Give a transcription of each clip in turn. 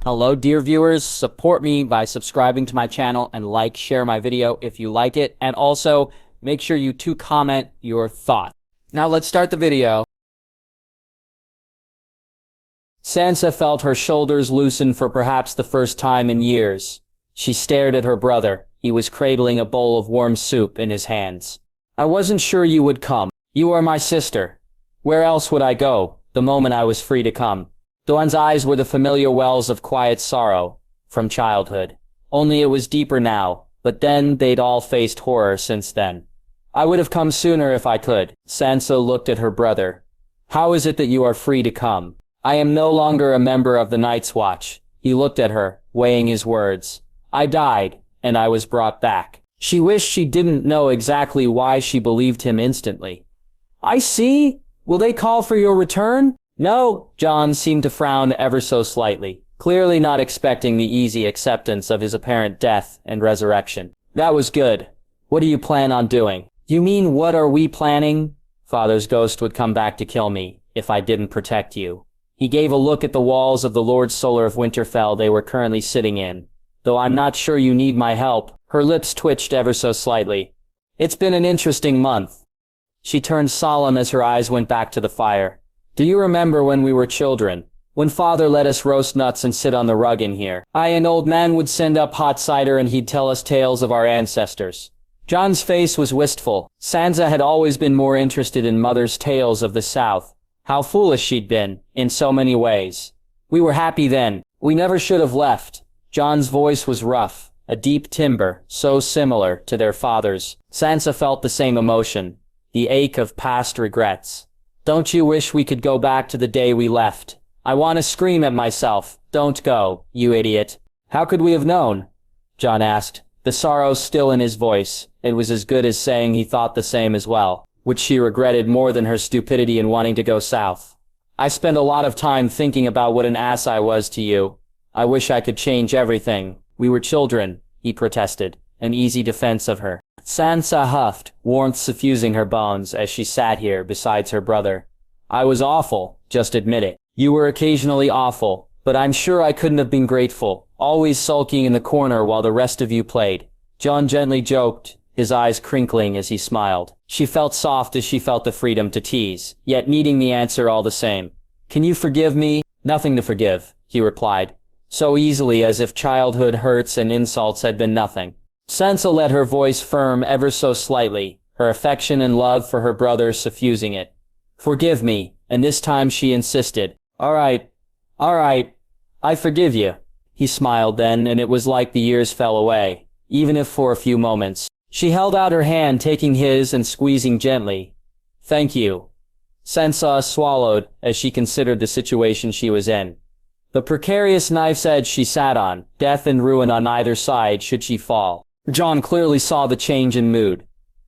Hello dear viewers, support me by subscribing to my channel and share my video if you like it, and also make sure you comment your thought. Now let's start the video. Sansa felt her shoulders loosen for perhaps the first time in years. She stared at her brother. He was cradling a bowl of warm soup in his hands. I wasn't sure you would come. You are my sister. Where else would I go, the moment I was free to come? Dawn's eyes were the familiar wells of quiet sorrow from childhood. Only it was deeper now, but then they'd all faced horror since then. I would have come sooner if I could. Sansa looked at her brother. How is it that you are free to come? I am no longer a member of the Night's Watch. He looked at her, weighing his words. I died, and I was brought back. She wished she didn't know exactly why she believed him instantly. I see. Will they call for your return? No, Jon seemed to frown ever so slightly, clearly not expecting the easy acceptance of his apparent death and resurrection. That was good. What do you plan on doing? You mean what are we planning? Father's ghost would come back to kill me if I didn't protect you. He gave a look at the walls of the Lord Solar of Winterfell they were currently sitting in. Though I'm not sure you need my help, her lips twitched ever so slightly. It's been an interesting month. She turned solemn as her eyes went back to the fire. Do you remember when we were children? When Father let us roast nuts and sit on the rug in here. An old man would send up hot cider and he'd tell us tales of our ancestors. Jon's face was wistful. Sansa had always been more interested in Mother's tales of the South. How foolish she'd been, in so many ways. We were happy then. We never should have left. Jon's voice was rough, a deep timbre, so similar to their father's. Sansa felt the same emotion, the ache of past regrets. Don't you wish we could go back to the day we left? I want to scream at myself. Don't go, you idiot. How could we have known? Jon asked, the sorrow still in his voice. It was as good as saying he thought the same as well, which she regretted more than her stupidity in wanting to go south. I spent a lot of time thinking about what an ass I was to you. I wish I could change everything. We were children, he protested, an easy defense of her. Sansa huffed, warmth suffusing her bones as she sat here beside her brother. I was awful, just admit it. You were occasionally awful, but I'm sure I couldn't have been grateful, always sulking in the corner while the rest of you played. Jon gently joked, his eyes crinkling as he smiled. She felt soft as she felt the freedom to tease, yet needing the answer all the same. Can you forgive me? Nothing to forgive, he replied, so easily as if childhood hurts and insults had been nothing. Sansa let her voice firm ever so slightly, her affection and love for her brother suffusing it. Forgive me, and this time she insisted. All right, I forgive you. He smiled then, and it was like the years fell away, even if for a few moments. She held out her hand, taking his and squeezing gently. Thank you. Sansa swallowed as she considered the situation she was in. The precarious knife's edge she sat on, death and ruin on either side should she fall. Jon clearly saw the change in mood.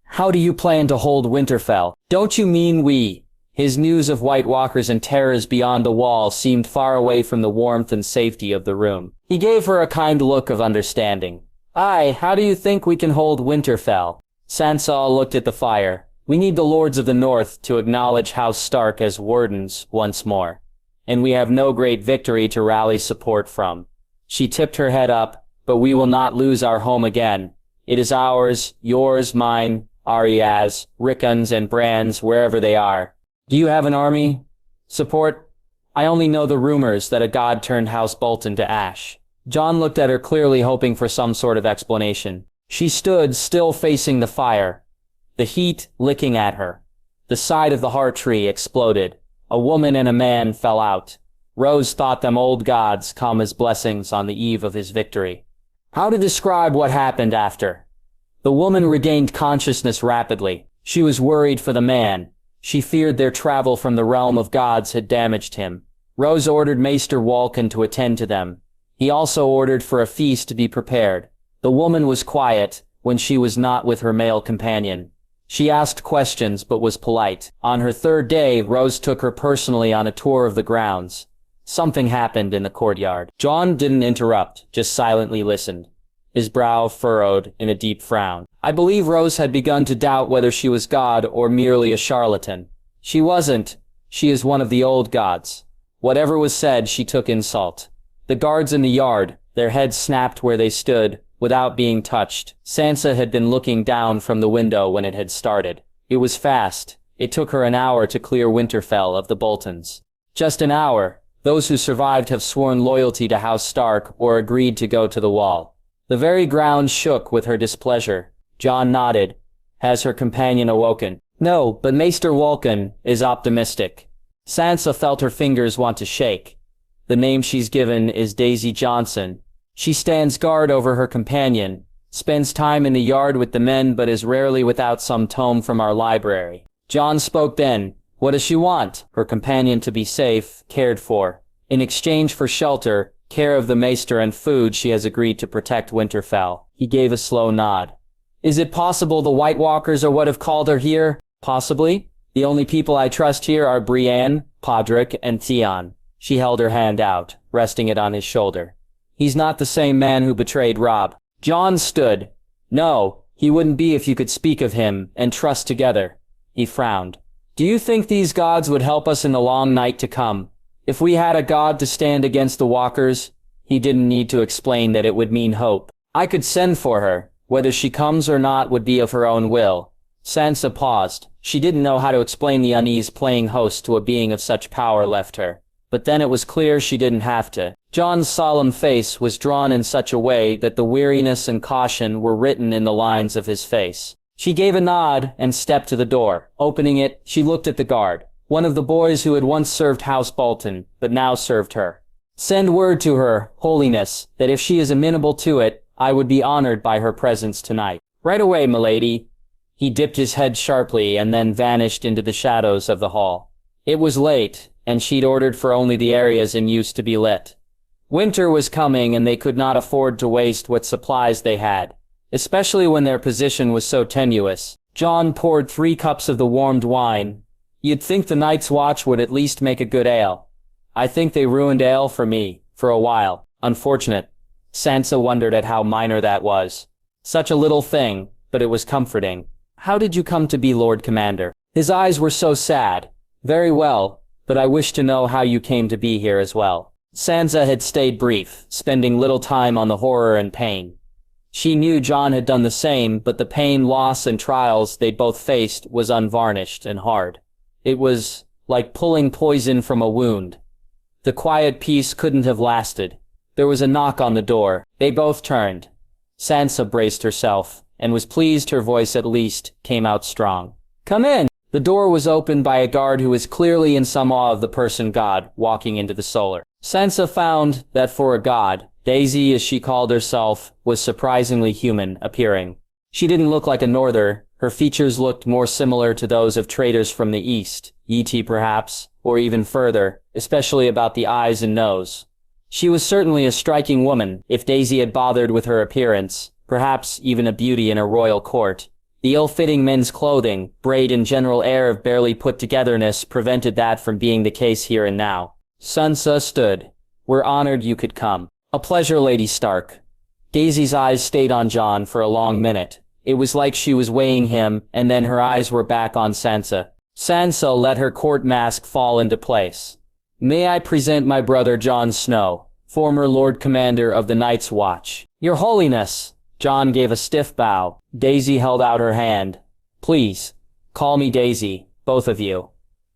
How do you plan to hold Winterfell? Don't you mean we? His news of White Walkers and terrors beyond the wall seemed far away from the warmth and safety of the room. He gave her a kind look of understanding. Aye, how do you think we can hold Winterfell? Sansa looked at the fire. We need the Lords of the North to acknowledge House Stark as wardens once more. And we have no great victory to rally support from. She tipped her head up. But we will not lose our home again. It is ours, yours, mine, Arya's, Rickon's, and Bran's, wherever they are. Do you have an army? Support? I only know the rumors that a god turned House Bolton to ash. Jon looked at her, clearly hoping for some sort of explanation. She stood, still facing the fire, the heat licking at her. The side of the heart tree exploded. A woman and a man fell out. Rose thought them old gods come as blessings on the eve of his victory. How to describe what happened after? The woman regained consciousness rapidly. She was worried for the man. She feared their travel from the realm of gods had damaged him. Rose ordered Maester Walken to attend to them. He also ordered for a feast to be prepared. The woman was quiet when she was not with her male companion. She asked questions but was polite. On her third day, Rose took her personally on a tour of the grounds. Something happened in the courtyard. Jon didn't interrupt, just silently listened, his brow furrowed in a deep frown. I believe Rose had begun to doubt whether she was God or merely a charlatan. She wasn't. She is one of the old gods. Whatever was said, she took insult. The guards in the yard, their heads snapped where they stood, without being touched. Sansa had been looking down from the window when it had started. It was fast. It took her an hour to clear Winterfell of the Boltons. Just an hour. Those who survived have sworn loyalty to House Stark or agreed to go to the wall. The very ground shook with her displeasure. Jon nodded. Has her companion awoken? No, but Maester Wolkan is optimistic. Sansa felt her fingers want to shake. The name she's given is Daisy Johnson. She stands guard over her companion, spends time in the yard with the men but is rarely without some tome from our library. Jon spoke then. What does she want? Her companion to be safe, cared for. In exchange for shelter, care of the maester and food, she has agreed to protect Winterfell. He gave a slow nod. Is it possible the White Walkers are what have called her here? Possibly. The only people I trust here are Brienne, Podrick, and Theon. She held her hand out, resting it on his shoulder. He's not the same man who betrayed Robb. Jon stood. No, he wouldn't be if you could speak of him and trust together. He frowned. Do you think these gods would help us in the long night to come? If we had a god to stand against the walkers, he didn't need to explain that it would mean hope. I could send for her. Whether she comes or not would be of her own will. Sansa paused. She didn't know how to explain the unease playing host to a being of such power left her. But then it was clear she didn't have to. Jon's solemn face was drawn in such a way that the weariness and caution were written in the lines of his face. She gave a nod and stepped to the door. Opening it, she looked at the guard, one of the boys who had once served House Bolton, but now served her. Send word to her, Holiness, that if she is amenable to it, I would be honored by her presence tonight. Right away, milady. He dipped his head sharply and then vanished into the shadows of the hall. It was late, and she'd ordered for only the areas in use to be lit. Winter was coming and they could not afford to waste what supplies they had, especially when their position was so tenuous. Jon poured 3 cups of the warmed wine. You'd think the Night's Watch would at least make a good ale. I think they ruined ale for me, for a while. Unfortunate. Sansa wondered at how minor that was. Such a little thing, but it was comforting. How did you come to be Lord Commander? His eyes were so sad. Very well, but I wish to know how you came to be here as well. Sansa had stayed brief, spending little time on the horror and pain. She knew Jon had done the same, but the pain, loss, and trials they'd both faced was unvarnished and hard. It was like pulling poison from a wound. The quiet peace couldn't have lasted. There was a knock on the door. They both turned. Sansa braced herself, and was pleased her voice at least came out strong. Come in! The door was opened by a guard who was clearly in some awe of the person god walking into the solar. Sansa found that for a god, Daisy, as she called herself, was surprisingly human appearing. She didn't look like a norther. Her features looked more similar to those of traders from the east, Yeti perhaps, or even further, especially about the eyes and nose. She was certainly a striking woman, if Daisy had bothered with her appearance, perhaps even a beauty in a royal court. The ill-fitting men's clothing, braid and general air of barely put-togetherness prevented that from being the case here and now. Sansa stood. We're honored you could come. A pleasure, Lady Stark. Daisy's eyes stayed on Jon for a long minute. It was like she was weighing him, and then her eyes were back on Sansa. Sansa let her court mask fall into place. May I present my brother Jon Snow, former Lord Commander of the Night's Watch. Your Holiness! Jon gave a stiff bow. Daisy held out her hand. Please, call me Daisy, both of you.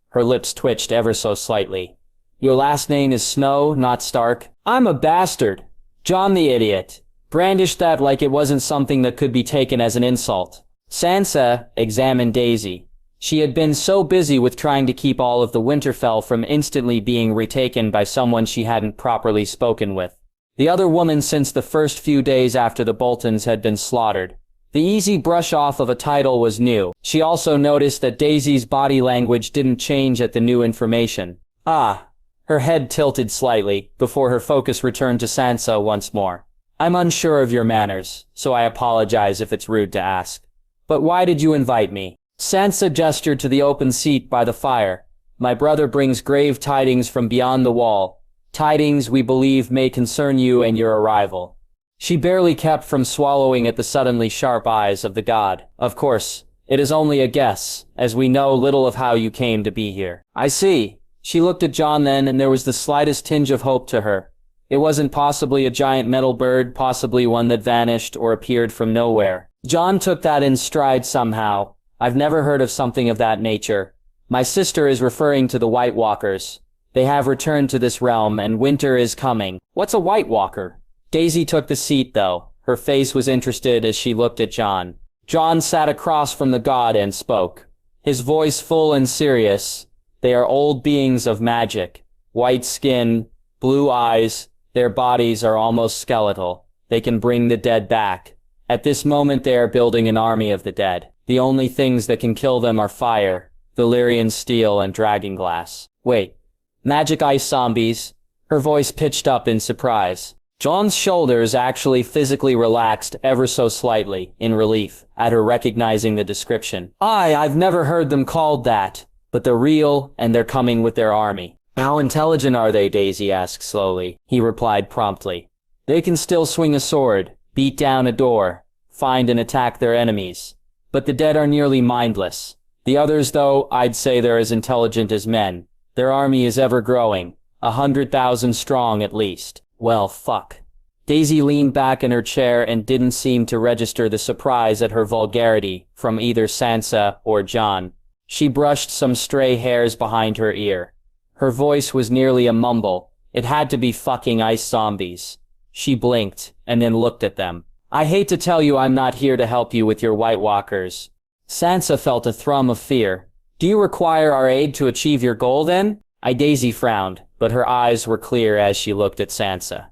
Her lips twitched ever so slightly. Your last name is Snow, not Stark? I'm a bastard. Jon the idiot brandished that like it wasn't something that could be taken as an insult. Sansa examined Daisy. She had been so busy with trying to keep all of the Winterfell from instantly being retaken by someone she hadn't properly spoken with. The other woman since the first few days after the Boltons had been slaughtered. The easy brush-off of a title was new. She also noticed that Daisy's body language didn't change at the new information. Ah. Her head tilted slightly, before her focus returned to Sansa once more. I'm unsure of your manners, so I apologize if it's rude to ask. But why did you invite me? Sansa gestured to the open seat by the fire. My brother brings grave tidings from beyond the wall. Tidings we believe may concern you and your arrival. She barely kept from swallowing at the suddenly sharp eyes of the god. Of course, it is only a guess, as we know little of how you came to be here. I see. She looked at Jon then, and there was the slightest tinge of hope to her. It wasn't possibly a giant metal bird, possibly one that vanished or appeared from nowhere. Jon took that in stride somehow. I've never heard of something of that nature. My sister is referring to the White Walkers. They have returned to this realm and winter is coming. What's a White Walker? Daisy took the seat though. Her face was interested as she looked at Jon. Jon sat across from the god and spoke. His voice full and serious. They are old beings of magic. White skin, blue eyes. Their bodies are almost skeletal. They can bring the dead back. At this moment they are building an army of the dead. The only things that can kill them are fire, Valyrian steel, and dragonglass. Wait, magic ice zombies? Her voice pitched up in surprise. Jon's shoulders actually physically relaxed ever so slightly, in relief, at her recognizing the description. I've never heard them called that, but they're real, and they're coming with their army. How intelligent are they? Daisy asked slowly. He replied promptly. They can still swing a sword, beat down a door, find and attack their enemies. But the dead are nearly mindless. The others, though, I'd say they're as intelligent as men. Their army is ever growing, 100,000 strong at least. Well, fuck. Daisy leaned back in her chair and didn't seem to register the surprise at her vulgarity from either Sansa or Jon. She brushed some stray hairs behind her ear. Her voice was nearly a mumble. It had to be fucking ice zombies. She blinked, and then looked at them. I hate to tell you I'm not here to help you with your White Walkers. Sansa felt a thrum of fear. Do you require our aid to achieve your goal then? Daisy frowned, but her eyes were clear as she looked at Sansa.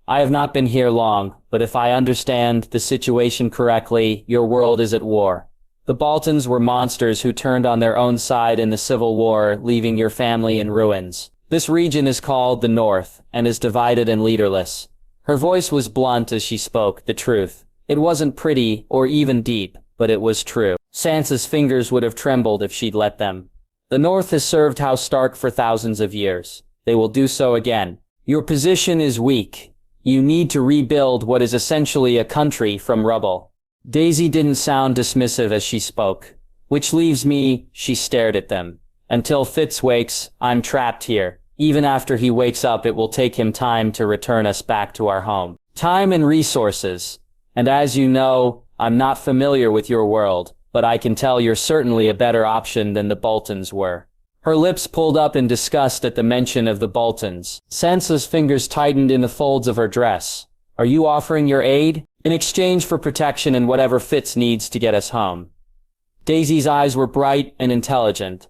I have not been here long, but if I understand the situation correctly, your world is at war. The Boltons were monsters who turned on their own side in the Civil War, leaving your family in ruins. This region is called the North, and is divided and leaderless. Her voice was blunt as she spoke the truth. It wasn't pretty, or even deep, but it was true. Sansa's fingers would have trembled if she'd let them. The North has served House Stark for thousands of years. They will do so again. Your position is weak. You need to rebuild what is essentially a country from rubble. Daisy didn't sound dismissive as she spoke. Which leaves me, she stared at them. Until Fitz wakes, I'm trapped here. Even after he wakes up, it will take him time to return us back to our home. Time and resources. And as you know, I'm not familiar with your world, but I can tell you're certainly a better option than the Boltons were. Her lips pulled up in disgust at the mention of the Boltons. Sansa's fingers tightened in the folds of her dress. Are you offering your aid? In exchange for protection and whatever Fitz needs to get us home. Daisy's eyes were bright and intelligent.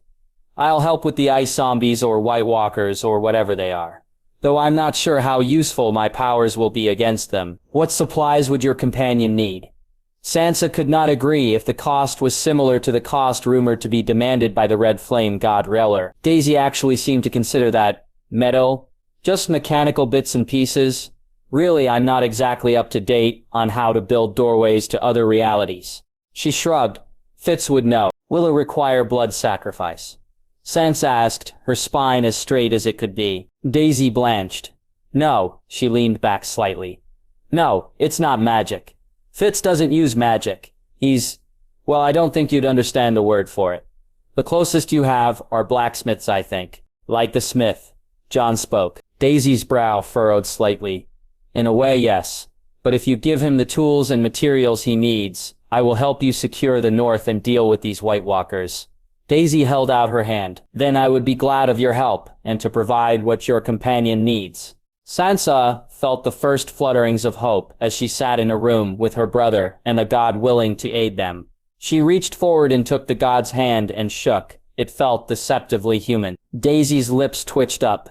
I'll help with the ice zombies or White Walkers or whatever they are. Though I'm not sure how useful my powers will be against them. What supplies would your companion need? Sansa could not agree if the cost was similar to the cost rumored to be demanded by the Red Flame god R'hllor. Daisy actually seemed to consider that metal, just mechanical bits and pieces. Really, I'm not exactly up to date on how to build doorways to other realities. She shrugged. Fitz would know. Will it require blood sacrifice? Sansa asked, her spine as straight as it could be. Daisy blanched. No, she leaned back slightly. No, it's not magic. Fitz doesn't use magic. Well, I don't think you'd understand a word for it. The closest you have are blacksmiths, I think. Like the smith. Jon spoke. Daisy's brow furrowed slightly. In a way, yes. But if you give him the tools and materials he needs, I will help you secure the North and deal with these White Walkers. Daisy held out her hand. Then I would be glad of your help, and to provide what your companion needs. Sansa felt the first flutterings of hope as she sat in a room with her brother and a god willing to aid them. She reached forward and took the god's hand and shook. It felt deceptively human. Daisy's lips twitched up.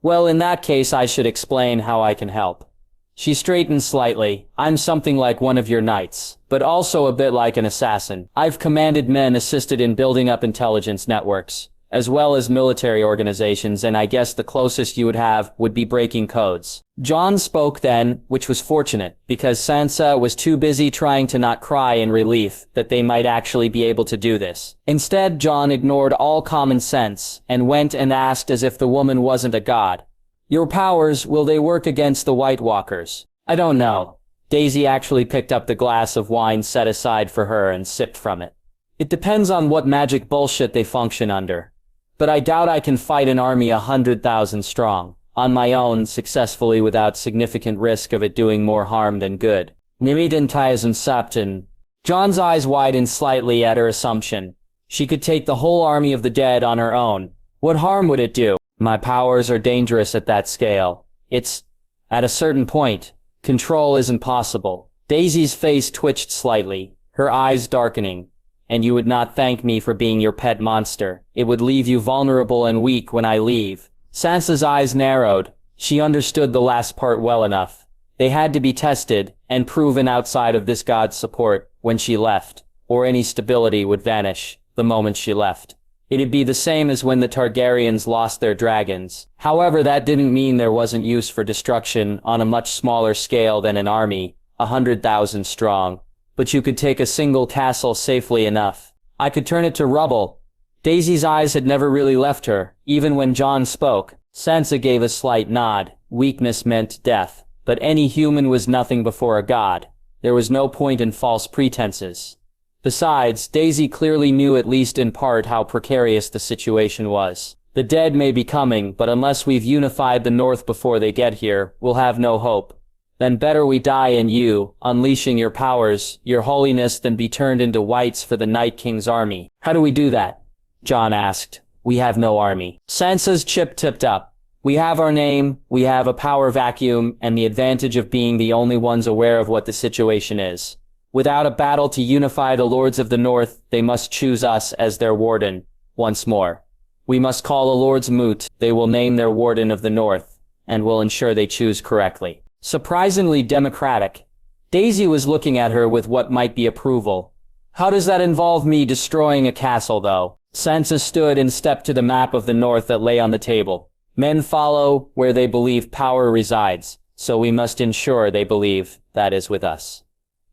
Well, in that case, I should explain how I can help. She straightened slightly. I'm something like one of your knights, but also a bit like an assassin. I've commanded men assisted in building up intelligence networks, as well as military organizations, and I guess the closest you would have would be breaking codes. Jon spoke then, which was fortunate, because Sansa was too busy trying to not cry in relief that they might actually be able to do this. Instead, Jon ignored all common sense, and went and asked as if the woman wasn't a god. Your powers, will they work against the White Walkers? I don't know. Daisy actually picked up the glass of wine set aside for her and sipped from it. It depends on what magic bullshit they function under. But I doubt I can fight an army 100,000 strong. on my own, successfully without significant risk of it doing more harm than good. Nimidentizum Sapton. John's eyes widened slightly at her assumption. She could take the whole army of the dead on her own. What harm would it do? My powers are dangerous at that scale. At a certain point, control isn't possible. Daisy's face twitched slightly, her eyes darkening. And you would not thank me for being your pet monster. It would leave you vulnerable and weak when I leave. Sansa's eyes narrowed. She understood the last part well enough. They had to be tested and proven outside of this god's support when she left, or any stability would vanish the moment she left. It'd be the same as when the Targaryens lost their dragons. However, that didn't mean there wasn't use for destruction on a much smaller scale than an army, 100,000 strong. But you could take a single castle safely enough. I could turn it to rubble. Daisy's eyes had never really left her, even when Jon spoke. Sansa gave a slight nod. Weakness meant death. But any human was nothing before a god. There was no point in false pretenses. Besides, Daisy clearly knew at least in part how precarious the situation was. The dead may be coming, but unless we've unified the North before they get here, we'll have no hope. Then better we die in you, unleashing your powers, your holiness, than be turned into whites for the Night King's army. How do we do that? Jon asked. We have no army. Sansa's chip tipped up. We have our name, we have a power vacuum, and the advantage of being the only ones aware of what the situation is. Without a battle to unify the Lords of the North, they must choose us as their warden, once more. We must call the Lords moot. They will name their warden of the North, and will ensure they choose correctly. Surprisingly democratic. Daisy was looking at her with what might be approval. How does that involve me destroying a castle, though? Sansa stood and stepped to the map of the North that lay on the table. Men follow where they believe power resides, so we must ensure they believe that is with us.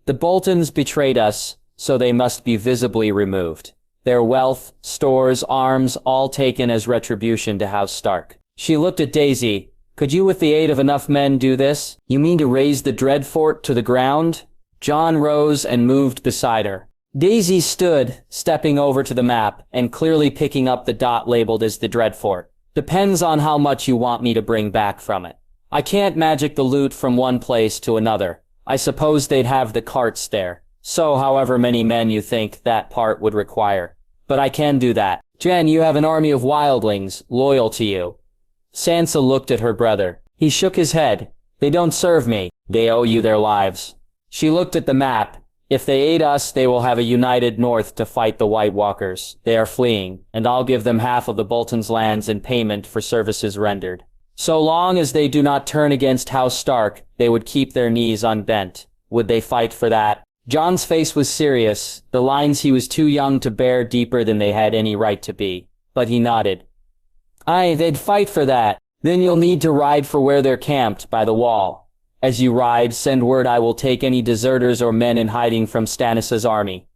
The Boltons betrayed us, so they must be visibly removed. Their wealth, stores, arms, all taken as retribution to House Stark. She looked at Daisy. Could you, with the aid of enough men, do this? You mean to raise the Dreadfort to the ground? Jon rose and moved beside her. Daisy stood, stepping over to the map, and clearly picking up the dot labeled as the Dreadfort. Depends on how much you want me to bring back from it. I can't magic the loot from one place to another. I suppose they'd have the carts there. So however many men you think that part would require. But I can do that. Jen, you have an army of wildlings, loyal to you. Sansa looked at her brother. He shook his head. They don't serve me. They owe you their lives. She looked at the map. If they aid us, they will have a united North to fight the White Walkers. They are fleeing, and I'll give them half of the Bolton's lands in payment for services rendered. So long as they do not turn against House Stark, they would keep their knees unbent. Would they fight for that? Jon's face was serious, the lines he was too young to bear deeper than they had any right to be. But he nodded. Aye, they'd fight for that. Then you'll need to ride for where they're camped, by the wall. As you ride, send word I will take any deserters or men in hiding from Stannis' army.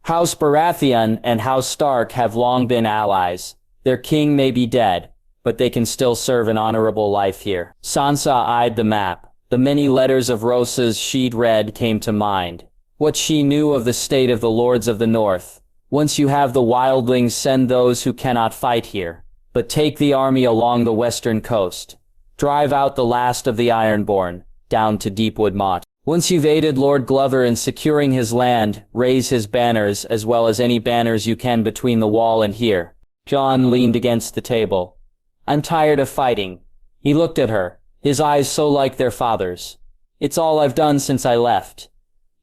House Baratheon and House Stark have long been allies. Their king may be dead, but they can still serve an honorable life here. Sansa eyed the map. The many letters of Rosa's she'd read came to mind. What she knew of the state of the Lords of the North. Once you have the wildlings, send those who cannot fight here. But take the army along the western coast. Drive out the last of the Ironborn, down to Deepwood Motte. Once you've aided Lord Glover in securing his land, raise his banners as well as any banners you can between the wall and here. Jon leaned against the table. I'm tired of fighting. He looked at her, his eyes so like their father's. It's all I've done since I left.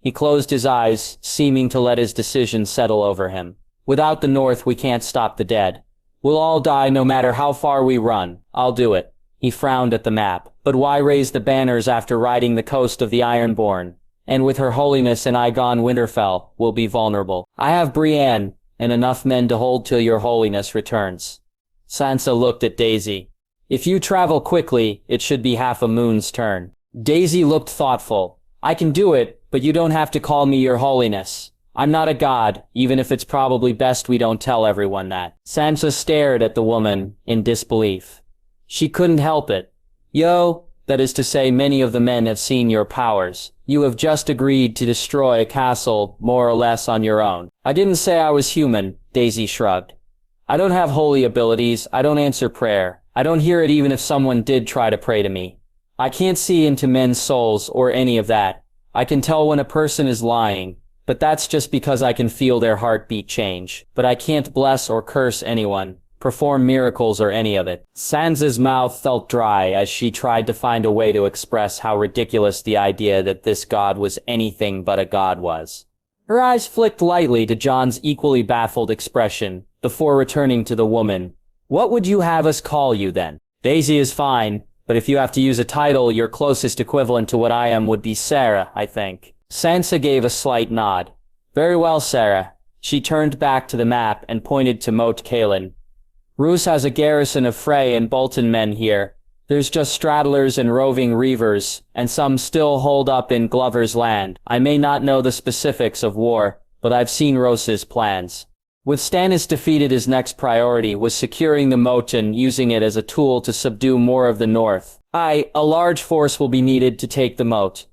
He closed his eyes, seeming to let his decision settle over him. Without the North, we can't stop the dead. We'll all die no matter how far we run. I'll do it. He frowned at the map. But why raise the banners after riding the coast of the Ironborn? And with her holiness and I gone, Winterfell will be vulnerable. I have Brienne, and enough men to hold till your holiness returns. Sansa looked at Daisy. If you travel quickly, it should be half a moon's turn. Daisy looked thoughtful. I can do it, but you don't have to call me your holiness. I'm not a god, even if it's probably best we don't tell everyone that. Sansa stared at the woman in disbelief. She couldn't help it. That is to say, many of the men have seen your powers. You have just agreed to destroy a castle, more or less on your own. I didn't say I was human, Daisy shrugged. I don't have holy abilities, I don't answer prayer, I don't hear it even if someone did try to pray to me. I can't see into men's souls or any of that. I can tell when a person is lying, but that's just because I can feel their heartbeat change. But I can't bless or curse anyone, perform miracles or any of it. Sansa's mouth felt dry as she tried to find a way to express how ridiculous the idea that this god was anything but a god was. Her eyes flicked lightly to Jon's equally baffled expression, before returning to the woman. What would you have us call you then? Daisy is fine, but if you have to use a title, your closest equivalent to what I am would be Sarah, I think. Sansa gave a slight nod. Very well, Sarah. She turned back to the map and pointed to Moat Cailin. Roose has a garrison of Frey and Bolton men here. There's just straddlers and roving reavers, and some still holed up in Glover's land. I may not know the specifics of war, but I've seen Roose's plans. With Stannis defeated, his next priority was securing the moat and using it as a tool to subdue more of the north. A large force will be needed to take the moat.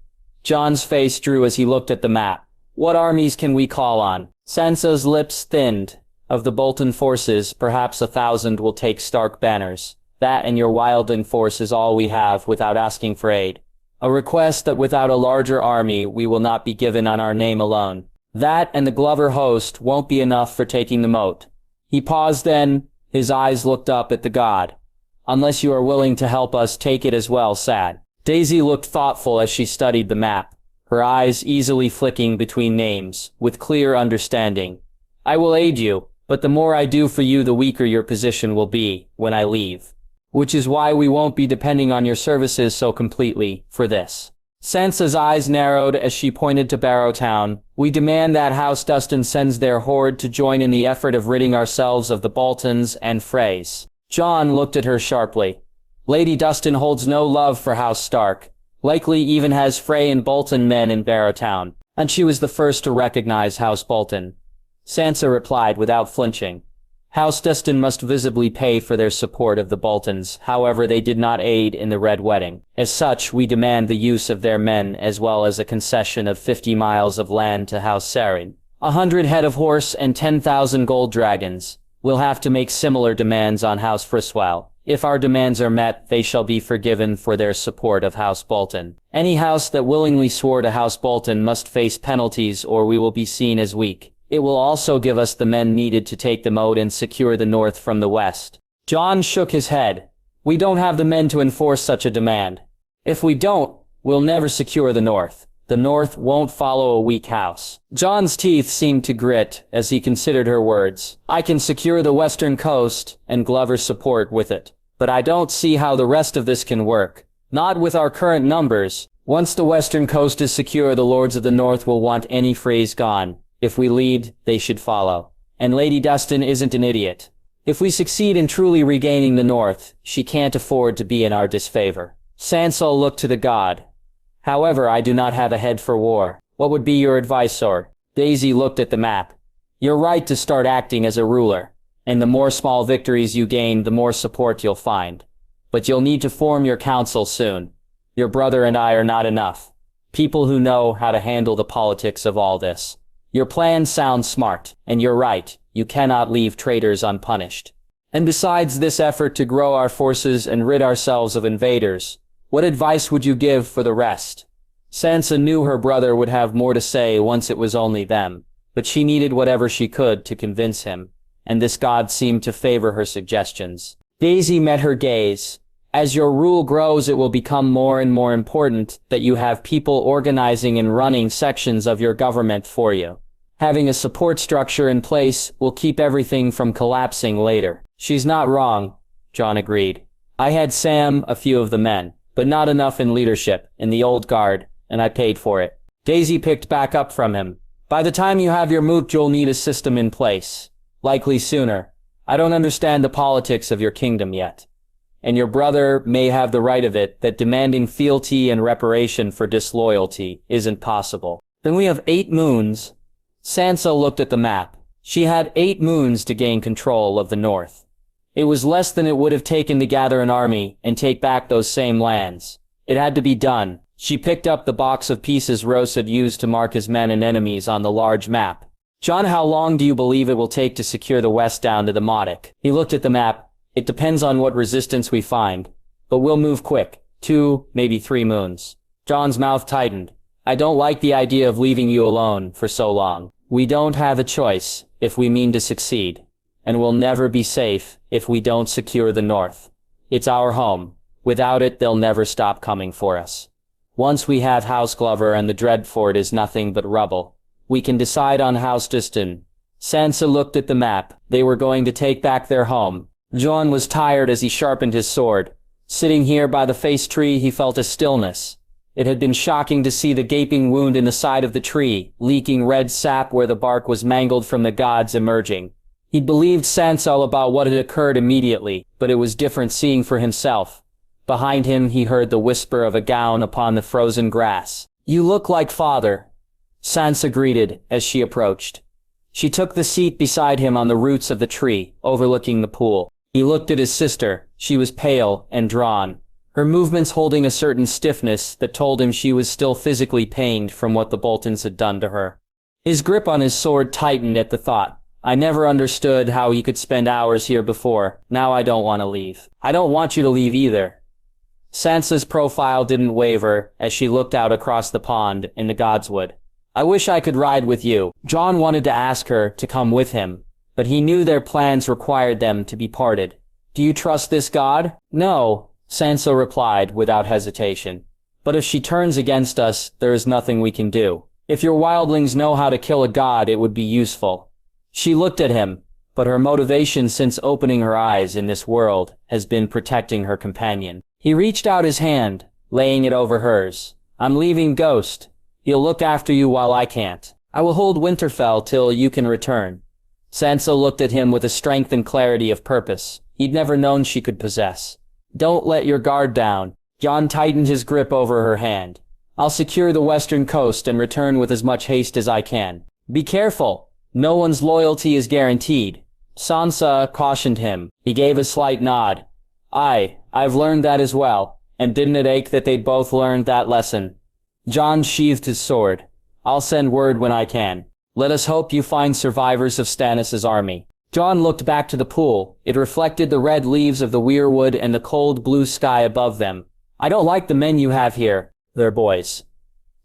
Jon's face drew as he looked at the map. What armies can we call on? Sansa's lips thinned. Of the Bolton forces, perhaps 1,000 will take Stark banners. That and your wildling force is all we have without asking for aid. A request that without a larger army we will not be given on our name alone. That and the Glover host won't be enough for taking the moat. He paused then, his eyes looked up at the god. Unless you are willing to help us take it as well, Sad. Daisy looked thoughtful as she studied the map, her eyes easily flicking between names, with clear understanding. I will aid you, but the more I do for you the weaker your position will be when I leave. Which is why we won't be depending on your services so completely for this. Sansa's eyes narrowed as she pointed to Barrowtown. We demand that House Dustin sends their horde to join in the effort of ridding ourselves of the Boltons and Freys. Jon looked at her sharply. Lady Dustin holds no love for House Stark, likely even has Frey and Bolton men in Barrowtown, and she was the first to recognize House Bolton. Sansa replied without flinching. House Dustin must visibly pay for their support of the Boltons, however they did not aid in the Red Wedding. As such, we demand the use of their men as well as a concession of 50 miles of land to House Sarin. 100 head of horse and 10,000 gold dragons. We'll have to make similar demands on House Fryswell. If our demands are met, they shall be forgiven for their support of House Bolton. Any house that willingly swore to House Bolton must face penalties or we will be seen as weak. It will also give us the men needed to take the moat and secure the north from the west. Jon shook his head. We don't have the men to enforce such a demand. If we don't, we'll never secure the north. The north won't follow a weak house. Jon's teeth seemed to grit as he considered her words. I can secure the western coast and Glover's support with it. But I don't see how the rest of this can work. Not with our current numbers. Once the western coast is secure, the lords of the north will want any Freys gone. If we lead, they should follow. And Lady Dustin isn't an idiot. If we succeed in truly regaining the north, she can't afford to be in our disfavor. Sansa looked to the god. However, I do not have a head for war. What would be your advice, sir? Daisy looked at the map. You're right to start acting as a ruler. And the more small victories you gain, the more support you'll find. But you'll need to form your council soon. Your brother and I are not enough. People who know how to handle the politics of all this. Your plan sounds smart, and you're right, you cannot leave traitors unpunished. And besides this effort to grow our forces and rid ourselves of invaders, what advice would you give for the rest? Sansa knew her brother would have more to say once it was only them, but she needed whatever she could to convince him, and this god seemed to favor her suggestions. Daisy met her gaze. As your rule grows, it will become more and more important that you have people organizing and running sections of your government for you. Having a support structure in place will keep everything from collapsing later. She's not wrong, Jon agreed. I had Sam, a few of the men, but not enough in leadership, in the old guard, and I paid for it. Daisy picked back up from him. By the time you have your moot, you'll need a system in place. Likely sooner. I don't understand the politics of your kingdom yet. And your brother may have the right of it that demanding fealty and reparation for disloyalty isn't possible. Then we have 8 moons. Sansa looked at the map. She had 8 moons to gain control of the north. It was less than it would have taken to gather an army and take back those same lands. It had to be done. She picked up the box of pieces Roose had used to mark his men and enemies on the large map. Jon, how long do you believe it will take to secure the west down to the Madoc? He looked at the map. It depends on what resistance we find. But we'll move quick. 2, maybe 3 moons. Jon's mouth tightened. I don't like the idea of leaving you alone for so long. We don't have a choice if we mean to succeed. And we'll never be safe if we don't secure the North. It's our home. Without it, they'll never stop coming for us. Once we have House Glover and the Dreadfort is nothing but rubble, we can decide on House Diston. Sansa looked at the map. They were going to take back their home. Jon was tired as he sharpened his sword. Sitting here by the face tree, he felt a stillness. It had been shocking to see the gaping wound in the side of the tree, leaking red sap where the bark was mangled from the gods emerging. He'd believed Sansa all about what had occurred immediately, but it was different seeing for himself. Behind him, he heard the whisper of a gown upon the frozen grass. You look like father, Sansa greeted as she approached. She took the seat beside him on the roots of the tree, overlooking the pool. He looked at his sister. She was pale and drawn, her movements holding a certain stiffness that told him she was still physically pained from what the Boltons had done to her. His grip on his sword tightened at the thought. I never understood how he could spend hours here before. Now I don't want to leave. I don't want you to leave either. Sansa's profile didn't waver as she looked out across the pond in the Godswood. I wish I could ride with you. Jon wanted to ask her to come with him, but he knew their plans required them to be parted. Do you trust this god? No, Sansa replied without hesitation. But if she turns against us, there is nothing we can do. If your wildlings know how to kill a god, it would be useful. She looked at him, but her motivation since opening her eyes in this world has been protecting her companion. He reached out his hand, laying it over hers. I'm leaving Ghost. He'll look after you while I can't. I will hold Winterfell till you can return. Sansa looked at him with a strength and clarity of purpose he'd never known she could possess. Don't let your guard down. Jon tightened his grip over her hand. I'll secure the western coast and return with as much haste as I can. Be careful. No one's loyalty is guaranteed. Sansa cautioned him. He gave a slight nod. I've learned that as well. And didn't it ache that they'd both learned that lesson? Jon sheathed his sword. I'll send word when I can. Let us hope you find survivors of Stannis' army. Jon looked back to the pool. It reflected the red leaves of the weirwood and the cold blue sky above them. I don't like the men you have here. They're boys.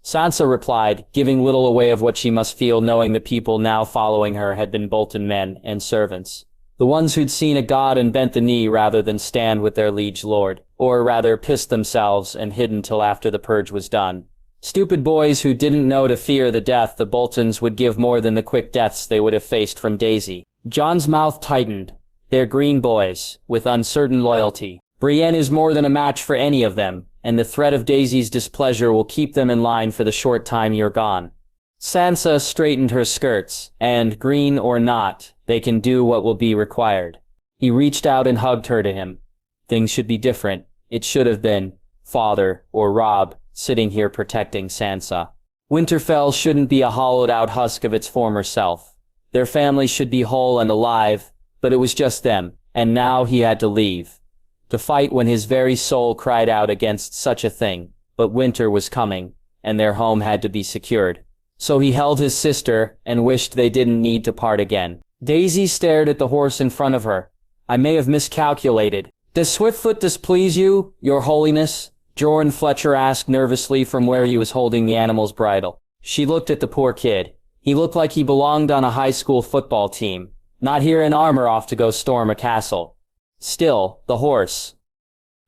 Sansa replied, giving little away of what she must feel knowing the people now following her had been Bolton men and servants. The ones who'd seen a god and bent the knee rather than stand with their liege lord, or rather pissed themselves and hidden till after the purge was done. Stupid boys who didn't know to fear the death the Boltons would give more than the quick deaths they would have faced from Daisy. Jon's mouth tightened. They're green boys, with uncertain loyalty. Brienne is more than a match for any of them, and the threat of Daisy's displeasure will keep them in line for the short time you're gone. Sansa straightened her skirts, and, green or not, they can do what will be required. He reached out and hugged her to him. Things should be different. It should have been Father or Robb sitting here protecting Sansa. Winterfell shouldn't be a hollowed-out husk of its former self. Their family should be whole and alive, but it was just them, and now he had to leave. To fight when his very soul cried out against such a thing. But winter was coming, and their home had to be secured. So he held his sister and wished they didn't need to part again. Daisy stared at the horse in front of her. I may have miscalculated. Does Swiftfoot displease you, your holiness? Jorah Fletcher asked nervously from where he was holding the animal's bridle. She looked at the poor kid. He looked like he belonged on a high school football team, not here in armor off to go storm a castle. Still, the horse.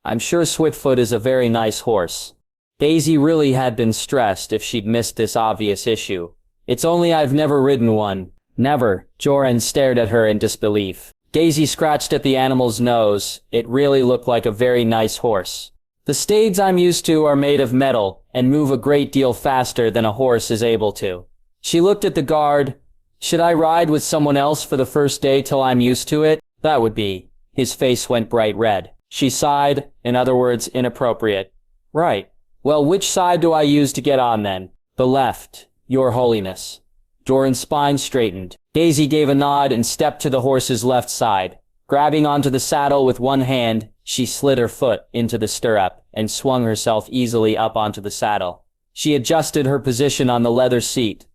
I'm sure Swiftfoot is a very nice horse. Daisy really had been stressed if she'd missed this obvious issue. It's only I've never ridden one. Never. Jorah stared at her in disbelief. Daisy scratched at the animal's nose. It really looked like a very nice horse. The steeds I'm used to are made of metal and move a great deal faster than a horse is able to. She looked at the guard. Should I ride with someone else for the first day till I'm used to it? That would be. His face went bright red. She sighed, in other words, inappropriate. Right. Well, which side do I use to get on then? The left, your holiness. Jorah's spine straightened. Daisy gave a nod and stepped to the horse's left side. Grabbing onto the saddle with one hand, she slid her foot into the stirrup and swung herself easily up onto the saddle. She adjusted her position on the leather seat.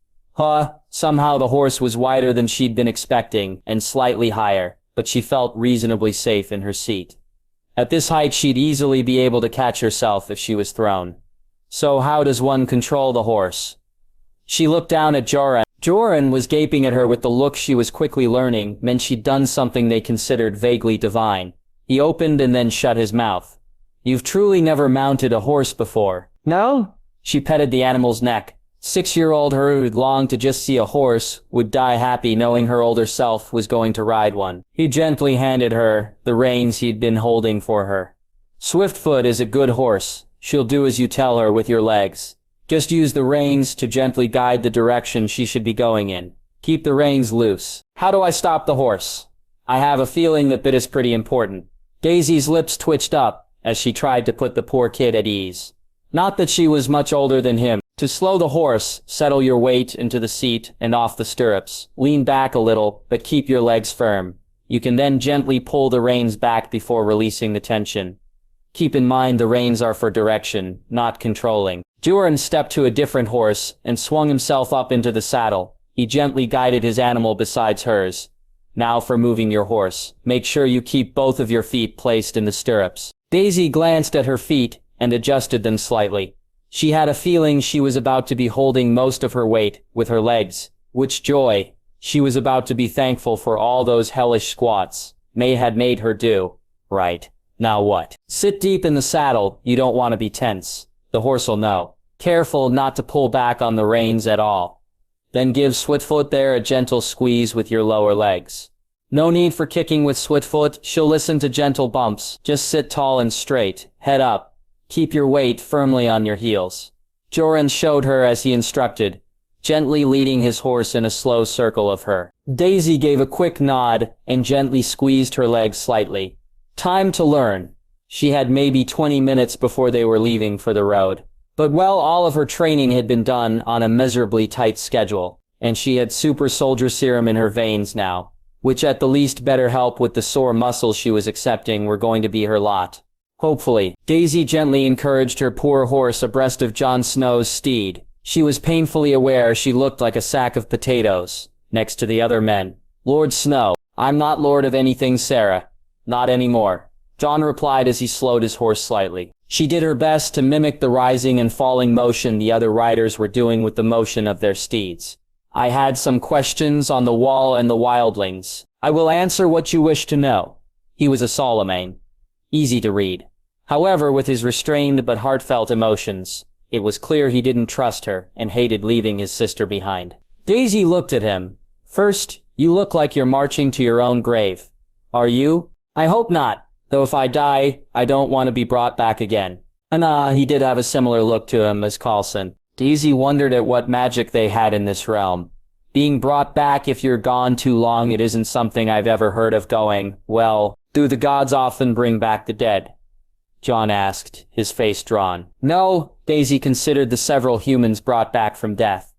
Somehow the horse was wider than she'd been expecting and slightly higher, but she felt reasonably safe in her seat. At this height she'd easily be able to catch herself if she was thrown. So how does one control the horse? She looked down at Joran. Joran was gaping at her with the look she was quickly learning meant she'd done something they considered vaguely divine. He opened and then shut his mouth. You've truly never mounted a horse before. No? She petted the animal's neck. 6-year-old her who'd longed to just see a horse would die happy knowing her older self was going to ride one. He gently handed her the reins he'd been holding for her. Swiftfoot is a good horse. She'll do as you tell her with your legs. Just use the reins to gently guide the direction she should be going in. Keep the reins loose. How do I stop the horse? I have a feeling that bit is pretty important. Daisy's lips twitched up as she tried to put the poor kid at ease. Not that she was much older than him. To slow the horse, settle your weight into the seat and off the stirrups. Lean back a little, but keep your legs firm. You can then gently pull the reins back before releasing the tension. Keep in mind the reins are for direction, not controlling. Joran stepped to a different horse and swung himself up into the saddle. He gently guided his animal beside hers. Now for moving your horse. Make sure you keep both of your feet placed in the stirrups. Daisy glanced at her feet and adjusted them slightly. She had a feeling she was about to be holding most of her weight with her legs. Which joy! She was about to be thankful for all those hellish squats May had made her do. Right. Now what? Sit deep in the saddle, you don't want to be tense. The horse'll know. Careful not to pull back on the reins at all. Then give Swiftfoot there a gentle squeeze with your lower legs. No need for kicking with Swiftfoot, she'll listen to gentle bumps. Just sit tall and straight, head up. Keep your weight firmly on your heels. Joran showed her as he instructed, gently leading his horse in a slow circle of her. Daisy gave a quick nod and gently squeezed her legs slightly. Time to learn. She had maybe 20 minutes before they were leaving for the road. But well, all of her training had been done on a miserably tight schedule, and she had super soldier serum in her veins now, which at the least better help with the sore muscles she was accepting were going to be her lot. Hopefully. Daisy gently encouraged her poor horse abreast of Jon Snow's steed. She was painfully aware she looked like a sack of potatoes, next to the other men. Lord Snow. I'm not lord of anything, Sarah. Not anymore. Jon replied as he slowed his horse slightly. She did her best to mimic the rising and falling motion the other riders were doing with the motion of their steeds. I had some questions on the wall and the wildlings. I will answer what you wish to know. He was a Solomane. Easy to read. However, with his restrained but heartfelt emotions, it was clear he didn't trust her and hated leaving his sister behind. Daisy looked at him. First, you look like you're marching to your own grave. Are you? I hope not, though if I die, I don't want to be brought back again. He did have a similar look to him as Coulson. Daisy wondered at what magic they had in this realm. Being brought back if you're gone too long, it isn't something I've ever heard of going, well, do the gods often bring back the dead? Jon asked, his face drawn. No, Daisy considered the several humans brought back from death.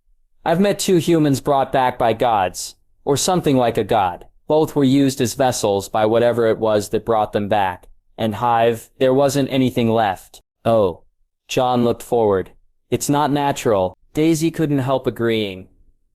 I've met 2 humans brought back by gods, or something like a god. Both were used as vessels by whatever it was that brought them back. And Hive, there wasn't anything left. Oh. Jon looked forward. It's not natural. Daisy couldn't help agreeing.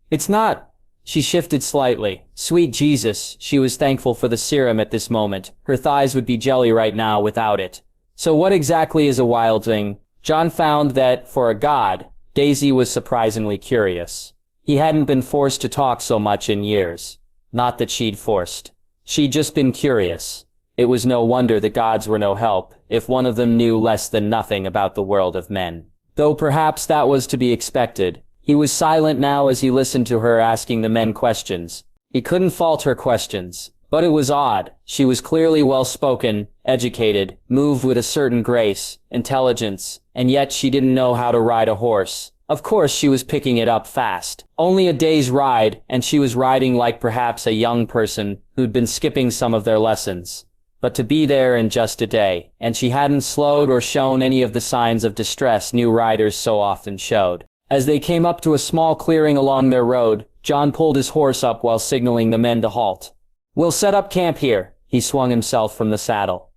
It's not. She shifted slightly. Sweet Jesus, she was thankful for the serum at this moment. Her thighs would be jelly right now without it. So what exactly is a wildling? Jon found that, for a god, Daisy was surprisingly curious. He hadn't been forced to talk so much in years. Not that she'd forced. She'd just been curious. It was no wonder the gods were no help, if one of them knew less than nothing about the world of men. Though perhaps that was to be expected. He was silent now as he listened to her asking the men questions. He couldn't fault her questions. But it was odd. She was clearly well-spoken, educated, moved with a certain grace, intelligence, and yet she didn't know how to ride a horse. Of course she was picking it up fast. Only a day's ride, and she was riding like perhaps a young person who'd been skipping some of their lessons. But to be there in just a day, and she hadn't slowed or shown any of the signs of distress new riders so often showed. As they came up to a small clearing along their road, Jon pulled his horse up while signaling the men to halt. We'll set up camp here. He swung himself from the saddle.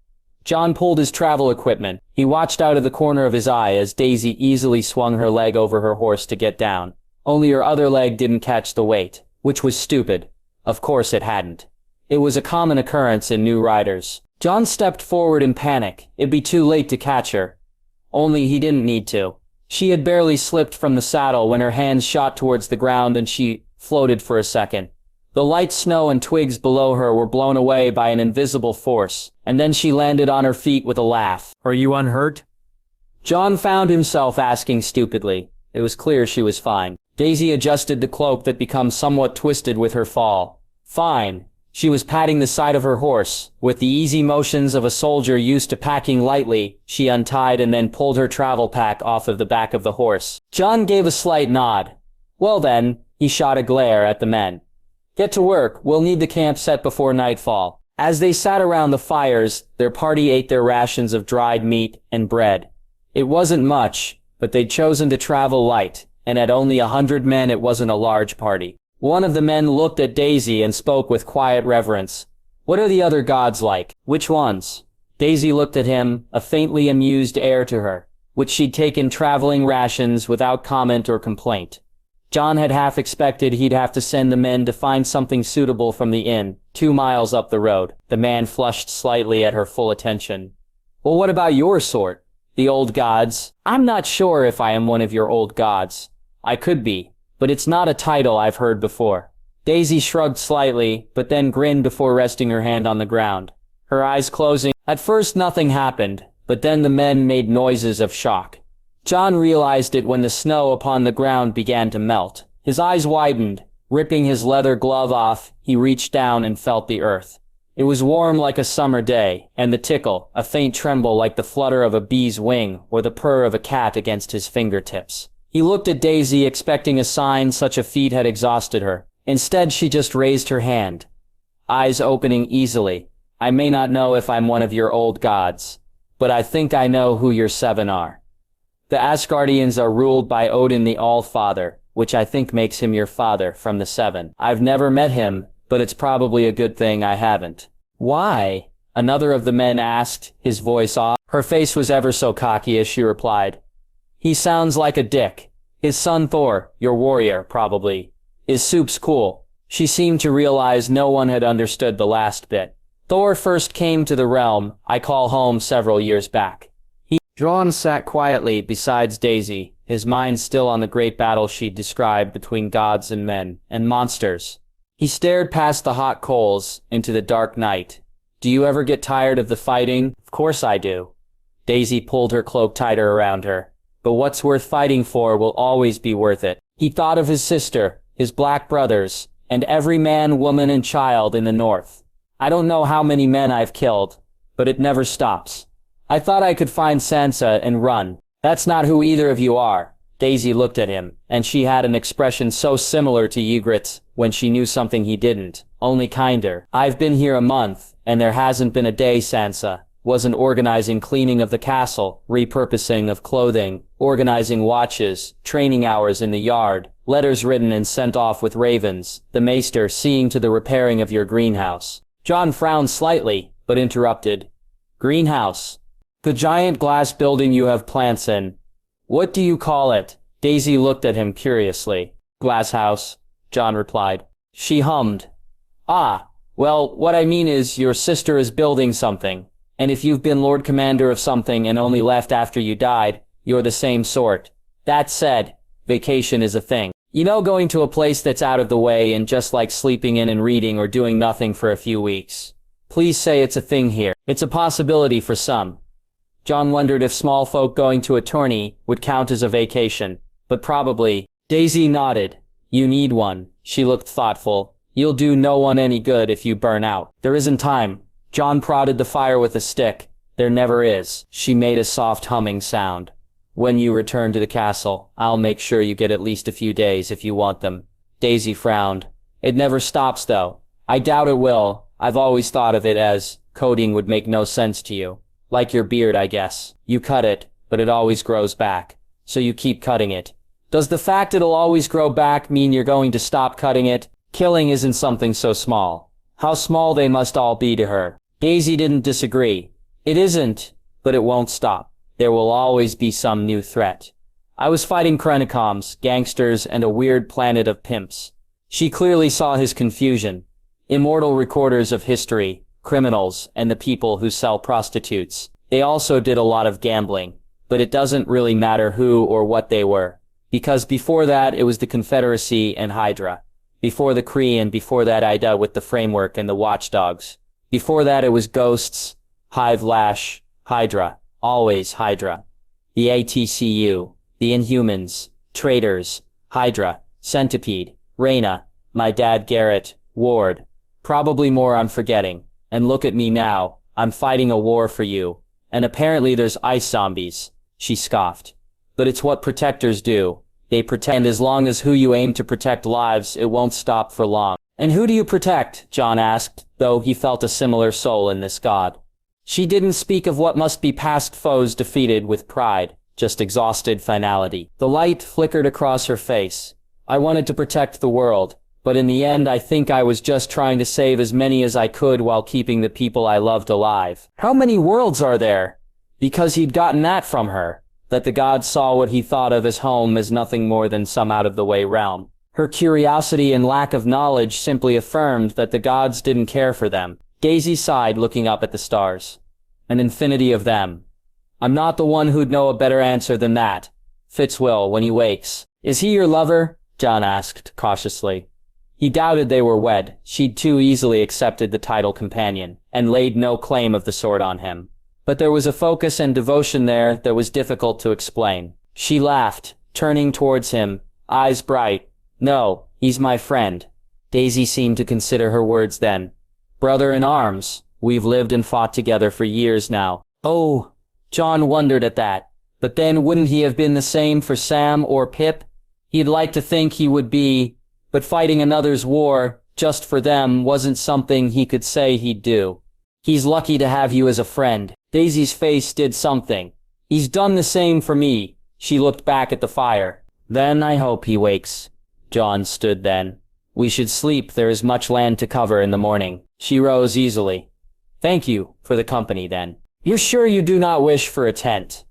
Jon pulled his travel equipment. He watched out of the corner of his eye as Daisy easily swung her leg over her horse to get down. Only her other leg didn't catch the weight, which was stupid. Of course it hadn't. It was a common occurrence in new riders. John stepped forward in panic. It'd be too late to catch her. Only he didn't need to. She had barely slipped from the saddle when her hands shot towards the ground and she floated for a second. The light snow and twigs below her were blown away by an invisible force, and then she landed on her feet with a laugh. Are you unhurt? John found himself asking stupidly. It was clear she was fine. Daisy adjusted the cloak that became somewhat twisted with her fall. Fine. She was patting the side of her horse. With the easy motions of a soldier used to packing lightly, she untied and then pulled her travel pack off of the back of the horse. John gave a slight nod. Well then, he shot a glare at the men. Get to work, we'll need the camp set before nightfall. As they sat around the fires, their party ate their rations of dried meat and bread. It wasn't much, but they'd chosen to travel light, and at only 100 men it wasn't a large party. One of the men looked at Daisy and spoke with quiet reverence. What are the other gods like? Which ones? Daisy looked at him, a faintly amused air to her, which she'd taken traveling rations without comment or complaint. John had half expected he'd have to send the men to find something suitable from the inn, 2 miles up the road. The man flushed slightly at her full attention. Well, what about your sort? The old gods? I'm not sure if I am one of your old gods. I could be, but it's not a title I've heard before. Daisy shrugged slightly, but then grinned before resting her hand on the ground. Her eyes closing. At first nothing happened, but then the men made noises of shock. John realized it when the snow upon the ground began to melt. His eyes widened. Ripping his leather glove off, he reached down and felt the earth. It was warm like a summer day, and the tickle, a faint tremble like the flutter of a bee's wing or the purr of a cat against his fingertips. He looked at Daisy, expecting a sign such a feat had exhausted her. Instead, she just raised her hand, eyes opening easily. I may not know if I'm one of your old gods, but I think I know who your 7 are. The Asgardians are ruled by Odin the All-Father, which I think makes him your father from the 7. I've never met him, but it's probably a good thing I haven't. Why? Another of the men asked, his voice off. Her face was ever so cocky as she replied. He sounds like a dick. His son Thor, your warrior, probably. His soup's cool. She seemed to realize no one had understood the last bit. Thor first came to the realm I call home several years back. John sat quietly beside Daisy, his mind still on the great battle she'd described between gods and men, and monsters. He stared past the hot coals, into the dark night. Do you ever get tired of the fighting? Of course I do. Daisy pulled her cloak tighter around her. But what's worth fighting for will always be worth it. He thought of his sister, his black brothers, and every man, woman, and child in the north. I don't know how many men I've killed, but it never stops. I thought I could find Sansa and run. That's not who either of you are. Daisy looked at him, and she had an expression so similar to Ygritte's when she knew something he didn't, only kinder. I've been here a month, and there hasn't been a day Sansa wasn't organizing cleaning of the castle, repurposing of clothing, organizing watches, training hours in the yard, letters written and sent off with ravens, the maester seeing to the repairing of your greenhouse. John frowned slightly, but interrupted. Greenhouse. The giant glass building you have plants in. What do you call it? Daisy looked at him curiously. Glass house, John replied. She hummed. Ah, well, what I mean is your sister is building something. And if you've been Lord Commander of something and only left after you died, you're the same sort. That said, vacation is a thing. You know, going to a place that's out of the way and just like sleeping in and reading or doing nothing for a few weeks. Please say it's a thing here. It's a possibility for some. John wondered if small folk going to a tourney would count as a vacation, but probably. Daisy nodded. You need one. She looked thoughtful. You'll do no one any good if you burn out. There isn't time. John prodded the fire with a stick. There never is. She made a soft humming sound. When you return to the castle, I'll make sure you get at least a few days if you want them. Daisy frowned. It never stops though. I doubt it will. I've always thought of it as, coding would make no sense to you. Like your beard, I guess. You cut it, but it always grows back. So you keep cutting it. Does the fact it'll always grow back mean you're going to stop cutting it? Killing isn't something so small. How small they must all be to her. Daisy didn't disagree. It isn't, but it won't stop. There will always be some new threat. I was fighting Krennicoms, gangsters, and a weird planet of pimps. She clearly saw his confusion. Immortal recorders of history, criminals, and the people who sell prostitutes. They also did a lot of gambling, but it doesn't really matter who or what they were. Because before that, it was the Confederacy and Hydra. Before the Kree and before that Ida with the Framework and the Watchdogs. Before that it was Ghosts, Hive Lash, Hydra, always Hydra. The ATCU, the Inhumans, Traitors, Hydra, Centipede, Reyna, my dad Garrett, Ward. Probably more I'm forgetting. And look at me now, I'm fighting a war for you. And apparently there's ice zombies, she scoffed. But it's what protectors do. They pretend as long as who you aim to protect lives, it won't stop for long. And who do you protect? Jon asked, though he felt a similar soul in this god. She didn't speak of what must be past foes defeated with pride, just exhausted finality. The light flickered across her face. I wanted to protect the world, but in the end I think I was just trying to save as many as I could while keeping the people I loved alive. How many worlds are there? Because he'd gotten that from her. That the gods saw what he thought of as home as nothing more than some out-of-the-way realm. Her curiosity and lack of knowledge simply affirmed that the gods didn't care for them. Daisy sighed, looking up at the stars. An infinity of them. I'm not the one who'd know a better answer than that. Fitz will, when he wakes. Is he your lover? Jon asked, cautiously. He doubted they were wed. She'd too easily accepted the title companion, and laid no claim of the sort on him. But there was a focus and devotion there that was difficult to explain. She laughed, turning towards him, eyes bright. No, he's my friend. Daisy seemed to consider her words then. Brother in arms. We've lived and fought together for years now. Oh, Jon wondered at that. But then wouldn't he have been the same for Sam or Pip? He'd like to think he would be, but fighting another's war, just for them, wasn't something he could say he'd do. He's lucky to have you as a friend. Daisy's face did something. He's done the same for me. She looked back at the fire. Then I hope he wakes. Jon stood then. We should sleep, there is much land to cover in the morning. She rose easily. Thank you for the company then. You're sure you do not wish for a tent?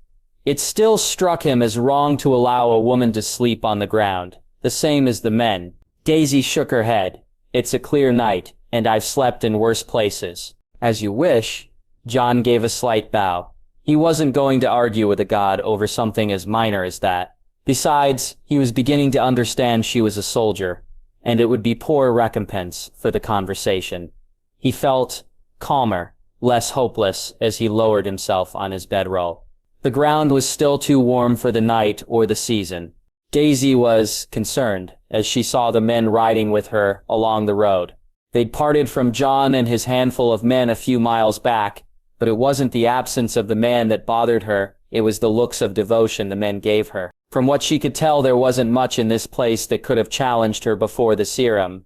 It still struck him as wrong to allow a woman to sleep on the ground, the same as the men. Daisy shook her head. It's a clear night, and I've slept in worse places. As you wish. Jon gave a slight bow. He wasn't going to argue with a god over something as minor as that. Besides, he was beginning to understand she was a soldier, and it would be poor recompense for the conversation. He felt calmer, less hopeless as he lowered himself on his bedroll. The ground was still too warm for the night or the season. Daisy was concerned as she saw the men riding with her along the road. They'd parted from Jon and his handful of men a few miles back, but it wasn't the absence of the man that bothered her, it was the looks of devotion the men gave her. From what she could tell, there wasn't much in this place that could have challenged her before the serum.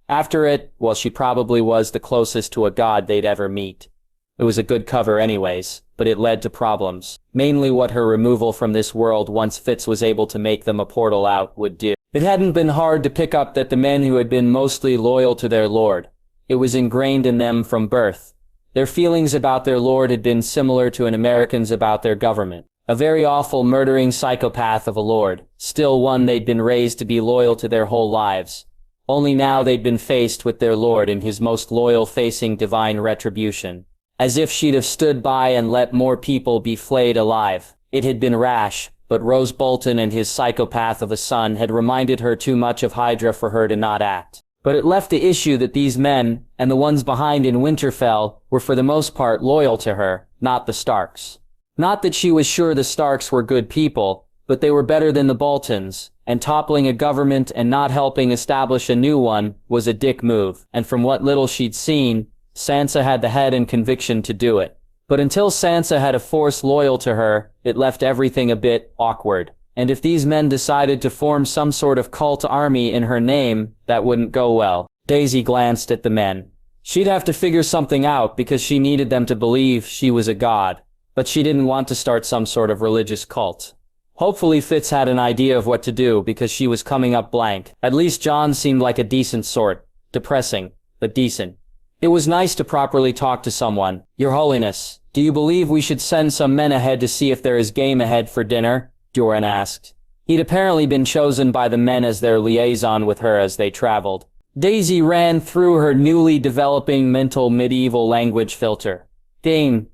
After it, well, she probably was the closest to a god they'd ever meet. It was a good cover anyways, but it led to problems. Mainly what her removal from this world once Fitz was able to make them a portal out would do. It hadn't been hard to pick up that the men who had been mostly loyal to their lord. It was ingrained in them from birth. Their feelings about their lord had been similar to an American's about their government. A very awful murdering psychopath of a lord, still one they'd been raised to be loyal to their whole lives. Only now they'd been faced with their lord in his most loyal facing divine retribution. As if she'd have stood by and let more people be flayed alive. It had been rash, but Rose Bolton and his psychopath of a son had reminded her too much of Hydra for her to not act. But it left the issue that these men, and the ones behind in Winterfell, were for the most part loyal to her, not the Starks. Not that she was sure the Starks were good people, but they were better than the Boltons, and toppling a government and not helping establish a new one was a dick move, and from what little she'd seen, Sansa had the head and conviction to do it. But until Sansa had a force loyal to her, it left everything a bit awkward. And if these men decided to form some sort of cult army in her name, that wouldn't go well. Daisy glanced at the men. She'd have to figure something out because she needed them to believe she was a god. But she didn't want to start some sort of religious cult. Hopefully Fitz had an idea of what to do because she was coming up blank. At least Jon seemed like a decent sort. Depressing, but decent. It was nice to properly talk to someone. Your Holiness, do you believe we should send some men ahead to see if there is game ahead for dinner? Doran asked. He'd apparently been chosen by the men as their liaison with her as they traveled. Daisy ran through her newly developing mental medieval language filter. Dame.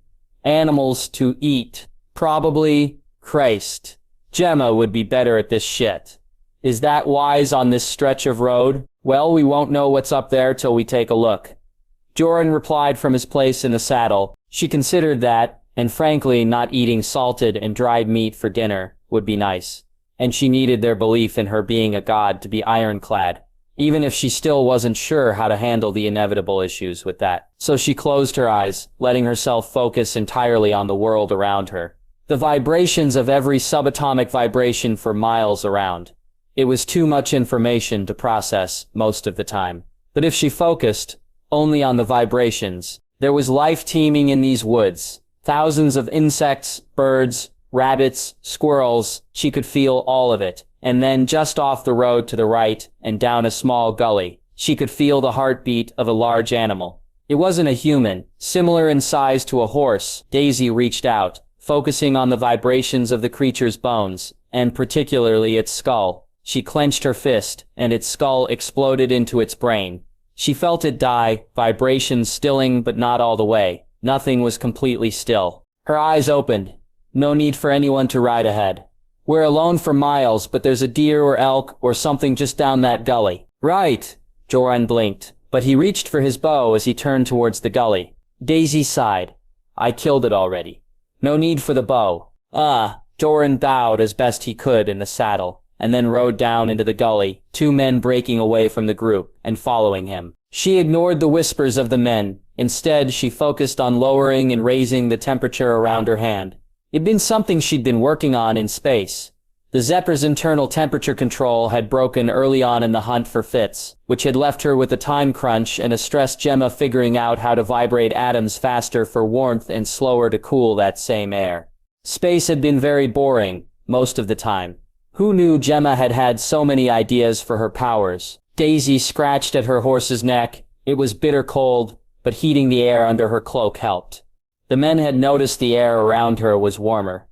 Animals to eat. Probably. Christ. Gemma would be better at this shit. Is that wise on this stretch of road? Well, we won't know what's up there till we take a look. Joran replied from his place in the saddle. She considered that, and frankly, not eating salted and dried meat for dinner would be nice. And she needed their belief in her being a god to be ironclad, even if she still wasn't sure how to handle the inevitable issues with that. So she closed her eyes, letting herself focus entirely on the world around her. The vibrations of every subatomic vibration for miles around. It was too much information to process most of the time. But if she focused only on the vibrations, there was life teeming in these woods. Thousands of insects, birds, rabbits, squirrels. She could feel all of it. And then just off the road to the right and down a small gully, she could feel the heartbeat of a large animal. It wasn't a human, similar in size to a horse. Daisy reached out, focusing on the vibrations of the creature's bones, and particularly its skull. She clenched her fist, and its skull exploded into its brain. She felt it die, vibrations stilling but not all the way. Nothing was completely still. Her eyes opened. No need for anyone to ride ahead. We're alone for miles, but there's a deer or elk or something just down that gully. Right, Joran blinked, but he reached for his bow as he turned towards the gully. Daisy sighed. I killed it already. No need for the bow. Joran bowed as best he could in the saddle, and then rode down into the gully, two men breaking away from the group and following him. She ignored the whispers of the men. Instead, she focused on lowering and raising the temperature around her hand. It'd been something she'd been working on in space. The Zephyr's internal temperature control had broken early on in the hunt for Fitz, which had left her with a time crunch and a stressed Gemma figuring out how to vibrate atoms faster for warmth and slower to cool that same air. Space had been very boring, most of the time. Who knew Gemma had had so many ideas for her powers? Daisy scratched at her horse's neck. It was bitter cold, but heating the air under her cloak helped. The men had noticed the air around her was warmer.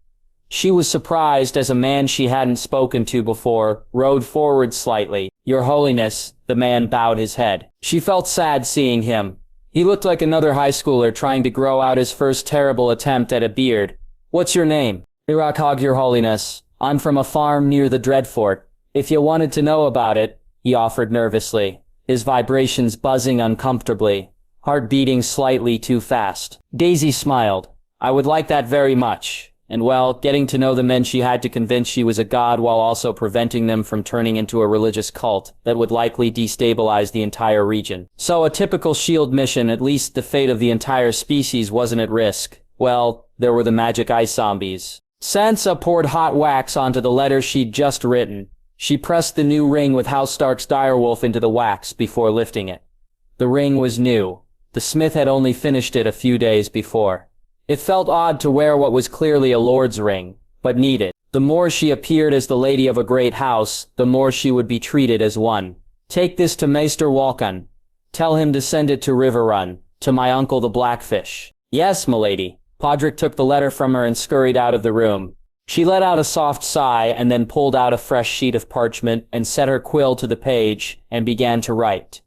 She was surprised as a man she hadn't spoken to before rode forward slightly. Your Holiness, the man bowed his head. She felt sad seeing him. He looked like another high schooler trying to grow out his first terrible attempt at a beard. What's your name? Irakog, Your Holiness. I'm from a farm near the Dreadfort. If you wanted to know about it, he offered nervously, his vibrations buzzing uncomfortably, heart beating slightly too fast. Daisy smiled. I would like that very much. And well, getting to know the men she had to convince she was a god while also preventing them from turning into a religious cult that would likely destabilize the entire region. So a typical SHIELD mission, at least the fate of the entire species wasn't at risk. Well, there were the magic ice zombies. Sansa poured hot wax onto the letter she'd just written. She pressed the new ring with House Stark's direwolf into the wax before lifting it. The ring was new. The smith had only finished it a few days before. It felt odd to wear what was clearly a lord's ring, but needed. The more she appeared as the lady of a great house, the more she would be treated as one. Take this to Maester Walken. Tell him to send it to Riverrun, to my uncle the Blackfish. Yes, milady. Podrick took the letter from her and scurried out of the room. She let out a soft sigh and then pulled out a fresh sheet of parchment and set her quill to the page and began to write.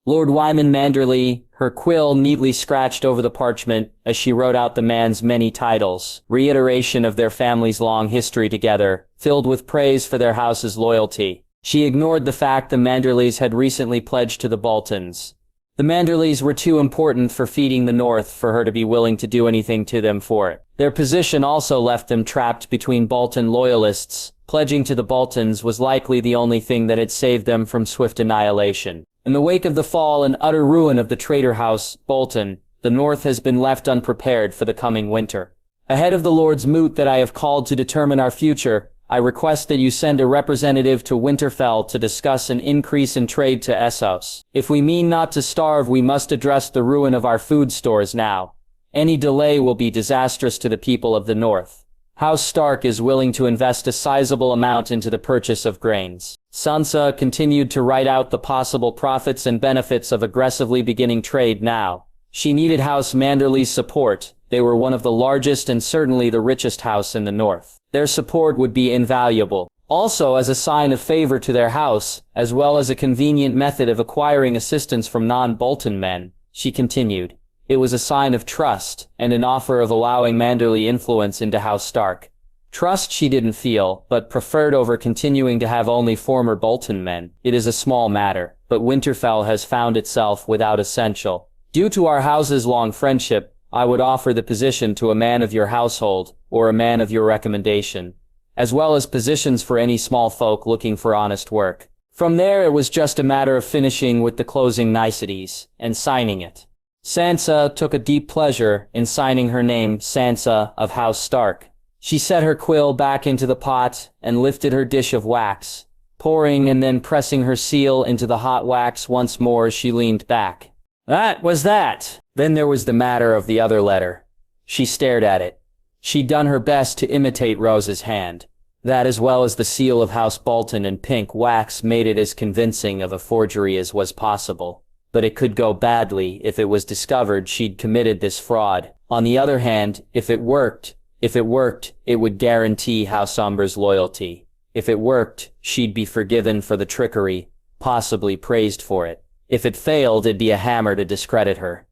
Lord Wyman Manderley, her quill neatly scratched over the parchment as she wrote out the man's many titles, reiteration of their family's long history together, filled with praise for their house's loyalty. She ignored the fact the Manderleys had recently pledged to the Boltons. The Manderleys were too important for feeding the North for her to be willing to do anything to them for it. Their position also left them trapped between Bolton loyalists. Pledging to the Boltons was likely the only thing that had saved them from swift annihilation. In the wake of the fall and utter ruin of the traitor house, Bolton, the North has been left unprepared for the coming winter. Ahead of the Lord's moot that I have called to determine our future, I request that you send a representative to Winterfell to discuss an increase in trade to Essos. If we mean not to starve, we must address the ruin of our food stores now. Any delay will be disastrous to the people of the North. House Stark is willing to invest a sizable amount into the purchase of grains. Sansa continued to write out the possible profits and benefits of aggressively beginning trade now. She needed House Manderley's support. They were one of the largest and certainly the richest house in the North. Their support would be invaluable. Also as a sign of favor to their house, as well as a convenient method of acquiring assistance from non-Bolton men, she continued. It was a sign of trust, and an offer of allowing manderly influence into House Stark. Trust she didn't feel, but preferred over continuing to have only former Bolton men. It is a small matter, but Winterfell has found itself without essential. Due to our house's long friendship, I would offer the position to a man of your household, or a man of your recommendation, as well as positions for any small folk looking for honest work. From there it was just a matter of finishing with the closing niceties, and signing it. Sansa took a deep pleasure in signing her name Sansa of House Stark. She set her quill back into the pot and lifted her dish of wax, pouring and then pressing her seal into the hot wax once more. She leaned back. That was that. Then there was the matter of the other letter. She stared at it. She'd done her best to imitate Rose's hand. That, as well as the seal of House Bolton in pink wax, made it as convincing of a forgery as was possible. But it could go badly if it was discovered she'd committed this fraud. On the other hand, if it worked, it would guarantee House Umber's loyalty. If it worked, she'd be forgiven for the trickery, possibly praised for it. If it failed, it'd be a hammer to discredit her.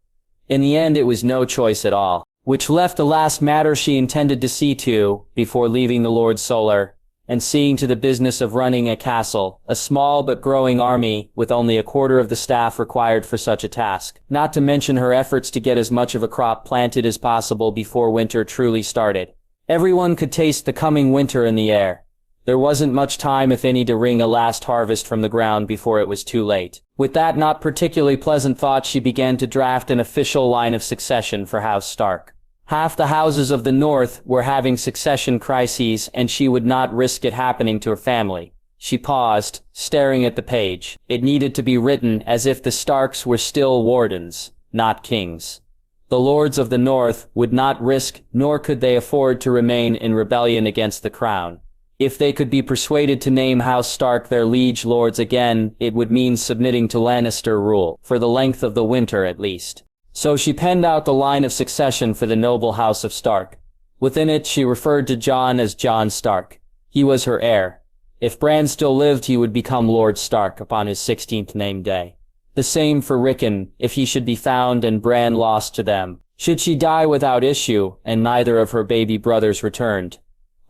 In the end, it was no choice at all, which left the last matter she intended to see to, before leaving the Lord Solar, and seeing to the business of running a castle, a small but growing army, with only a quarter of the staff required for such a task, not to mention her efforts to get as much of a crop planted as possible before winter truly started. Everyone could taste the coming winter in the air. There wasn't much time, if any, to wring a last harvest from the ground before it was too late. With that not particularly pleasant thought, she began to draft an official line of succession for House Stark. Half the houses of the North were having succession crises, and she would not risk it happening to her family. She paused, staring at the page. It needed to be written as if the Starks were still wardens, not kings. The lords of the North would not risk, nor could they afford to remain in rebellion against the crown. If they could be persuaded to name House Stark their liege lords again, it would mean submitting to Lannister rule, for the length of the winter at least. So she penned out the line of succession for the noble House of Stark. Within it she referred to Jon as Jon Stark. He was her heir. If Bran still lived, he would become Lord Stark upon his 16th name day. The same for Rickon, if he should be found and Bran lost to them. Should she die without issue, and neither of her baby brothers returned.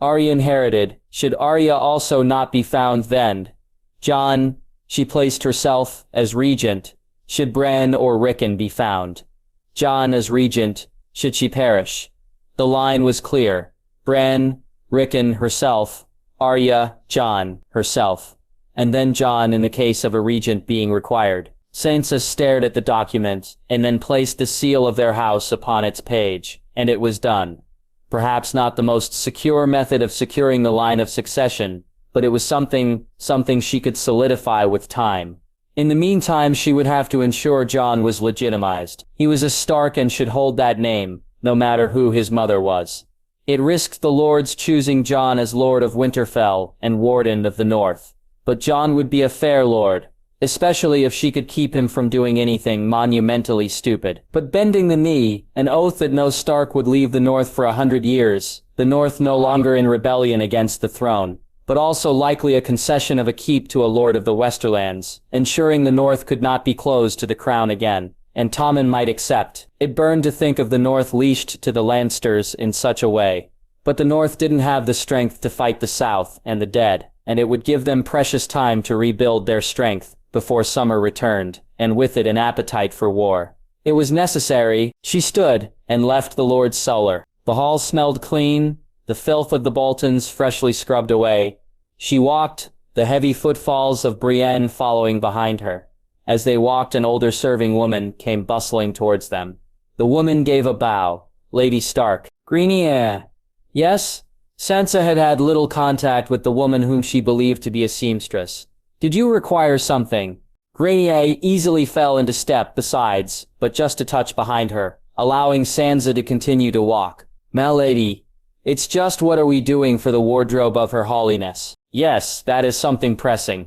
Arya inherited. Should Arya also not be found then? Jon, she placed herself as regent. Should Bran or Rickon be found? Jon as regent, should she perish. The line was clear. Bran, Rickon herself, Arya, Jon herself. And then Jon in the case of a regent being required. Sansa stared at the document, and then placed the seal of their house upon its page, and it was done. Perhaps not the most secure method of securing the line of succession, but it was something she could solidify with time. In the meantime, she would have to ensure Jon was legitimized. He was a Stark and should hold that name, no matter who his mother was. It risked the lords choosing Jon as Lord of Winterfell and Warden of the North. But Jon would be a fair lord, especially if she could keep him from doing anything monumentally stupid. But bending the knee, an oath that no Stark would leave the North for 100 years, the North no longer in rebellion against the throne, but also likely a concession of a keep to a lord of the Westerlands, ensuring the North could not be closed to the crown again, and Tommen might accept. It burned to think of the North leashed to the Lannisters in such a way. But the North didn't have the strength to fight the South and the dead, and it would give them precious time to rebuild their strength before summer returned, and with it an appetite for war. It was necessary. She stood and left the Lord Solar. The hall smelled clean, the filth of the Boltons freshly scrubbed away. She walked, the heavy footfalls of Brienne following behind her. As they walked, an older serving woman came bustling towards them. The woman gave a bow. Lady Stark. Greenie. Yes? Sansa had had little contact with the woman whom she believed to be a seamstress. Did you require something? Grenier easily fell into step besides, but just a touch behind her, allowing Sansa to continue to walk. M'lady. It's just what are we doing for the wardrobe of Her Holiness? Yes, that is something pressing.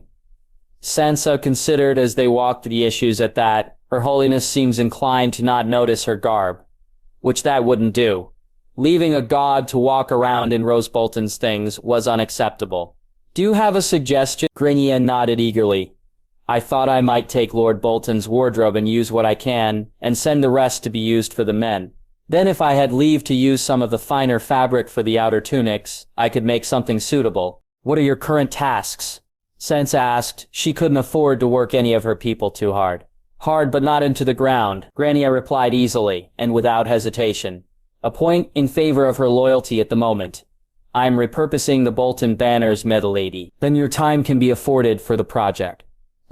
Sansa considered as they walked the issues at that. Her Holiness seems inclined to not notice her garb. Which that wouldn't do. Leaving a god to walk around in Rose Bolton's things was unacceptable. Do you have a suggestion? Grania nodded eagerly. I thought I might take Lord Bolton's wardrobe and use what I can, and send the rest to be used for the men. Then if I had leave to use some of the finer fabric for the outer tunics, I could make something suitable. What are your current tasks? Sansa asked. She couldn't afford to work any of her people too hard. Hard but not into the ground, Grania replied easily, and without hesitation. A point in favor of her loyalty at the moment. I'm repurposing the Bolton banners, m'lady. Then your time can be afforded for the project.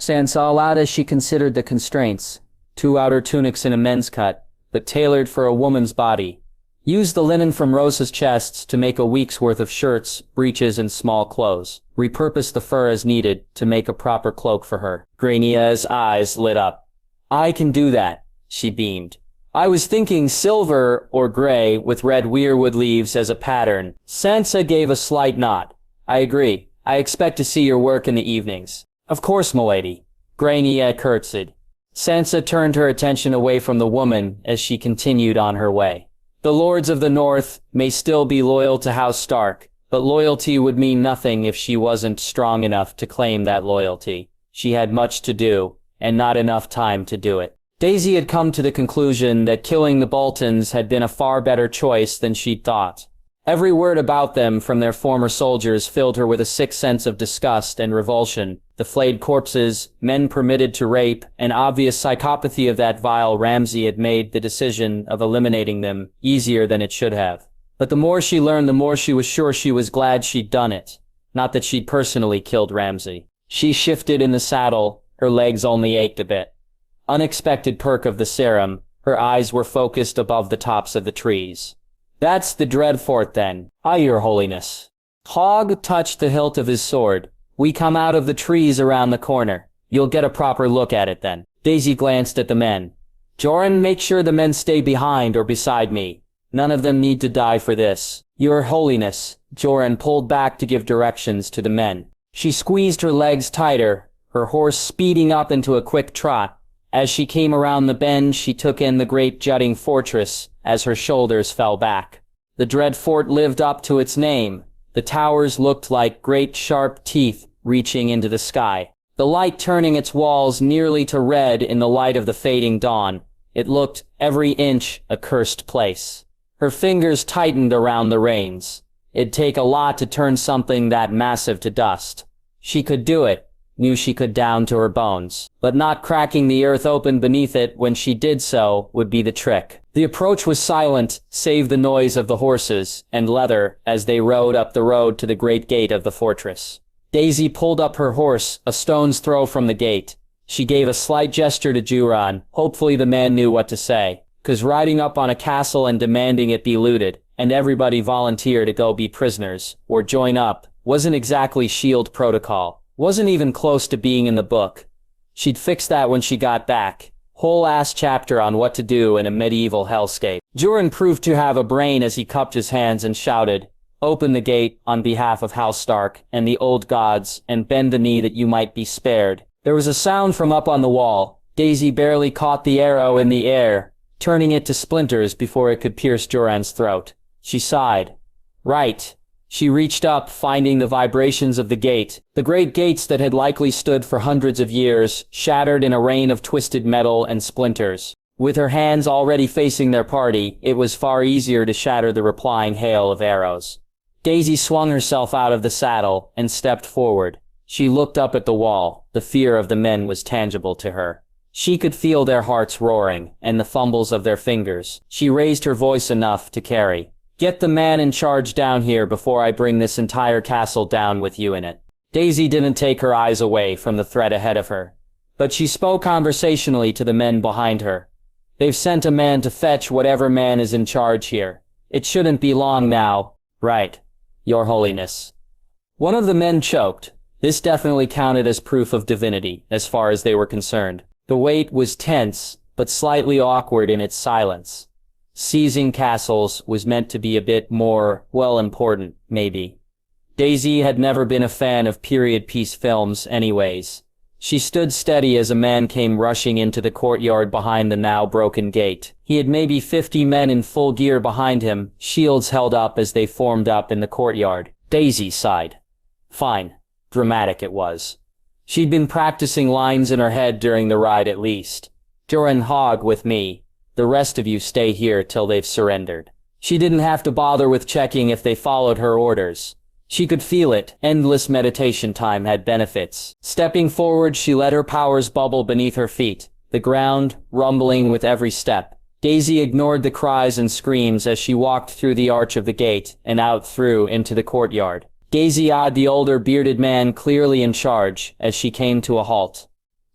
Sansa allowed as she considered the constraints. 2 outer tunics in a men's cut, but tailored for a woman's body. Use the linen from Rosa's chests to make a week's worth of shirts, breeches, and small clothes. Repurpose the fur as needed to make a proper cloak for her. Grania's eyes lit up. I can do that, she beamed. I was thinking silver or gray with red weirwood leaves as a pattern. Sansa gave a slight nod. I agree. I expect to see your work in the evenings. Of course, m'lady. Grania curtsied. Sansa turned her attention away from the woman as she continued on her way. The lords of the North may still be loyal to House Stark, but loyalty would mean nothing if she wasn't strong enough to claim that loyalty. She had much to do, and not enough time to do it. Daisy had come to the conclusion that killing the Boltons had been a far better choice than she'd thought. Every word about them from their former soldiers filled her with a sick sense of disgust and revulsion. The flayed corpses, men permitted to rape, and obvious psychopathy of that vile Ramsay had made the decision of eliminating them easier than it should have. But the more she learned, the more she was sure she was glad she'd done it. Not that she'd personally killed Ramsay. She shifted in the saddle, her legs only ached a bit. Unexpected perk of the serum, her eyes were focused above the tops of the trees. That's the Dreadfort then. Aye, your holiness. Hogg touched the hilt of his sword. We come out of the trees around the corner. You'll get a proper look at it then. Daisy glanced at the men. Joran, make sure the men stay behind or beside me. None of them need to die for this. Your holiness. Joran pulled back to give directions to the men. She squeezed her legs tighter, her horse speeding up into a quick trot. As she came around the bend, she took in the great jutting fortress as her shoulders fell back. The dread fort lived up to its name. The towers looked like great sharp teeth reaching into the sky. The light turning its walls nearly to red in the light of the fading dawn. It looked every inch a cursed place. Her fingers tightened around the reins. It'd take a lot to turn something that massive to dust. She could do it. Knew she could down to her bones, but not cracking the earth open beneath it when she did so would be the trick. The approach was silent, save the noise of the horses and leather as they rode up the road to the great gate of the fortress. Daisy pulled up her horse, a stone's throw from the gate. She gave a slight gesture to Joran. Hopefully the man knew what to say, 'cause riding up on a castle and demanding it be looted, and everybody volunteer to go be prisoners, or join up, wasn't exactly SHIELD protocol. Wasn't even close to being in the book. She'd fix that when she got back. Whole-ass chapter on what to do in a medieval hellscape. Joran proved to have a brain as he cupped his hands and shouted, "Open the gate on behalf of House Stark and the old gods, and bend the knee that you might be spared." There was a sound from up on the wall. Daisy barely caught the arrow in the air, turning it to splinters before it could pierce Joran's throat. She sighed. Right. She reached up, finding the vibrations of the gate. The great gates that had likely stood for hundreds of years, shattered in a rain of twisted metal and splinters. With her hands already facing their party, it was far easier to shatter the replying hail of arrows. Daisy swung herself out of the saddle and stepped forward. She looked up at the wall. The fear of the men was tangible to her. She could feel their hearts roaring, and the fumbles of their fingers. She raised her voice enough to carry. Get the man in charge down here before I bring this entire castle down with you in it. Daisy didn't take her eyes away from the threat ahead of her, but she spoke conversationally to the men behind her. They've sent a man to fetch whatever man is in charge here. It shouldn't be long now. Right, Your Holiness. One of the men choked. This definitely counted as proof of divinity, as far as they were concerned. The wait was tense, but slightly awkward in its silence. Seizing castles was meant to be a bit more, well, important, maybe. Daisy had never been a fan of period piece films anyways. She stood steady as a man came rushing into the courtyard behind the now broken gate. He had maybe 50 men in full gear behind him, shields held up as they formed up in the courtyard. Daisy sighed. Fine. dramatic it was. She'd been practicing lines in her head during the ride at least. "Joran Hogg with me. The rest of you stay here till they've surrendered." She didn't have to bother with checking if they followed her orders. She could feel it. Endless meditation time had benefits. Stepping forward, she let her powers bubble beneath her feet, the ground rumbling with every step. Daisy ignored the cries and screams as she walked through the arch of the gate and out through into the courtyard. Daisy eyed the older bearded man clearly in charge as she came to a halt.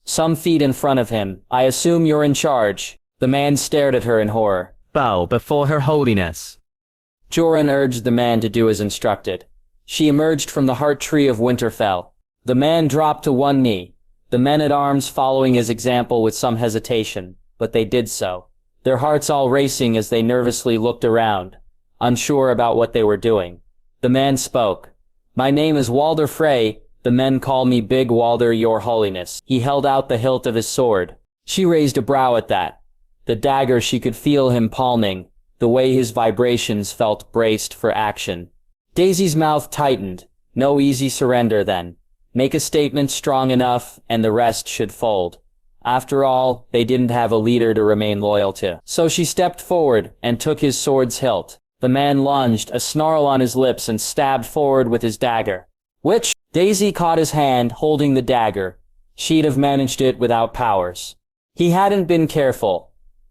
Some feet in front of him. "I assume you're in charge." The man stared at her in horror. "Bow before her holiness." Joran urged the man to do as instructed. She emerged from the heart tree of Winterfell. The man dropped to one knee, the men-at-arms following his example with some hesitation, but they did so, their hearts all racing as they nervously looked around, unsure about what they were doing. The man spoke. "My name is Walder Frey. The men call me Big Walder, your holiness." He held out the hilt of his sword. She raised a brow at that. The dagger, she could feel him palming, the way his vibrations felt braced for action. Daisy's mouth tightened. No easy surrender then. Make a statement strong enough, and the rest should fold. After all, they didn't have a leader to remain loyal to. So she stepped forward and took his sword's hilt. The man lunged, a snarl on his lips, and stabbed forward with his dagger. "Which?" Daisy caught his hand, holding the dagger. She'd have managed it without powers. He hadn't been careful.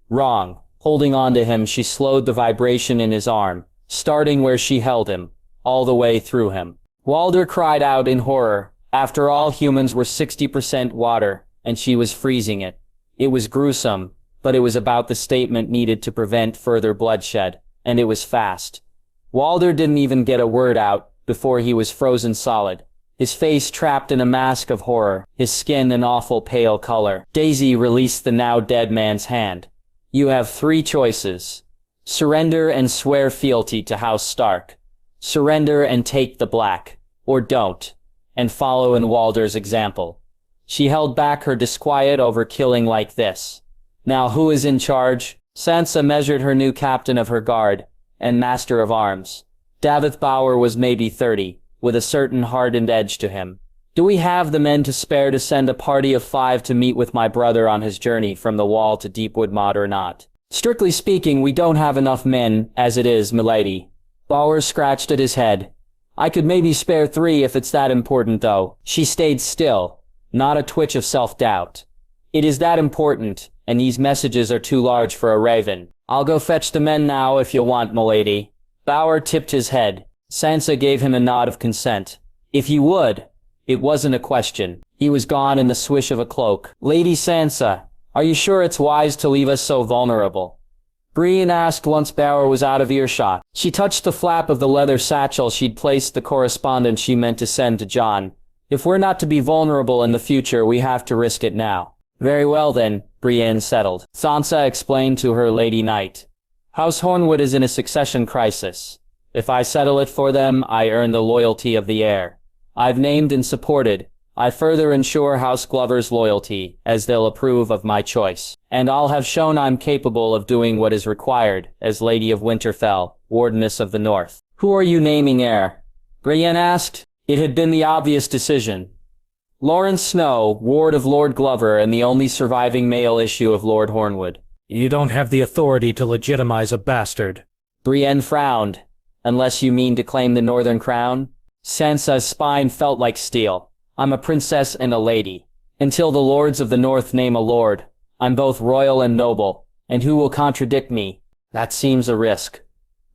Wrong. Holding on to him, she slowed the vibration in his arm, starting where she held him, all the way through him. Walder cried out in horror. After all, humans were 60% water, and she was freezing it. It was gruesome, but it was about the statement needed to prevent further bloodshed, and it was fast. Walder didn't even get a word out before he was frozen solid, his face trapped in a mask of horror, his skin an awful pale color. Daisy released the now dead man's hand. "You have 3 choices. Surrender and swear fealty to House Stark. Surrender and take the black. Or don't, and follow in Walder's example." She held back her disquiet over killing like this. "Now who is in charge?" Sansa measured her new captain of her guard, and master of arms. Davith Bower was maybe 30, with a certain hardened edge to him. "Do we have the men to spare to send a party of 5 to meet with my brother on his journey from the Wall to Deepwood Mod or not?" "Strictly speaking, we don't have enough men, as it is, milady." Bower scratched at his head. "I could maybe spare 3 if it's that important, though." She stayed still, not a twitch of self-doubt. "It is that important, and these messages are too large for a raven. I'll go fetch the men now if you want, milady." Bower tipped his head. Sansa gave him a nod of consent. "If you would." It wasn't a question. He was gone in the swish of a cloak. "Lady Sansa, are you sure it's wise to leave us so vulnerable?" Brienne asked once Bower was out of earshot. She touched the flap of the leather satchel she'd placed the correspondence she meant to send to Jon. "If we're not to be vulnerable in the future, we have to risk it now." "Very well then," Brienne settled. Sansa explained to her Lady Knight. "House Hornwood is in a succession crisis. If I settle it for them, I earn the loyalty of the heir. I've named and supported. I further ensure House Glover's loyalty, as they'll approve of my choice. And I'll have shown I'm capable of doing what is required, as Lady of Winterfell, Wardeness of the North." "Who are you naming heir?" Brienne asked. It had been the obvious decision. Lawrence Snow, ward of Lord Glover and the only surviving male issue of Lord Hornwood. "You don't have the authority to legitimize a bastard." Brienne frowned. "Unless you mean to claim the Northern Crown?" Sansa's spine felt like steel. "I'm a princess and a lady. Until the lords of the North name a lord, I'm both royal and noble, and who will contradict me?" "That seems a risk,"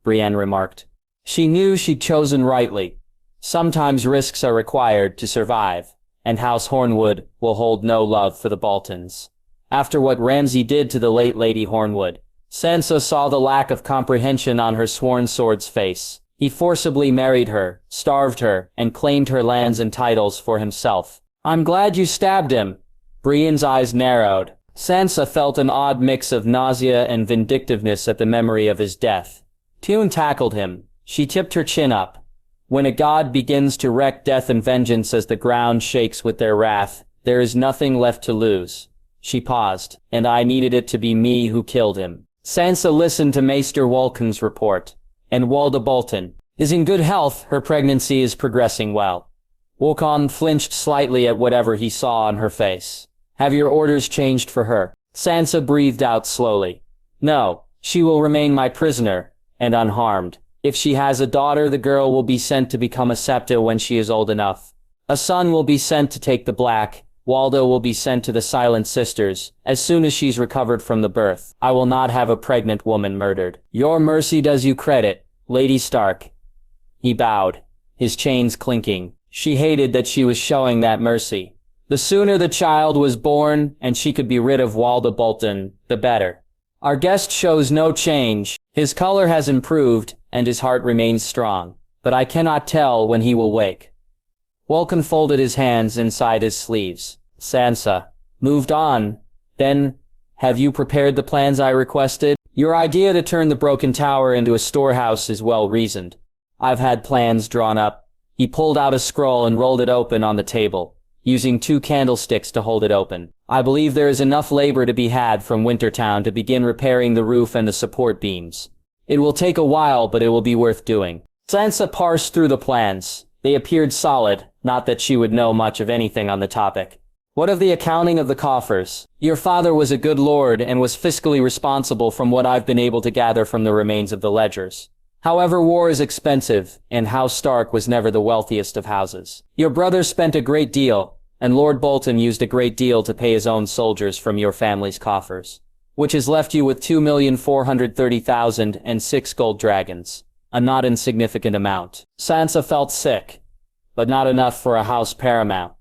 Brienne remarked. She knew she'd chosen rightly. Sometimes risks are required to survive, and House Hornwood will hold no love for the Boltons. After what Ramsay did to the late Lady Hornwood, Sansa saw the lack of comprehension on her sworn sword's face. He forcibly married her, starved her, and claimed her lands and titles for himself. "I'm glad you stabbed him." Brienne's eyes narrowed. Sansa felt an odd mix of nausea and vindictiveness at the memory of his death. Tune tackled him. She tipped her chin up. When a god begins to wreak death and vengeance as the ground shakes with their wrath, there is nothing left to lose. She paused. "And I needed it to be me who killed him." Sansa listened to Maester Wolkin's report. "And Walda Bolton is in good health. Her pregnancy is progressing well." Wolcom flinched slightly at whatever he saw on her face. Have your orders changed for her? Sansa breathed out slowly. No, she will remain my prisoner, and unharmed. If she has a daughter, the girl will be sent to become a septa when she is old enough. A son will be sent to take the Black. Waldo will be sent to the Silent Sisters, as soon as she's recovered from the birth. I will not have a pregnant woman murdered. Your mercy does you credit, Lady Stark. He bowed, his chains clinking. She hated that she was showing that mercy. The sooner the child was born, and she could be rid of Waldo Bolton, the better. Our guest shows no change. His color has improved, and his heart remains strong. But I cannot tell when he will wake. Wolcom folded his hands inside his sleeves. Sansa. Moved on. Then, have you prepared the plans I requested? Your idea to turn the broken tower into a storehouse is well reasoned. I've had plans drawn up. He pulled out a scroll and rolled it open on the table, using 2 candlesticks to hold it open. I believe there is enough labor to be had from Wintertown to begin repairing the roof and the support beams. It will take a while, but it will be worth doing. Sansa parsed through the plans. They appeared solid, not that she would know much of anything on the topic. What of the accounting of the coffers? Your father was a good lord and was fiscally responsible from what I've been able to gather from the remains of the ledgers. However, war is expensive, and House Stark was never the wealthiest of houses. Your brother spent a great deal, and Lord Bolton used a great deal to pay his own soldiers from your family's coffers, which has left you with 2,430,000 and 6 gold dragons, a not insignificant amount. Sansa felt sick, but not enough for a house paramount,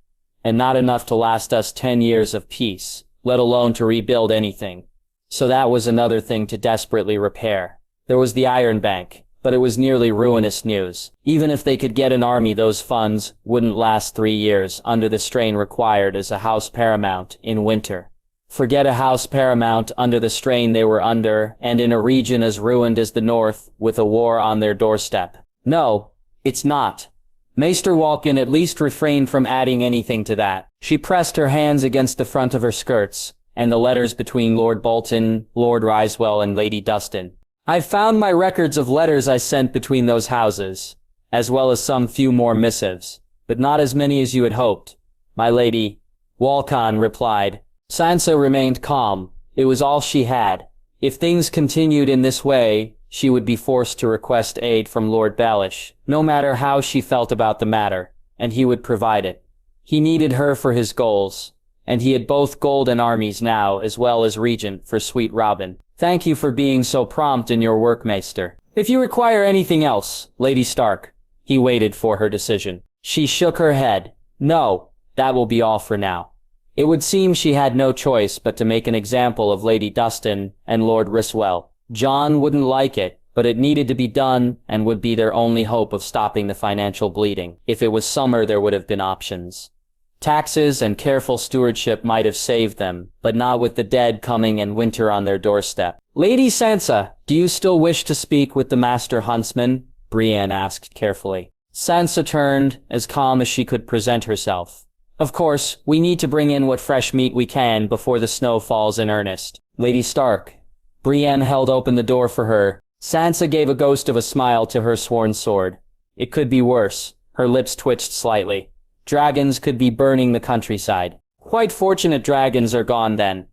and not enough to last us 10 years of peace, let alone to rebuild anything. So that was another thing to desperately repair. There was the Iron Bank, but it was nearly ruinous news. Even if they could get an army, those funds wouldn't last 3 years under the strain required as a house paramount in winter. Forget a house paramount under the strain they were under, and in a region as ruined as the North, with a war on their doorstep. No, it's not. Maester Walken at least refrained from adding anything to that. She pressed her hands against the front of her skirts, and the letters between Lord Bolton, Lord Risewell, and Lady Dustin. I've found my records of letters I sent between those houses, as well as some few more missives, but not as many as you had hoped, my lady. Wolcom replied. Sansa remained calm. It was all she had. If things continued in this way, she would be forced to request aid from Lord Baelish, no matter how she felt about the matter, and he would provide it. He needed her for his goals, and he had both gold and armies now, as well as regent for Sweet Robin. Thank you for being so prompt in your work, Maester. If you require anything else, Lady Stark. He waited for her decision. She shook her head. No, that will be all for now. It would seem she had no choice but to make an example of Lady Dustin and Lord Riswell. Jon wouldn't like it, but it needed to be done and would be their only hope of stopping the financial bleeding. If it was summer, there would have been options. Taxes and careful stewardship might have saved them, but not with the dead coming and winter on their doorstep. Lady Sansa, do you still wish to speak with the Master Huntsman? Brienne asked carefully. Sansa turned, as calm as she could present herself. Of course, we need to bring in what fresh meat we can before the snow falls in earnest. Lady Stark. Brienne held open the door for her. Sansa gave a ghost of a smile to her sworn sword. It could be worse. Her lips twitched slightly. Dragons could be burning the countryside. Quite fortunate dragons are gone then.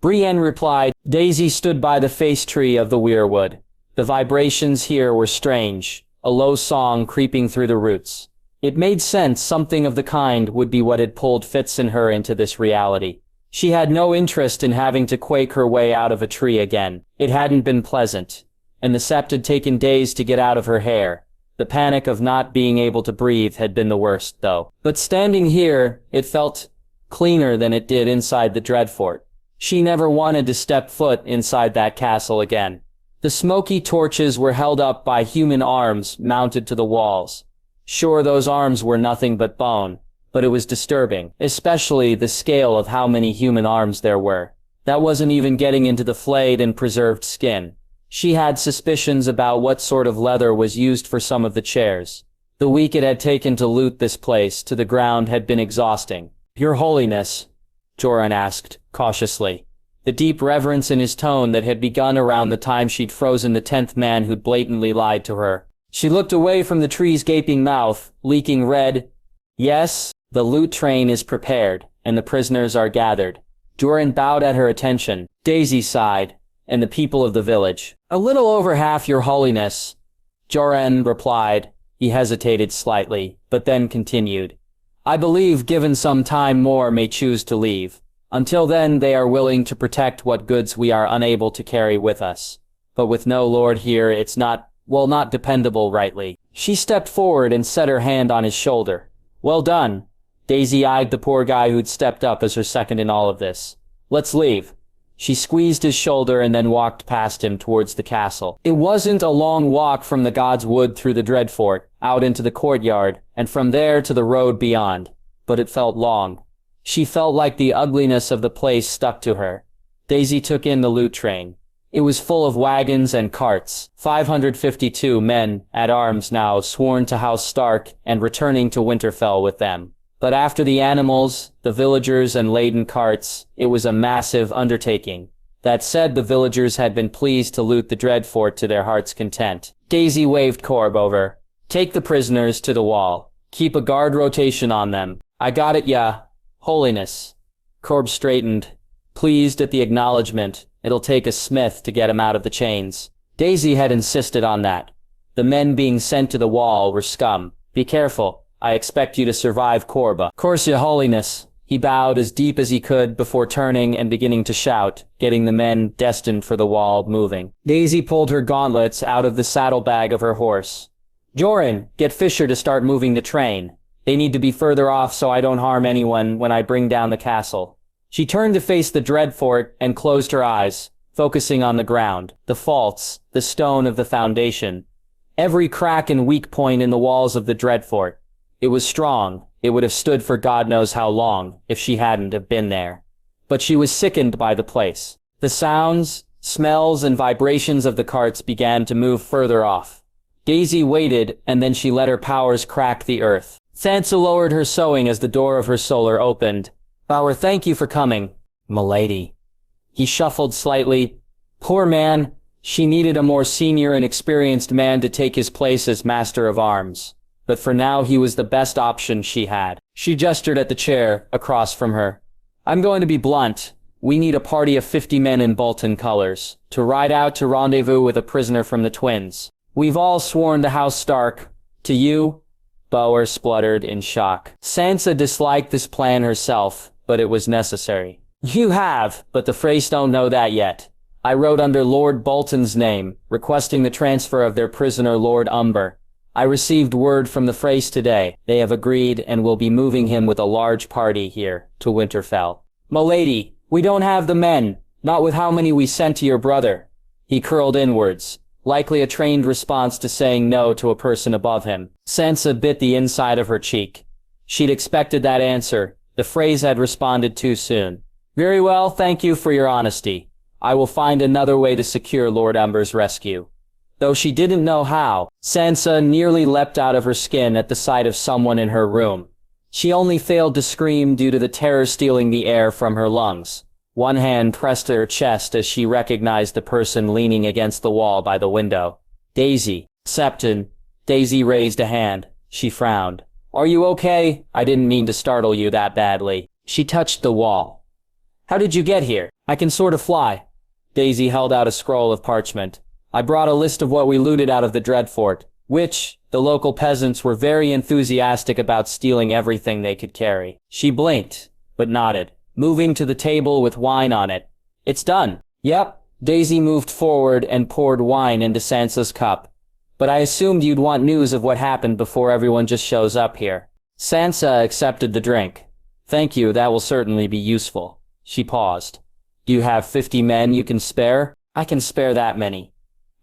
Brienne replied. Daisy stood by the face tree of the weirwood. The vibrations here were strange, a low song creeping through the roots. It made sense something of the kind would be what had pulled Fitz and her into this reality. She had no interest in having to quake her way out of a tree again. It hadn't been pleasant, and the sept had taken days to get out of her hair. The panic of not being able to breathe had been the worst, though. But standing here, it felt cleaner than it did inside the Dreadfort. She never wanted to step foot inside that castle again. The smoky torches were held up by human arms mounted to the walls. Sure, those arms were nothing but bone, but it was disturbing, especially the scale of how many human arms there were. That wasn't even getting into the flayed and preserved skin. She had suspicions about what sort of leather was used for some of the chairs. The week it had taken to loot this place to the ground had been exhausting. Your Holiness, Joran asked, cautiously, the deep reverence in his tone that had begun around the time she'd frozen the 10th man who'd blatantly lied to her. She looked away from the tree's gaping mouth, leaking red. Yes, the loot train is prepared, and the prisoners are gathered. Joran bowed at her attention. Daisy sighed, and the people of the village. A little over half, your holiness. Joran replied. He hesitated slightly, but then continued. I believe given some time more may choose to leave. Until then they are willing to protect what goods we are unable to carry with us. But with no lord here it's not dependable rightly. She stepped forward and set her hand on his shoulder. Well done. Daisy eyed the poor guy who'd stepped up as her second in all of this. Let's leave. She squeezed his shoulder and then walked past him towards the castle. It wasn't a long walk from the God's Wood through the Dreadfort, out into the courtyard, and from there to the road beyond. But it felt long. She felt like the ugliness of the place stuck to her. Daisy took in the loot train. It was full of wagons and carts. 552 men at arms now, sworn to House Stark and returning to Winterfell with them. But after the animals, the villagers and laden carts, it was a massive undertaking. That said, the villagers had been pleased to loot the Dreadfort to their heart's content. Daisy waved Corb over. Take the prisoners to the wall. Keep a guard rotation on them. I got it, yeah. Holiness. Corb straightened, pleased at the acknowledgement. It'll take a smith to get him out of the chains. Daisy had insisted on that. The men being sent to the wall were scum. Be careful. I expect you to survive, Corba. Course, your holiness. He bowed as deep as he could before turning and beginning to shout, getting the men destined for the wall moving. Daisy pulled her gauntlets out of the saddlebag of her horse. Joran, get Fisher to start moving the train. They need to be further off so I don't harm anyone when I bring down the castle. She turned to face the Dreadfort and closed her eyes, focusing on the ground, the faults, the stone of the foundation. Every crack and weak point in the walls of the Dreadfort. It was strong. It would have stood for God knows how long if she hadn't have been there. But she was sickened by the place. The sounds, smells, and vibrations of the carts began to move further off. Daisy waited, and then she let her powers crack the earth. Sansa lowered her sewing as the door of her solar opened. Bower, thank you for coming, milady. He shuffled slightly. Poor man. She needed a more senior and experienced man to take his place as master of arms. But for now he was the best option she had. She gestured at the chair across from her. I'm going to be blunt. We need a party of 50 men in Bolton colors to ride out to rendezvous with a prisoner from the twins. We've all sworn to House Stark. To you? Bower spluttered in shock. Sansa disliked this plan herself, but it was necessary. You have, but the Freys don't know that yet. I wrote under Lord Bolton's name, requesting the transfer of their prisoner Lord Umber. I received word from the Freys today. They have agreed and will be moving him with a large party here to Winterfell. Milady, we don't have the men, not with how many we sent to your brother. He curled inwards, likely a trained response to saying no to a person above him. Sansa bit the inside of her cheek. She'd expected that answer. The Freys had responded too soon. Very well, thank you for your honesty. I will find another way to secure Lord Umber's rescue. Though she didn't know how, Sansa nearly leapt out of her skin at the sight of someone in her room. She only failed to scream due to the terror stealing the air from her lungs. One hand pressed to her chest as she recognized the person leaning against the wall by the window. Daisy. Septon. Daisy raised a hand. She frowned. Are you okay? I didn't mean to startle you that badly. She touched the wall. How did you get here? I can sort of fly. Daisy held out a scroll of parchment. I brought a list of what we looted out of the Dreadfort, which, the local peasants were very enthusiastic about stealing everything they could carry. She blinked, but nodded, moving to the table with wine on it. It's done. Yep. Daisy moved forward and poured wine into Sansa's cup. But I assumed you'd want news of what happened before everyone just shows up here. Sansa accepted the drink. Thank you, that will certainly be useful. She paused. Do you have 50 men you can spare? I can spare that many.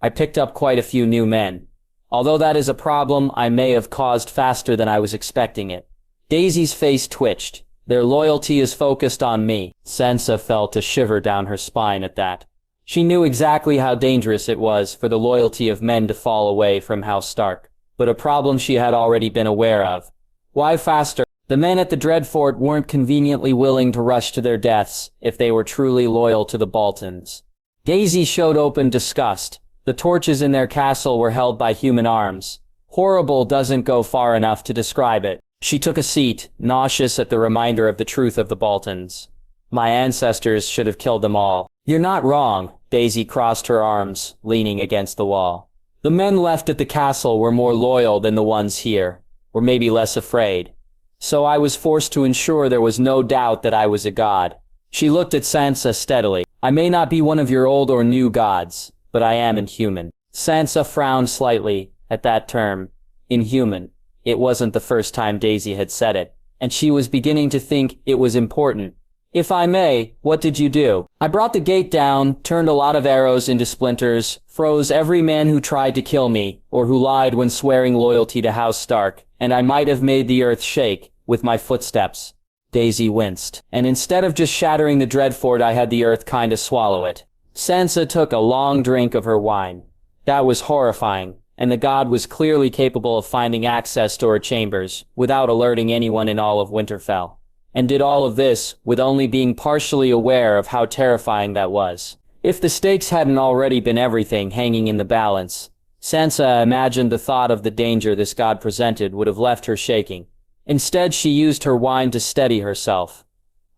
I picked up quite a few new men. Although that is a problem I may have caused faster than I was expecting it. Daisy's face twitched. Their loyalty is focused on me. Sansa felt a shiver down her spine at that. She knew exactly how dangerous it was for the loyalty of men to fall away from House Stark, but a problem she had already been aware of. Why faster? The men at the Dreadfort weren't conveniently willing to rush to their deaths if they were truly loyal to the Boltons. Daisy showed open disgust. The torches in their castle were held by human arms. Horrible doesn't go far enough to describe it. She took a seat, nauseous at the reminder of the truth of the Boltons. My ancestors should have killed them all. You're not wrong. Daisy crossed her arms, leaning against the wall. The men left at the castle were more loyal than the ones here, or maybe less afraid. So I was forced to ensure there was no doubt that I was a god. She looked at Sansa steadily. I may not be one of your old or new gods, but I am inhuman. Sansa frowned slightly at that term, inhuman. It wasn't the first time Daisy had said it, and she was beginning to think it was important. If I may, what did you do? I brought the gate down, turned a lot of arrows into splinters, froze every man who tried to kill me, or who lied when swearing loyalty to House Stark, and I might have made the earth shake with my footsteps. Daisy winced, and instead of just shattering the Dreadfort, I had the earth kinda swallow it. Sansa took a long drink of her wine. That was horrifying, and the god was clearly capable of finding access to her chambers without alerting anyone in all of Winterfell. And did all of this with only being partially aware of how terrifying that was. If the stakes hadn't already been everything hanging in the balance, Sansa imagined the thought of the danger this god presented would have left her shaking. Instead, she used her wine to steady herself.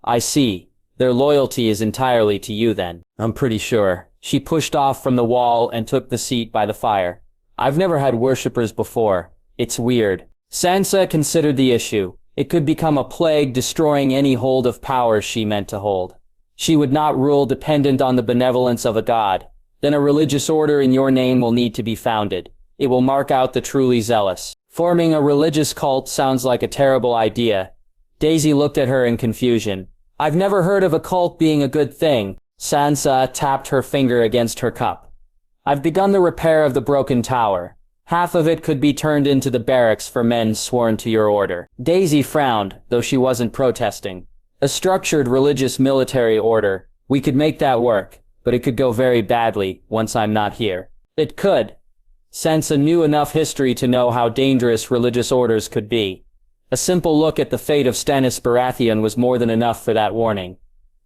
I see. Their loyalty is entirely to you then. I'm pretty sure. She pushed off from the wall and took the seat by the fire. I've never had worshippers before. It's weird. Sansa considered the issue. It could become a plague, destroying any hold of power she meant to hold. She would not rule dependent on the benevolence of a god. Then a religious order in your name will need to be founded. It will mark out the truly zealous. Forming a religious cult sounds like a terrible idea. Daisy looked at her in confusion. I've never heard of a cult being a good thing. Sansa tapped her finger against her cup. I've begun the repair of the broken tower. Half of it could be turned into the barracks for men sworn to your order. Daisy frowned, though she wasn't protesting. A structured religious military order. We could make that work, but it could go very badly once I'm not here. It could. Sansa knew enough history to know how dangerous religious orders could be. A simple look at the fate of Stannis Baratheon was more than enough for that warning.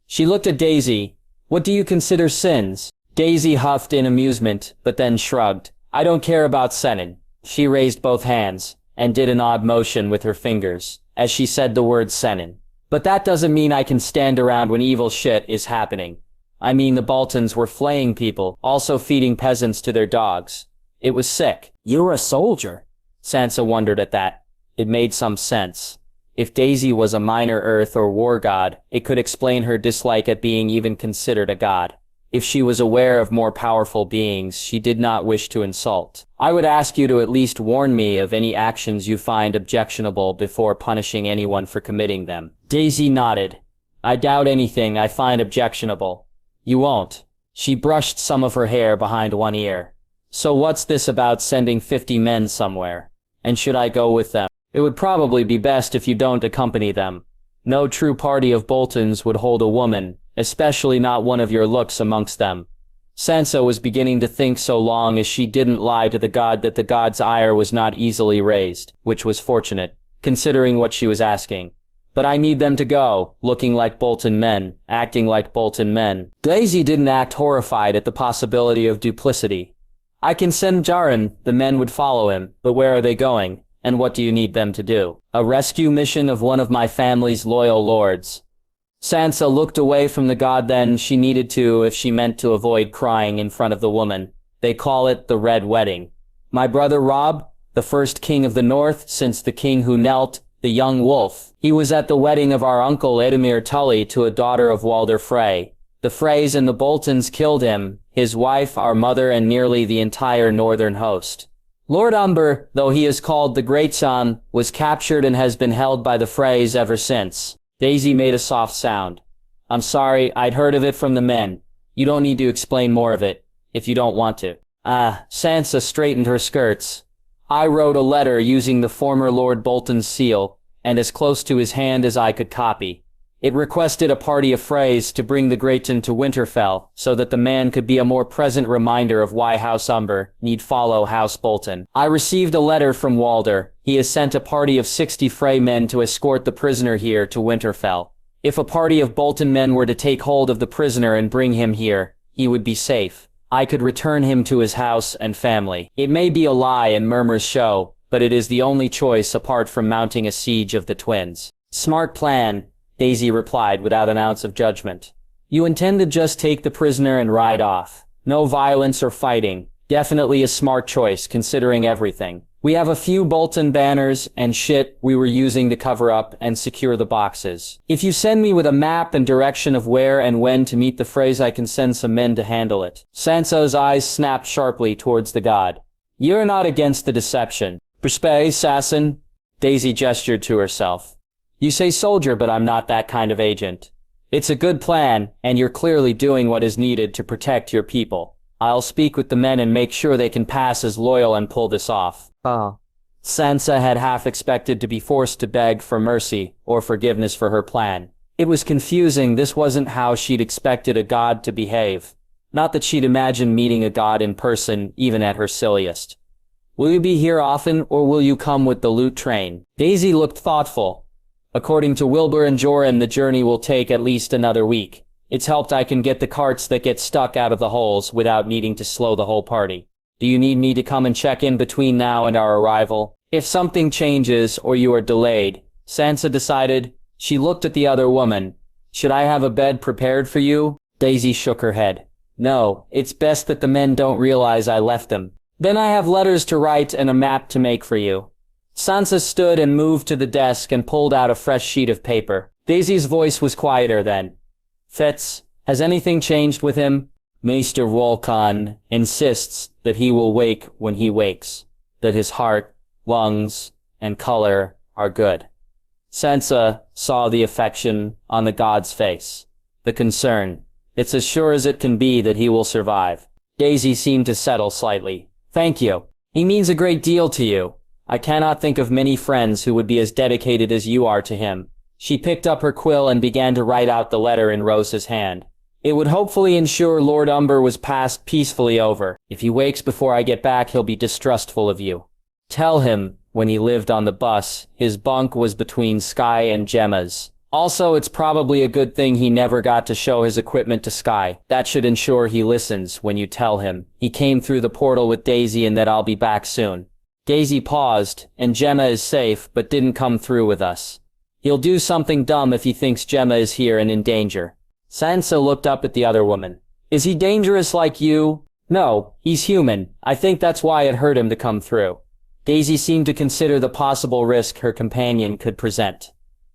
She looked at Daisy. What do you consider sins? Daisy huffed in amusement, but then shrugged. I don't care about Senin. She raised both hands, and did an odd motion with her fingers, as she said the word Senin. But that doesn't mean I can stand around when evil shit is happening. I mean the Boltons were flaying people, also feeding peasants to their dogs. It was sick. You're a soldier. Sansa wondered at that. It made some sense. If Daisy was a minor earth or war god, it could explain her dislike at being even considered a god. If she was aware of more powerful beings she did not wish to insult. I would ask you to at least warn me of any actions you find objectionable before punishing anyone for committing them. Daisy nodded. I doubt anything I find objectionable. You won't. She brushed some of her hair behind one ear. So what's this about sending 50 men somewhere? And should I go with them? It would probably be best if you don't accompany them. No true party of Boltons would hold a woman, especially not one of your looks amongst them. Sansa was beginning to think so long as she didn't lie to the god that the god's ire was not easily raised, which was fortunate, considering what she was asking. But I need them to go, looking like Bolton men, acting like Bolton men. Daisy didn't act horrified at the possibility of duplicity. I can send Jaren, the men would follow him, but where are they going? And what do you need them to do? A rescue mission of one of my family's loyal lords. Sansa looked away from the god then she needed to if she meant to avoid crying in front of the woman. They call it the Red Wedding. My brother Robb, the first king of the North since the king who knelt, the young wolf. He was at the wedding of our uncle Edmure Tully to a daughter of Walder Frey. The Freys and the Boltons killed him, his wife, our mother, and nearly the entire northern host. Lord Umber, though he is called the Great Son, was captured and has been held by the Freys ever since. Daisy made a soft sound. I'm sorry, I'd heard of it from the men. You don't need to explain more of it, if you don't want to. Sansa straightened her skirts. I wrote a letter using the former Lord Bolton's seal, and as close to his hand as I could copy. It requested a party of Freys to bring the Greyton to Winterfell, so that the man could be a more present reminder of why House Umber need follow House Bolton. I received a letter from Walder. He has sent a party of 60 Frey men to escort the prisoner here to Winterfell. If a party of Bolton men were to take hold of the prisoner and bring him here, he would be safe. I could return him to his house and family. It may be a lie and murmurs show, but it is the only choice apart from mounting a siege of the twins. Smart plan, Daisy replied without an ounce of judgment. You intend to just take the prisoner and ride off. No violence or fighting. Definitely a smart choice, considering everything. We have a few Bolton banners and shit we were using to cover up and secure the boxes. If you send me with a map and direction of where and when to meet the phrase, I can send some men to handle it. Sansa's eyes snapped sharply towards the god. You're not against the deception. Perspe, assassin. Daisy gestured to herself. You say soldier, but I'm not that kind of agent. It's a good plan, and you're clearly doing what is needed to protect your people. I'll speak with the men and make sure they can pass as loyal and pull this off. Sansa had half expected to be forced to beg for mercy or forgiveness for her plan. It was confusing. This wasn't how she'd expected a god to behave. Not that she'd imagined meeting a god in person, even at her silliest. Will you be here often, or will you come with the loot train? Daisy looked thoughtful. According to Wilbur and Joran, the journey will take at least another week. It's helped I can get the carts that get stuck out of the holes without needing to slow the whole party. Do you need me to come and check in between now and our arrival? If something changes or you are delayed, Sansa decided. She looked at the other woman. Should I have a bed prepared for you? Daisy shook her head. No, it's best that the men don't realize I left them. Then I have letters to write and a map to make for you. Sansa stood and moved to the desk and pulled out a fresh sheet of paper. Daisy's voice was quieter then. Fitz, has anything changed with him? Maester Volkan insists that he will wake when he wakes, that his heart, lungs, and color are good. Sansa saw the affection on the god's face, the concern. It's as sure as it can be that he will survive. Daisy seemed to settle slightly. Thank you. He means a great deal to you. I cannot think of many friends who would be as dedicated as you are to him. She picked up her quill and began to write out the letter in Rose's hand. It would hopefully ensure Lord Umber was passed peacefully over. If he wakes before I get back, he'll be distrustful of you. Tell him, when he lived on the bus, his bunk was between Sky and Gemma's. Also, it's probably a good thing he never got to show his equipment to Sky. That should ensure he listens when you tell him. He came through the portal with Daisy and that I'll be back soon. Daisy paused, and Gemma is safe, but didn't come through with us. He'll do something dumb if he thinks Gemma is here and in danger. Sansa looked up at the other woman. Is he dangerous like you? No, he's human. I think that's why it hurt him to come through. Daisy seemed to consider the possible risk her companion could present.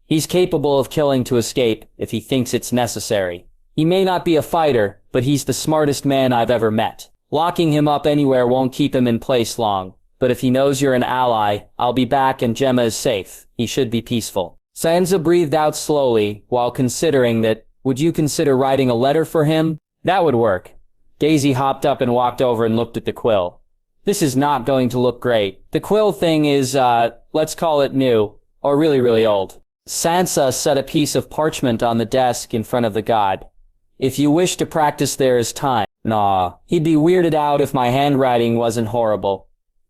He's capable of killing to escape if he thinks it's necessary. He may not be a fighter, but he's the smartest man I've ever met. Locking him up anywhere won't keep him in place long. But if he knows you're an ally, I'll be back and Gemma is safe. He should be peaceful. Sansa breathed out slowly while considering that. Would you consider writing a letter for him? That would work. Daisy hopped up and walked over and looked at the quill. This is not going to look great. The quill thing is, let's call it new, or really, really old. Sansa set a piece of parchment on the desk in front of the god. If you wish to practice, there is time. Nah, he'd be weirded out if my handwriting wasn't horrible.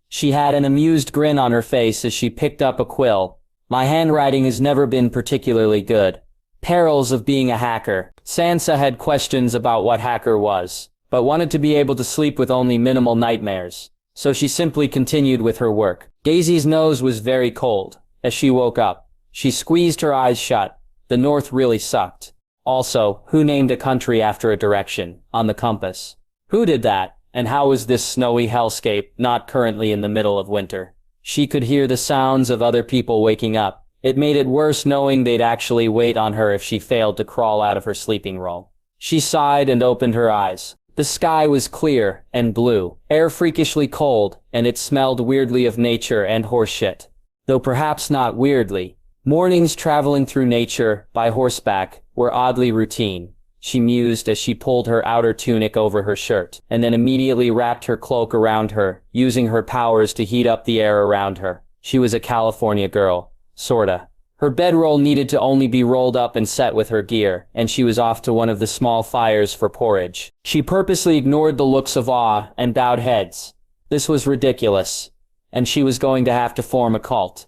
She had an amused grin on her face as she picked up a quill. My handwriting has never been particularly good. Perils of being a hacker. Sansa had questions about what hacker was, but wanted to be able to sleep with only minimal nightmares. So she simply continued with her work. Daisy's nose was very cold. As she woke up, she squeezed her eyes shut. The north really sucked. Also, who named a country after a direction on the compass? Who did that? And how was this snowy hellscape not currently in the middle of winter? She could hear the sounds of other people waking up. It made it worse knowing they'd actually wait on her if she failed to crawl out of her sleeping roll. She sighed and opened her eyes. The sky was clear and blue, air freakishly cold, and it smelled weirdly of nature and horseshit. Though perhaps not weirdly. Mornings traveling through nature, by horseback, were oddly routine. She mused as she pulled her outer tunic over her shirt, and then immediately wrapped her cloak around her, using her powers to heat up the air around her. She was a California girl. Sorta. Her bedroll needed to only be rolled up and set with her gear, and she was off to one of the small fires for porridge. She purposely ignored the looks of awe and bowed heads. This was ridiculous, and she was going to have to form a cult.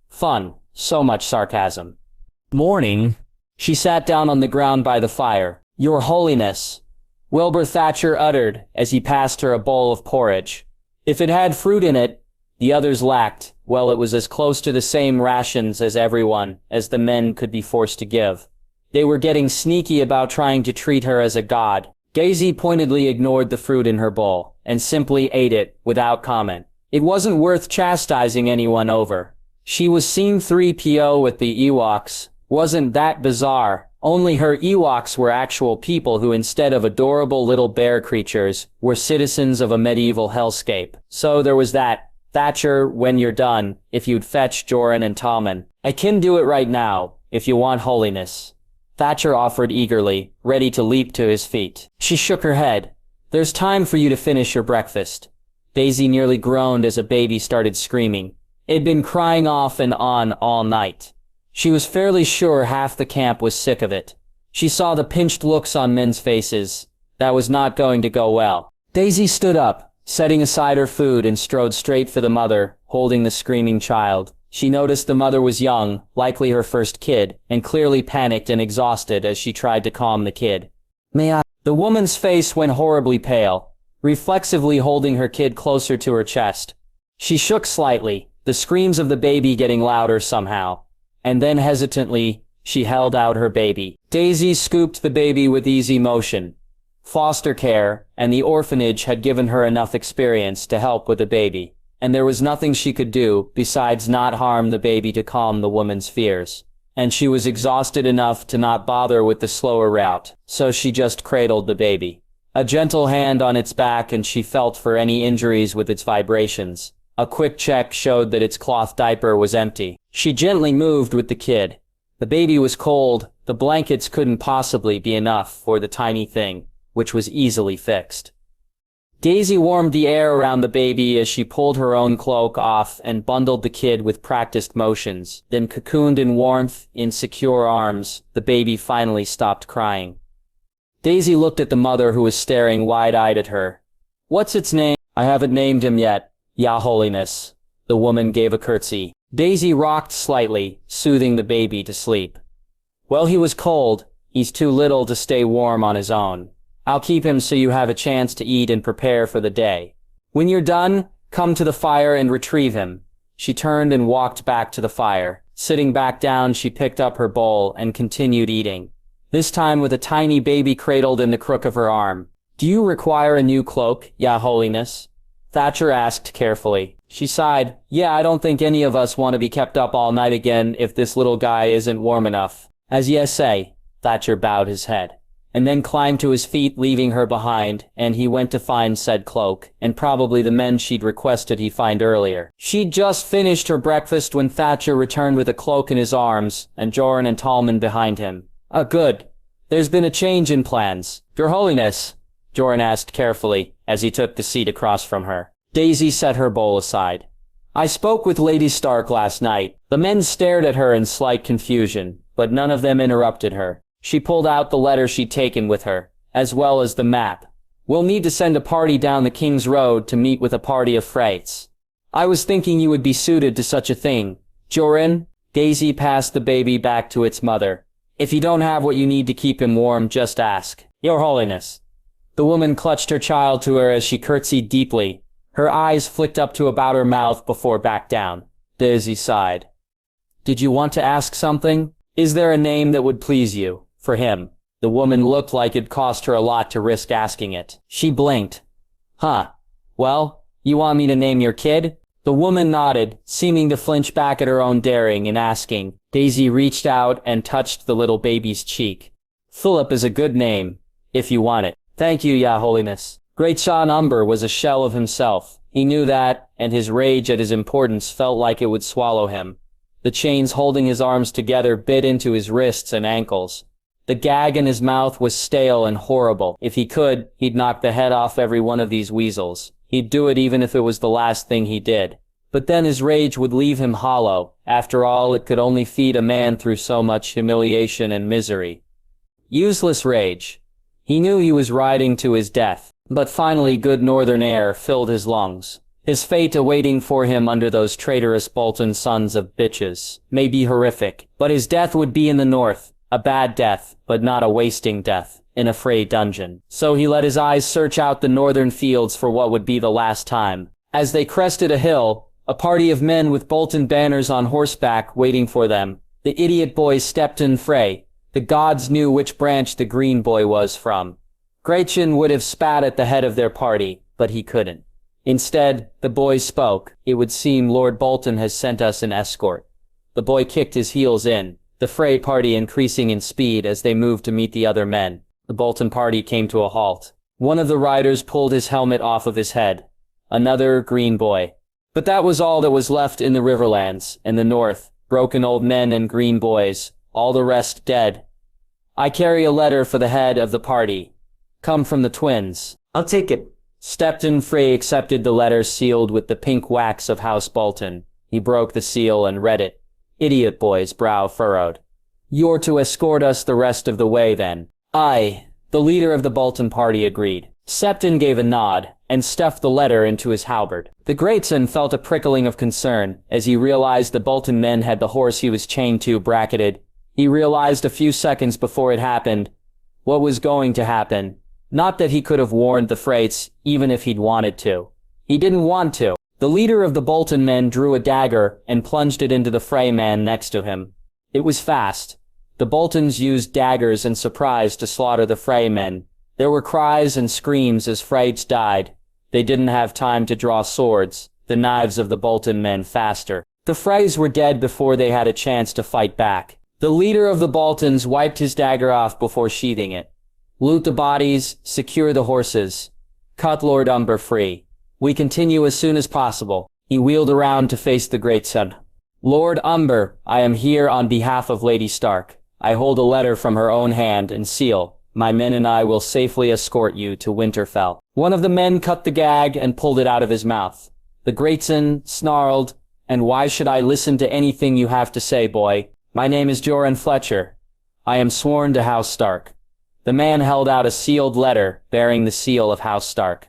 Fun. So much sarcasm. Morning. She sat down on the ground by the fire. Your Holiness, Wilbur Thatcher uttered as he passed her a bowl of porridge. If it had fruit in it, The others lacked, well, it was as close to the same rations as everyone, as the men could be forced to give. They were getting sneaky about trying to treat her as a god. Daisy pointedly ignored the fruit in her bowl, and simply ate it, without comment. It wasn't worth chastising anyone over. She was Scene 3PO with the Ewoks. Wasn't that bizarre? Only her Ewoks were actual people who, instead of adorable little bear creatures, were citizens of a medieval hellscape. So there was that. Thatcher, when you're done, if you'd fetch Joran and Tommen. I can do it right now, if you want holiness. Thatcher offered eagerly, ready to leap to his feet. She shook her head. There's time for you to finish your breakfast. Daisy nearly groaned as a baby started screaming. It had been crying off and on all night. She was fairly sure half the camp was sick of it. She saw the pinched looks on men's faces. That was not going to go well. Daisy stood up, setting aside her food, and strode straight for the mother, holding the screaming child. She noticed the mother was young, likely her first kid, and clearly panicked and exhausted as she tried to calm the kid. May I? The woman's face went horribly pale, reflexively holding her kid closer to her chest. She shook slightly, the screams of the baby getting louder somehow. And then hesitantly, she held out her baby. Daisy scooped the baby with easy motion. Foster care and the orphanage had given her enough experience to help with the baby, and there was nothing she could do besides not harm the baby to calm the woman's fears. And she was exhausted enough to not bother with the slower route, so she just cradled the baby. A gentle hand on its back, and she felt for any injuries with its vibrations. A quick check showed that its cloth diaper was empty. She gently moved with the kid. The baby was cold. The blankets couldn't possibly be enough for the tiny thing, which was easily fixed. Daisy warmed the air around the baby as she pulled her own cloak off and bundled the kid with practiced motions. Then, cocooned in warmth, in secure arms, the baby finally stopped crying. Daisy looked at the mother, who was staring wide-eyed at her. What's its name? I haven't named him yet. Ya Holiness. The woman gave a curtsy. Daisy rocked slightly, soothing the baby to sleep. Well, he was cold. He's too little to stay warm on his own. I'll keep him so you have a chance to eat and prepare for the day. When you're done, come to the fire and retrieve him. She turned and walked back to the fire. Sitting back down, she picked up her bowl and continued eating, this time with a tiny baby cradled in the crook of her arm. Do you require a new cloak, Ya Holiness? Thatcher asked carefully. She sighed. Yeah, I don't think any of us want to be kept up all night again if this little guy isn't warm enough. As ye say. Thatcher bowed his head, and then climbed to his feet, leaving her behind, and he went to find said cloak, and probably the men she'd requested he find earlier. She'd just finished her breakfast when Thatcher returned with a cloak in his arms, and Joran and Tommen behind him. Good. There's been a change in plans. Your Holiness, Joran asked carefully, as he took the seat across from her. Daisy set her bowl aside. I spoke with Lady Stark last night. The men stared at her in slight confusion, but none of them interrupted her. She pulled out the letter she'd taken with her, as well as the map. We'll need to send a party down the King's Road to meet with a party of Freights. I was thinking you would be suited to such a thing. Joran? Daisy passed the baby back to its mother. If you don't have what you need to keep him warm, just ask. Your Holiness. The woman clutched her child to her as she curtsied deeply. Her eyes flicked up to about her mouth before back down. Daisy sighed. Did you want to ask something? Is there a name that would please you? For him. The woman looked like it cost her a lot to risk asking it. She blinked. Huh. Well, you want me to name your kid? The woman nodded, seeming to flinch back at her own daring in asking. Daisy reached out and touched the little baby's cheek. Philip is a good name, if you want it. Thank you, Ya Holiness. Great Sean Umber was a shell of himself. He knew that, and his rage at his importance felt like it would swallow him. The chains holding his arms together bit into his wrists and ankles. The gag in his mouth was stale and horrible. If he could, he'd knock the head off every one of these weasels. He'd do it even if it was the last thing he did. But then his rage would leave him hollow. After all, it could only feed a man through so much humiliation and misery. Useless rage. He knew he was riding to his death. But finally good northern air filled his lungs. His fate awaiting for him under those traitorous Bolton sons of bitches may be horrific, but his death would be in the north. A bad death, but not a wasting death, in a Frey dungeon. So he let his eyes search out the northern fields for what would be the last time. As they crested a hill, A party of men with Bolton banners on horseback waiting for them. The idiot boys stepped in fray. The gods knew which branch the green boy was from. Gretchen would have spat at the head of their party, but he couldn't. Instead, the boys spoke. It would seem Lord Bolton has sent us an escort. The boy kicked his heels in, the fray party increasing in speed as they moved to meet the other men. The Bolton party came to a halt. One of the riders pulled his helmet off of his head. Another green boy. But that was all that was left in the Riverlands, and the North. Broken old men and green boys, all the rest dead. I carry a letter for the head of the party. Come from the twins. I'll take it. Stepton Frey accepted the letter sealed with the pink wax of House Bolton. He broke the seal and read it. Idiot boy's brow furrowed. You're to escort us the rest of the way then. Aye, the leader of the Bolton party agreed. Septon gave a nod, and stuffed the letter into his halberd. The Greatson felt a prickling of concern, as he realized the Bolton men had the horse he was chained to bracketed. He realized a few seconds before it happened what was going to happen. Not that he could have warned the Freyts, even if he'd wanted to. He didn't want to. The leader of the Bolton men drew a dagger and plunged it into the Frey man next to him. It was fast. The Boltons used daggers and surprise to slaughter the Frey men. There were cries and screams as Freyts died. They didn't have time to draw swords, the knives of the Bolton men faster. The Freys were dead before they had a chance to fight back. The leader of the Boltons wiped his dagger off before sheathing it. Loot the bodies, secure the horses. Cut Lord Umber free. We continue as soon as possible. He wheeled around to face the great son. Lord Umber, I am here on behalf of Lady Stark. I hold a letter from her own hand and seal. My men and I will safely escort you to Winterfell. One of the men cut the gag and pulled it out of his mouth. The Greatson snarled, and why should I listen to anything you have to say, boy? My name is Joran Fletcher. I am sworn to House Stark. The man held out a sealed letter bearing the seal of House Stark.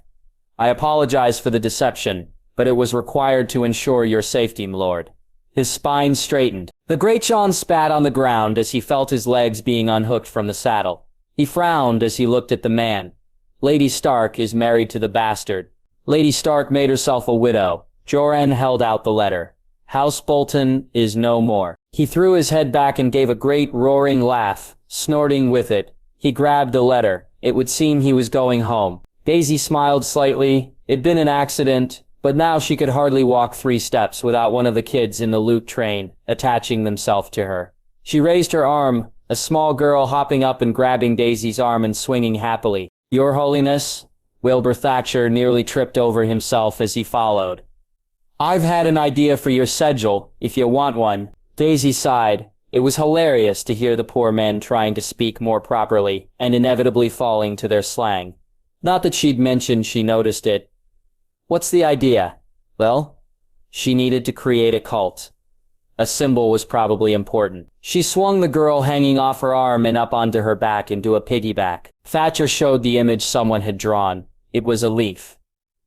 I apologize for the deception, but it was required to ensure your safety, my lord. His spine straightened. The Great John spat on the ground as he felt his legs being unhooked from the saddle. He frowned as he looked at the man. Lady Stark is married to the bastard. Lady Stark made herself a widow. Joran held out the letter. House Bolton is no more. He threw his head back and gave a great roaring laugh, snorting with it. He grabbed the letter. It would seem he was going home. Daisy smiled slightly. It'd been an accident, but now she could hardly walk 3 steps without one of the kids in the loot train attaching themselves to her. She raised her arm, a small girl hopping up and grabbing Daisy's arm and swinging happily. Your Holiness? Wilbur Thatcher nearly tripped over himself as he followed. I've had an idea for your sigil, if you want one. Daisy sighed. It was hilarious to hear the poor men trying to speak more properly and inevitably falling to their slang. Not that she'd mentioned she noticed it. What's the idea? Well, she needed to create a cult. A symbol was probably important. She swung the girl hanging off her arm and up onto her back into a piggyback. Thatcher showed the image someone had drawn. It was a leaf.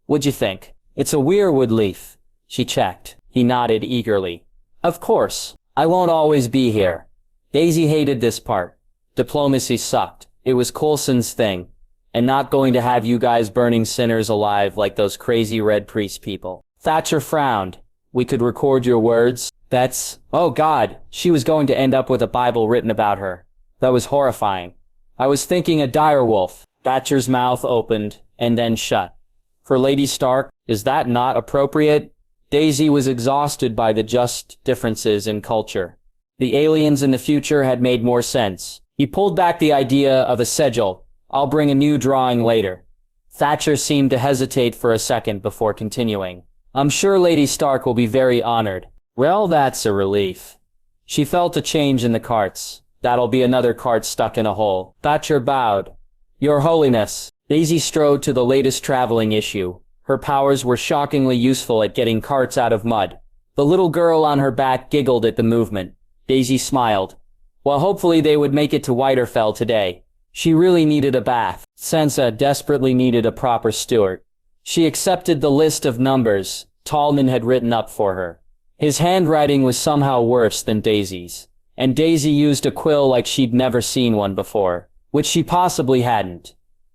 What'd you think? It's a weirwood leaf. She checked. He nodded eagerly. Of course. I won't always be here. Daisy hated this part. Diplomacy sucked. It was Coulson's thing. And not going to have you guys burning sinners alive like those crazy red priest people. Thatcher frowned. We could record your words. That's... Oh God, she was going to end up with a Bible written about her. That was horrifying. I was thinking a direwolf. Thatcher's mouth opened, and then shut. For Lady Stark, is that not appropriate? Daisy was exhausted by the just differences in culture. The aliens in the future had made more sense. He pulled back the idea of a sigil. I'll bring a new drawing later. Thatcher seemed to hesitate for a second before continuing. I'm sure Lady Stark will be very honored. Well, that's a relief. She felt a change in the carts. That'll be another cart stuck in a hole. Thatcher bowed. Your Holiness. Daisy strode to the latest traveling issue. Her powers were shockingly useful at getting carts out of mud. The little girl on her back giggled at the movement. Daisy smiled. Well, hopefully they would make it to Winterfell today. She really needed a bath. Sansa desperately needed a proper steward. She accepted the list of numbers Tallman had written up for her. His handwriting was somehow worse than Daisy's. And Daisy used a quill like she'd never seen one before, which she possibly hadn't.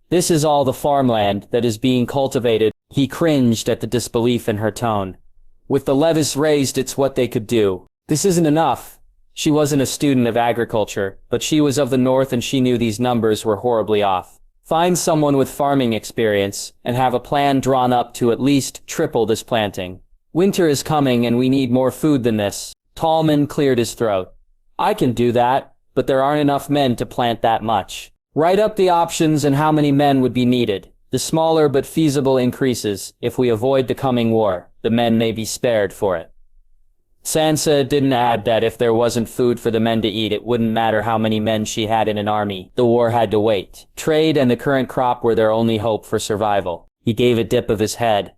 This is all the farmland that is being cultivated. He cringed at the disbelief in her tone. With the levies raised, it's what they could do. This isn't enough. She wasn't a student of agriculture, but she was of the north and she knew these numbers were horribly off. Find someone with farming experience, and have a plan drawn up to at least triple this planting. Winter is coming and we need more food than this. Tallman cleared his throat. I can do that, but there aren't enough men to plant that much. Write up the options and how many men would be needed. The smaller but feasible increases. If we avoid the coming war, the men may be spared for it. Sansa didn't add that if there wasn't food for the men to eat, it wouldn't matter how many men she had in an army. The war had to wait. Trade and the current crop were their only hope for survival. He gave a dip of his head.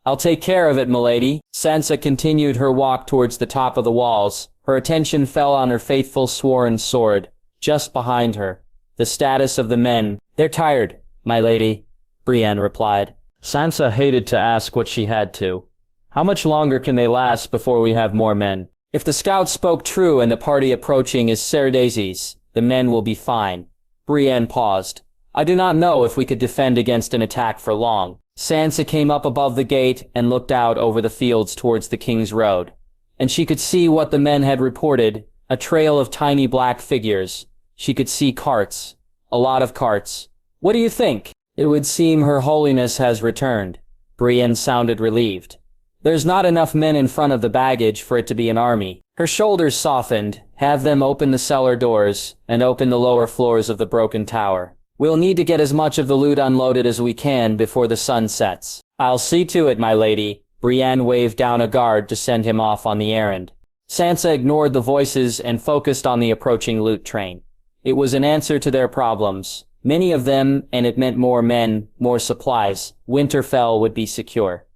I'll take care of it, milady. Sansa continued her walk towards the top of the walls. Her attention fell on her faithful sworn sword, just behind her. The status of the men. They're tired, my lady, Brienne replied. Sansa hated to ask what she had to. How much longer can they last before we have more men? If the scouts spoke true and the party approaching is Strategizing, the men will be fine. Brienne paused. I do not know if we could defend against an attack for long. Sansa came up above the gate and looked out over the fields towards the King's Road. And she could see what the men had reported, a trail of tiny black figures. She could see carts. A lot of carts. What do you think? It would seem Her Holiness has returned. Brienne sounded relieved. There's not enough men in front of the baggage for it to be an army. Her shoulders softened. Have them open the cellar doors, and open the lower floors of the broken tower. We'll need to get as much of the loot unloaded as we can before the sun sets. I'll see to it, my lady. Brienne waved down a guard to send him off on the errand. Sansa ignored the voices and focused on the approaching loot train. It was an answer to their problems. Many of them, and it meant more men, more supplies. Winterfell would be secure.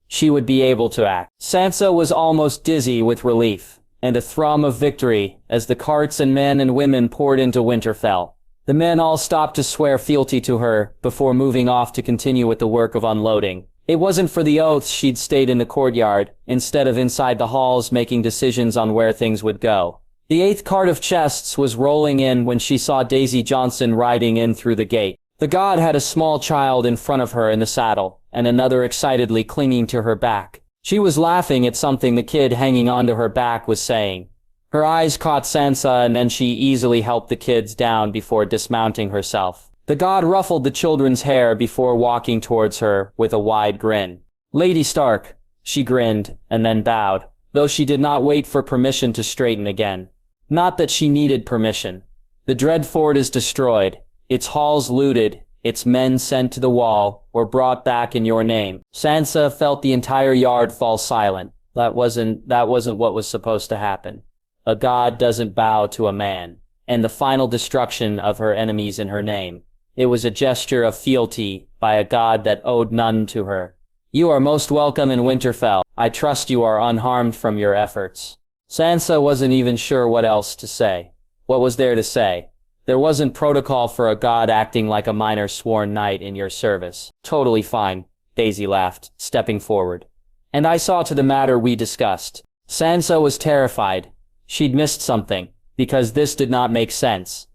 She would be able to act. Sansa was almost dizzy with relief, and a thrum of victory as the carts and men and women poured into Winterfell. The men all stopped to swear fealty to her before moving off to continue with the work of unloading. It wasn't for the oaths she'd stayed in the courtyard, instead of inside the halls making decisions on where things would go. The 8th cart of chests was rolling in when she saw Daisy Johnson riding in through the gate. The god had a small child in front of her in the saddle, and another excitedly clinging to her back. She was laughing at something the kid hanging onto her back was saying. Her eyes caught Sansa and then she easily helped the kids down before dismounting herself. The god ruffled the children's hair before walking towards her with a wide grin. Lady Stark, she grinned, and then bowed, though she did not wait for permission to straighten again. Not that she needed permission. The dread fort is destroyed. Its halls looted, its men sent to the wall, or brought back in your name. Sansa felt the entire yard fall silent. That wasn't what was supposed to happen. A god doesn't bow to a man. And the final destruction of her enemies in her name. It was a gesture of fealty by a god that owed none to her. You are most welcome in Winterfell. I trust you are unharmed from your efforts. Sansa wasn't even sure what else to say. What was there to say? There wasn't protocol for a god acting like a minor sworn knight in your service. Totally fine, Daisy laughed, stepping forward. And I saw to the matter we discussed. Sansa was terrified. She'd missed something, because this did not make sense.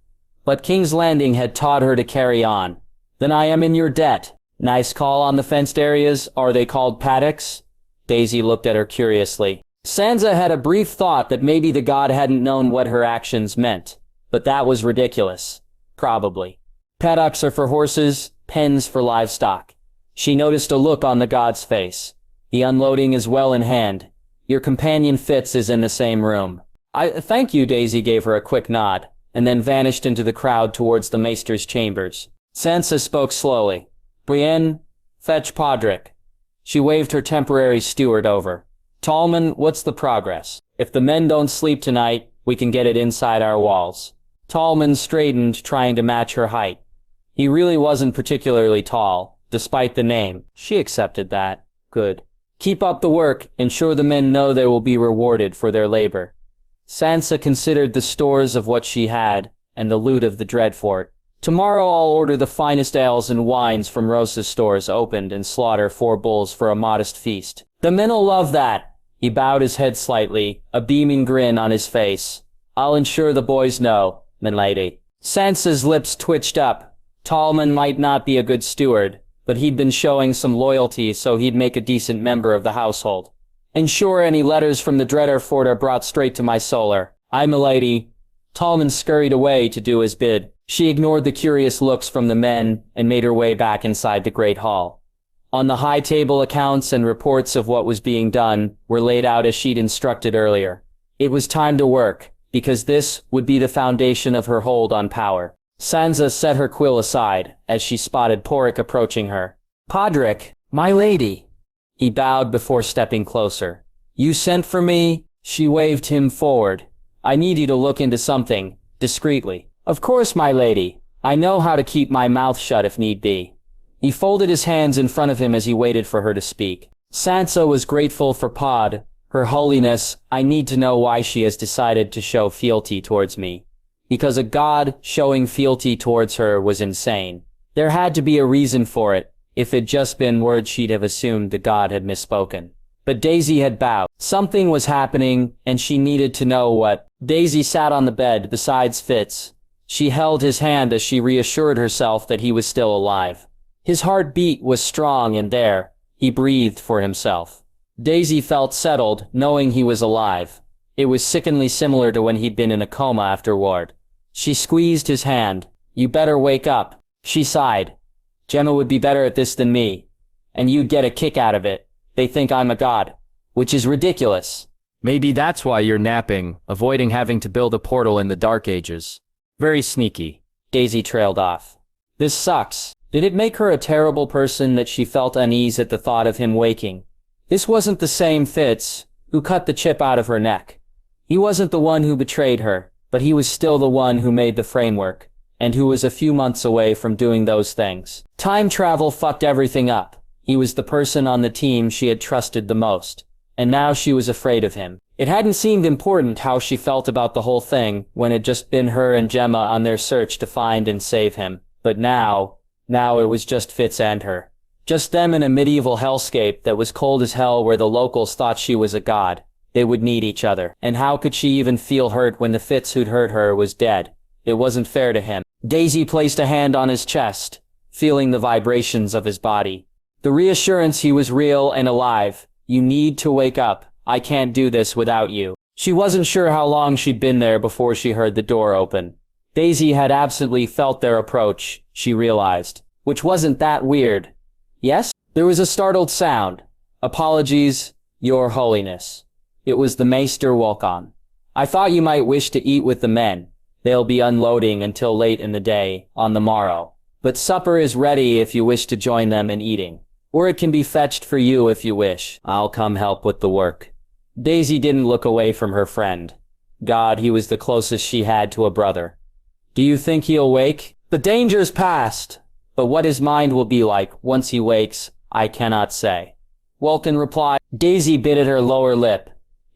But King's Landing had taught her to carry on. Then I am in your debt. Nice call on the fenced areas. Are they called paddocks? Daisy looked at her curiously. Sansa had a brief thought that maybe the god hadn't known what her actions meant. But that was ridiculous. Probably. Paddocks are for horses, pens for livestock. She noticed a look on the god's face. The unloading is well in hand. Your companion Fitz is in the same room. Thank you, Daisy gave her a quick nod, and then vanished into the crowd towards the maester's chambers. Sansa spoke slowly. Brienne, fetch Podrick. She waved her temporary steward over. Tallman, what's the progress? If the men don't sleep tonight, we can get it inside our walls. Tallman straightened, trying to match her height. He really wasn't particularly tall, despite the name. She accepted that. Good. Keep up the work, ensure the men know they will be rewarded for their labor. Sansa considered the stores of what she had, and the loot of the Dreadfort. Tomorrow I'll order the finest ales and wines from Rosa's stores opened and slaughter 4 bulls for a modest feast. The men'll love that. He bowed his head slightly, a beaming grin on his face. I'll ensure the boys know, m'lady. Sansa's lips twitched up. Tallman might not be a good steward, but he'd been showing some loyalty so he'd make a decent member of the household. Ensure any letters from the Dreader Fort are brought straight to my solar. Aye, milady. Tallman scurried away to do his bid. She ignored the curious looks from the men and made her way back inside the great hall. On the high table, accounts and reports of what was being done were laid out as she'd instructed earlier. It was time to work, because this would be the foundation of her hold on power. Sansa set her quill aside as she spotted Porrick approaching her. Podrick, my lady. He bowed before stepping closer. You sent for me? She waved him forward. I need you to look into something, discreetly. Of course, my lady. I know how to keep my mouth shut if need be. He folded his hands in front of him as he waited for her to speak. Sansa was grateful for Pod. Her holiness, I need to know why she has decided to show fealty towards me. Because a god showing fealty towards her was insane. There had to be a reason for it. If it'd just been words, she'd have assumed the god had misspoken. But Daisy had bowed. Something was happening, and she needed to know what. Daisy sat on the bed beside Fitz. She held his hand as she reassured herself that he was still alive. His heartbeat was strong and there. He breathed for himself. Daisy felt settled, knowing he was alive. It was sickeningly similar to when he'd been in a coma afterward. She squeezed his hand. You better wake up. She sighed. Gemma would be better at this than me. And you'd get a kick out of it. They think I'm a god. Which is ridiculous. Maybe that's why you're napping, avoiding having to build a portal in the Dark Ages. Very sneaky. Daisy trailed off. This sucks. Did it make her a terrible person that she felt unease at the thought of him waking? This wasn't the same Fitz who cut the chip out of her neck. He wasn't the one who betrayed her, but he was still the one who made the framework, and who was a few months away from doing those things. Time travel fucked everything up. He was the person on the team she had trusted the most, and now she was afraid of him. It hadn't seemed important how she felt about the whole thing when it'd just been her and Gemma on their search to find and save him, but now it was just Fitz and her. Just them in a medieval hellscape that was cold as hell where the locals thought she was a god. They would need each other. And how could she even feel hurt when the Fitz who'd hurt her was dead? It wasn't fair to him. Daisy placed a hand on his chest, feeling the vibrations of his body. The reassurance he was real and alive. You need to wake up. I can't do this without you. She wasn't sure how long she'd been there before she heard the door open. Daisy had absently felt their approach, she realized, which wasn't that weird. Yes? There was a startled sound. Apologies, Your Holiness. It was the Maester Wolkan. I thought you might wish to eat with the men. They'll be unloading until late in the day, on the morrow. But supper is ready if you wish to join them in eating. Or it can be fetched for you if you wish. I'll come help with the work. Daisy didn't look away from her friend. God, he was the closest she had to a brother. Do you think he'll wake? The danger's past. But what his mind will be like once he wakes, I cannot say. Wolkan replied. Daisy bit at her lower lip.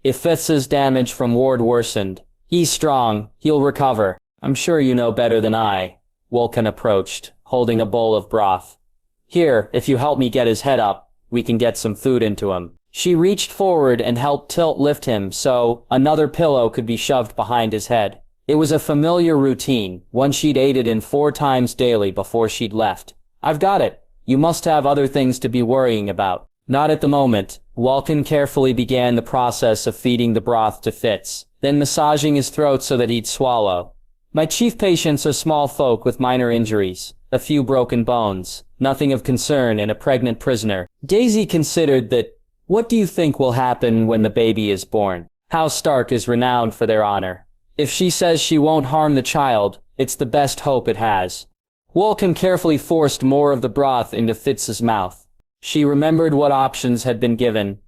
If Fitz's damage from Ward worsened, he's strong, he'll recover. I'm sure you know better than I. Wolkan approached, holding a bowl of broth. Here, if you help me get his head up, we can get some food into him. She reached forward and helped lift him so another pillow could be shoved behind his head. It was a familiar routine, one she'd aided in 4 times daily before she'd left. I've got it. You must have other things to be worrying about. Not at the moment. Wolkan carefully began the process of feeding the broth to Fitz, then massaging his throat so that he'd swallow. My chief patients are small folk with minor injuries, a few broken bones, nothing of concern in a pregnant prisoner. Daisy considered that, what do you think will happen when the baby is born? House Stark is renowned for their honor. If she says she won't harm the child, it's the best hope it has. Wolkan carefully forced more of the broth into Fitz's mouth. She remembered what options had been given.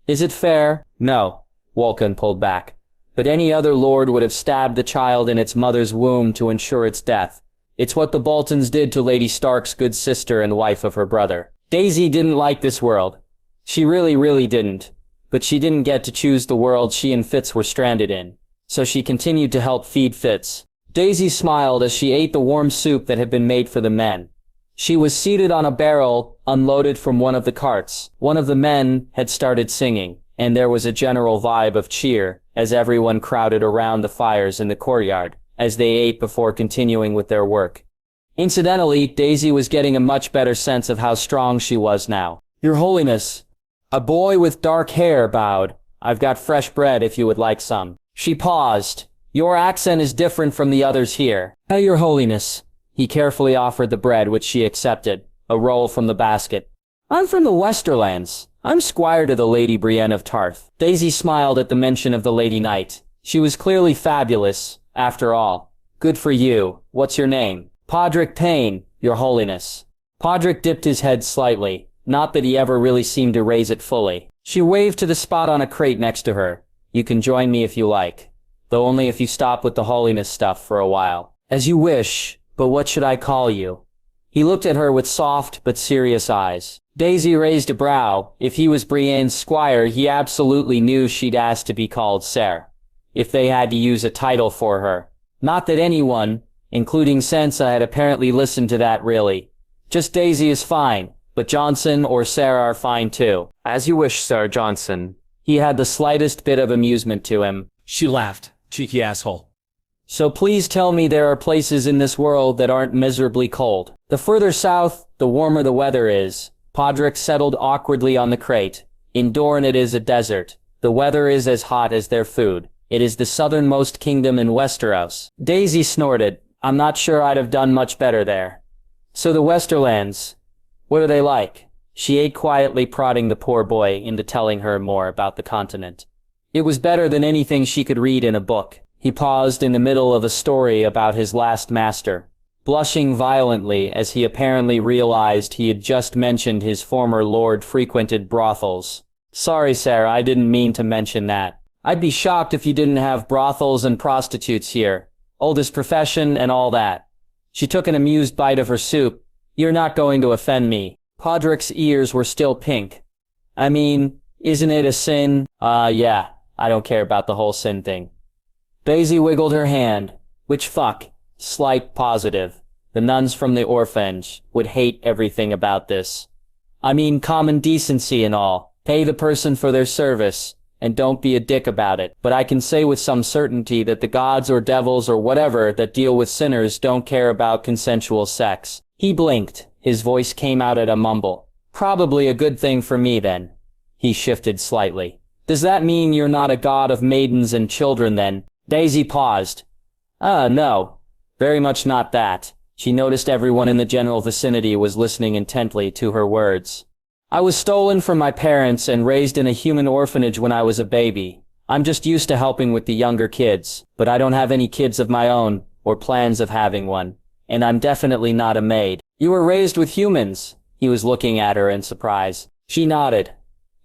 Is it fair? No. Wolkan pulled back. But any other lord would have stabbed the child in its mother's womb to ensure its death. It's what the Boltons did to Lady Stark's good sister and wife of her brother. Daisy didn't like this world. She really didn't. But she didn't get to choose the world she and Fitz were stranded in. So she continued to help feed Fitz. Daisy smiled as she ate the warm soup that had been made for the men. She was seated on a barrel, unloaded from one of the carts. One of the men had started singing, and there was a general vibe of cheer as everyone crowded around the fires in the courtyard, as they ate before continuing with their work. Incidentally, Daisy was getting a much better sense of how strong she was now. Your Holiness, A boy with dark hair bowed. I've got fresh bread if you would like some. She paused. Your accent is different from the others here. Your Holiness. He carefully offered the bread, which she accepted, a roll from the basket. I'm from the Westerlands. I'm squire to the Lady Brienne of Tarth. Daisy smiled at the mention of the Lady Knight. She was clearly fabulous, after all. Good for you. What's your name? Podrick Payne, Your Holiness. Podrick dipped his head slightly, not that he ever really seemed to raise it fully. She waved to the spot on a crate next to her. You can join me if you like, though only if you stop with the holiness stuff for a while. As you wish, but what should I call you? He looked at her with soft but serious eyes. Daisy raised a brow. If he was Brienne's squire, he absolutely knew she'd ask to be called Ser, if they had to use a title for her. Not that anyone, including Sansa, had apparently listened to that really. Just Daisy is fine, but Johnson or Sarah are fine too. As you wish, Sir Johnson. He had the slightest bit of amusement to him. She laughed. Cheeky asshole. So please tell me there are places in this world that aren't miserably cold. The further south, the warmer the weather is. Podrick settled awkwardly on the crate. In Dorne it is a desert. The weather is as hot as their food. It is the southernmost kingdom in Westeros. Daisy snorted. I'm not sure I'd have done much better there. So the Westerlands, what are they like? She ate quietly, prodding the poor boy into telling her more about the continent. It was better than anything she could read in a book. He paused in the middle of a story about his last master, blushing violently as he apparently realized he had just mentioned his former lord frequented brothels. Sorry, Sarah, I didn't mean to mention that. I'd be shocked if you didn't have brothels and prostitutes here. Oldest profession and all that. She took an amused bite of her soup. You're not going to offend me. Podrick's ears were still pink. I mean, isn't it a sin? Yeah, I don't care about the whole sin thing. Daisy wiggled her hand. Which fuck? Slight positive. The nuns from the orphanage would hate everything about this. I mean, common decency and all. Pay the person for their service, and don't be a dick about it. But I can say with some certainty that the gods or devils or whatever that deal with sinners don't care about consensual sex. He blinked. His voice came out at a mumble. Probably a good thing for me then. He shifted slightly. Does that mean you're not a god of maidens and children then? Daisy paused. No. Very much not that. She noticed everyone in the general vicinity was listening intently to her words. I was stolen from my parents and raised in a human orphanage when I was a baby. I'm just used to helping with the younger kids, but I don't have any kids of my own, or plans of having one. And I'm definitely not a maid. You were raised with humans. He was looking at her in surprise. She nodded.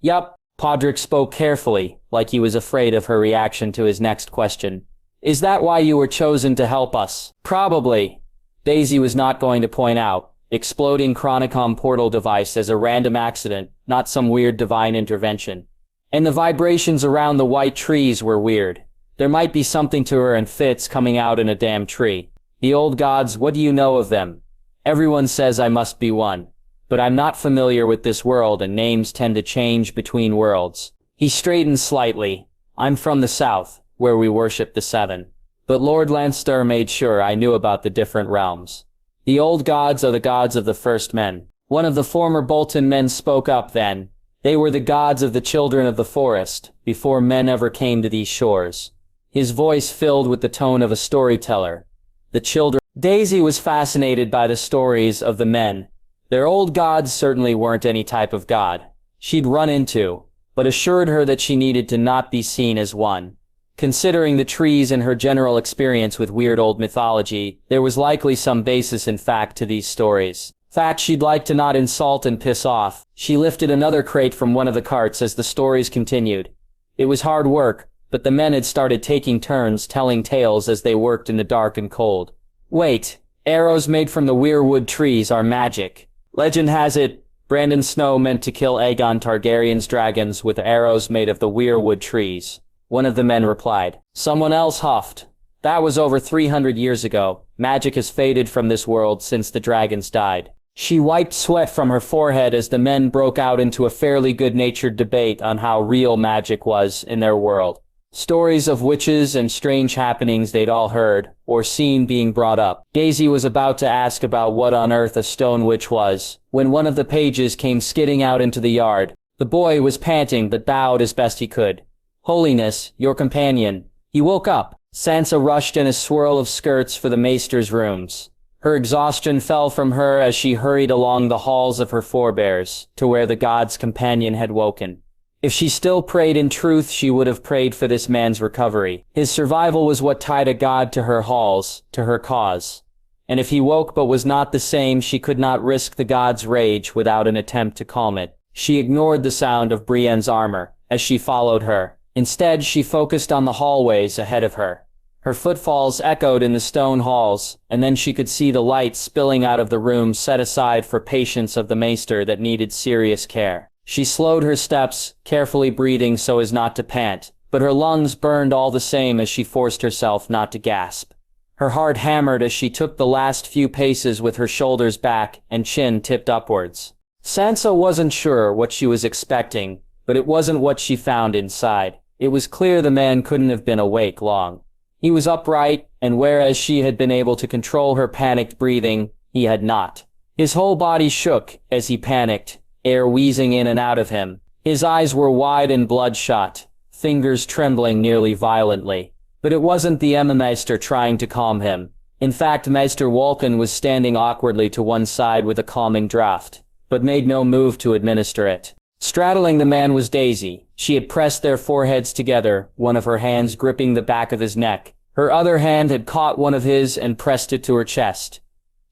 Yup. Podrick spoke carefully, like he was afraid of her reaction to his next question. Is that why you were chosen to help us? Probably. Daisy was not going to point out. Exploding Chronicom portal device as a random accident, not some weird divine intervention. And the vibrations around the white trees were weird. There might be something to her and Fitz coming out in a damn tree. The old gods, what do you know of them? Everyone says I must be one. But I'm not familiar with this world and names tend to change between worlds. He straightened slightly. I'm from the south, where we worship the Seven. But Lord Lannister made sure I knew about the different realms. The old gods are the gods of the first men. One of the former Bolton men spoke up then. They were the gods of the children of the forest, before men ever came to these shores. His voice filled with the tone of a storyteller. The children. Daisy was fascinated by the stories of the men. Their old gods certainly weren't any type of god she'd run into, but assured her that she needed to not be seen as one. Considering the trees and her general experience with weird old mythology, there was likely some basis in fact to these stories. Fact she'd like to not insult and piss off. She lifted another crate from one of the carts as the stories continued. It was hard work, but the men had started taking turns telling tales as they worked in the dark and cold. Wait, arrows made from the weirwood trees are magic. Legend has it, Brandon Snow meant to kill Aegon Targaryen's dragons with arrows made of the weirwood trees. One of the men replied. Someone else huffed. That was over 300 years ago. Magic has faded from this world since the dragons died. She wiped sweat from her forehead as the men broke out into a fairly good-natured debate on how real magic was in their world. Stories of witches and strange happenings they'd all heard, or seen being brought up. Daisy was about to ask about what on earth a stone witch was, when one of the pages came skidding out into the yard. The boy was panting but bowed as best he could. Holiness, your companion. He woke up. Sansa rushed in a swirl of skirts for the maester's rooms. Her exhaustion fell from her as she hurried along the halls of her forebears, to where the god's companion had woken. If she still prayed in truth, she would have prayed for this man's recovery. His survival was what tied a god to her halls, to her cause. And if he woke but was not the same, she could not risk the god's rage without an attempt to calm it. She ignored the sound of Brienne's armor as she followed her. Instead, she focused on the hallways ahead of her. Her footfalls echoed in the stone halls, and then she could see the light spilling out of the room set aside for patients of the maester that needed serious care. She slowed her steps, carefully breathing so as not to pant, but her lungs burned all the same as she forced herself not to gasp. Her heart hammered as she took the last few paces with her shoulders back and chin tipped upwards. Sansa wasn't sure what she was expecting, but it wasn't what she found inside. It was clear the man couldn't have been awake long. He was upright, and whereas she had been able to control her panicked breathing, he had not. His whole body shook as he panicked, air wheezing in and out of him. His eyes were wide and bloodshot, fingers trembling nearly violently. But it wasn't the Maester trying to calm him. In fact, Maester Wolkan was standing awkwardly to one side with a calming draught, but made no move to administer it. Straddling the man was Daisy. She had pressed their foreheads together, one of her hands gripping the back of his neck. Her other hand had caught one of his and pressed it to her chest.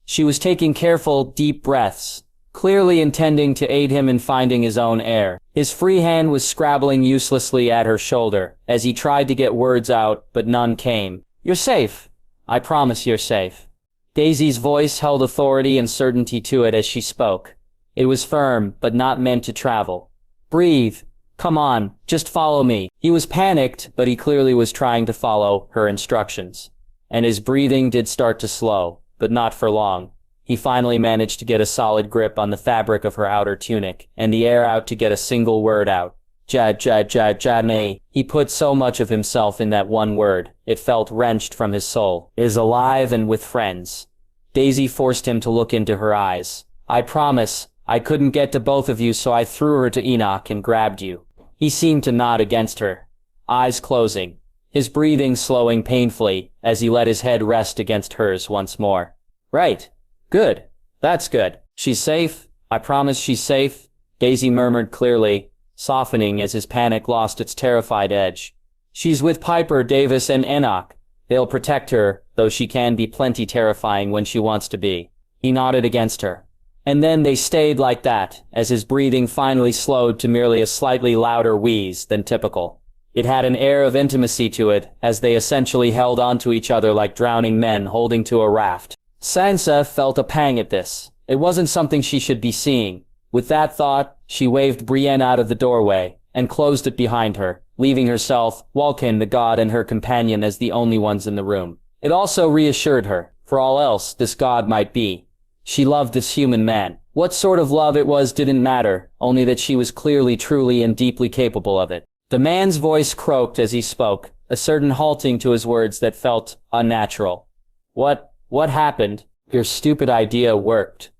She was taking careful, deep breaths, clearly intending to aid him in finding his own air. His free hand was scrabbling uselessly at her shoulder, as he tried to get words out, but none came. "You're safe. I promise you're safe." Daisy's voice held authority and certainty to it as she spoke. It was firm, but not meant to travel. "Breathe. Come on, just follow me." He was panicked, but he clearly was trying to follow her instructions. And his breathing did start to slow, but not for long. He finally managed to get a solid grip on the fabric of her outer tunic, and the air out to get a single word out. Jadne. He put so much of himself in that one word, it felt wrenched from his soul. "Is alive and with friends." Daisy forced him to look into her eyes. "I promise, I couldn't get to both of you, so I threw her to Enoch and grabbed you." He seemed to nod against her, eyes closing, his breathing slowing painfully as he let his head rest against hers once more. "Right. Good. That's good. She's safe. I promise she's safe," Daisy murmured clearly, softening as his panic lost its terrified edge. "She's with Piper, Davis, and Enoch. They'll protect her, though she can be plenty terrifying when she wants to be." He nodded against her. And then they stayed like that, as his breathing finally slowed to merely a slightly louder wheeze than typical. It had an air of intimacy to it, as they essentially held onto each other like drowning men holding to a raft. Sansa felt a pang at this. It wasn't something she should be seeing. With that thought, she waved Brienne out of the doorway, and closed it behind her, leaving herself, Wolkan the god, and her companion as the only ones in the room. It also reassured her, for all else this god might be. She loved this human man. What sort of love it was didn't matter, only that she was clearly, truly, and deeply capable of it. The man's voice croaked as he spoke, a certain halting to his words that felt unnatural. What happened? Your stupid idea worked."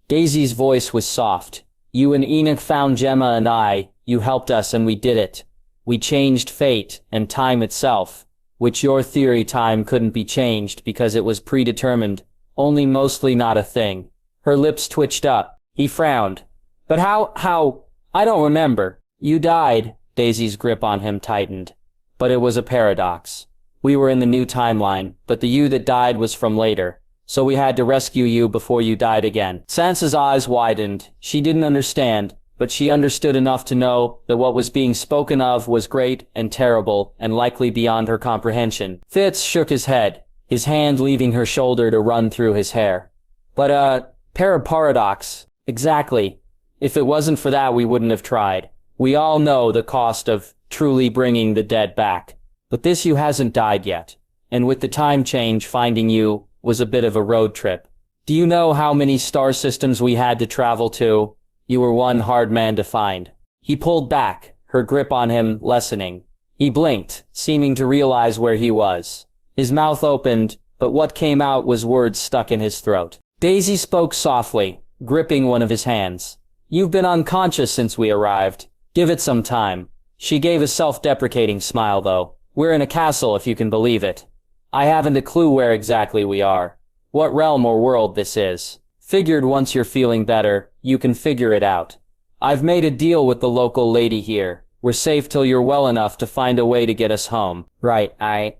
Daisy's voice was soft. "You and Enoch found Gemma and you helped us and we did it. We changed fate and time itself, which your theory time couldn't be changed because it was predetermined. Only mostly not a thing." Her lips twitched up. He frowned. "But how, I don't remember." "You died." Daisy's grip on him tightened. "But it was a paradox. We were in the new timeline, but the you that died was from later. So we had to rescue you before you died again." Sansa's eyes widened. She didn't understand, but she understood enough to know that what was being spoken of was great and terrible and likely beyond her comprehension. Fitz shook his head, his hand leaving her shoulder to run through his hair. "But, paradox. Exactly. If it wasn't for that, we wouldn't have tried. We all know the cost of truly bringing the dead back. But this you hasn't died yet. And with the time change, finding you was a bit of a road trip. Do you know how many star systems we had to travel to? You were one hard man to find." He pulled back, her grip on him lessening. He blinked, seeming to realize where he was. His mouth opened, but what came out was words stuck in his throat. Daisy spoke softly, gripping one of his hands. You've been unconscious since we arrived. Give it some time. She gave a self-deprecating smile, though. We're in a castle, if you can believe it. I haven't a clue where exactly we are. What realm or world this is. Figured once you're feeling better, you can figure it out. I've made a deal with the local lady here. We're safe till you're well enough to find a way to get us home. Right, I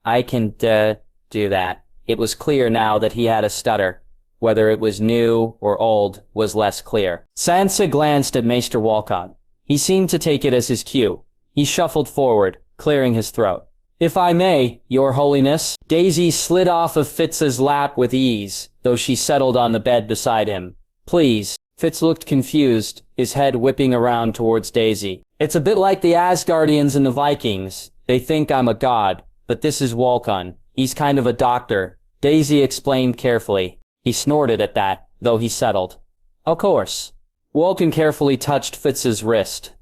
can, do that. It was clear now that he had a stutter. Whether it was new or old was less clear. Sansa glanced at Maester Walcott. He seemed to take it as his cue. He shuffled forward, clearing his throat. If I may, Your Holiness. Daisy slid off of Fitz's lap with ease, though she settled on the bed beside him. Please. Fitz looked confused, his head whipping around towards Daisy. It's a bit like the Asgardians and the Vikings. They think I'm a god, but this is Walcott. He's kind of a doctor. Daisy explained carefully. He snorted at that, though he settled. Of course. Walcott carefully touched Fitz's wrist.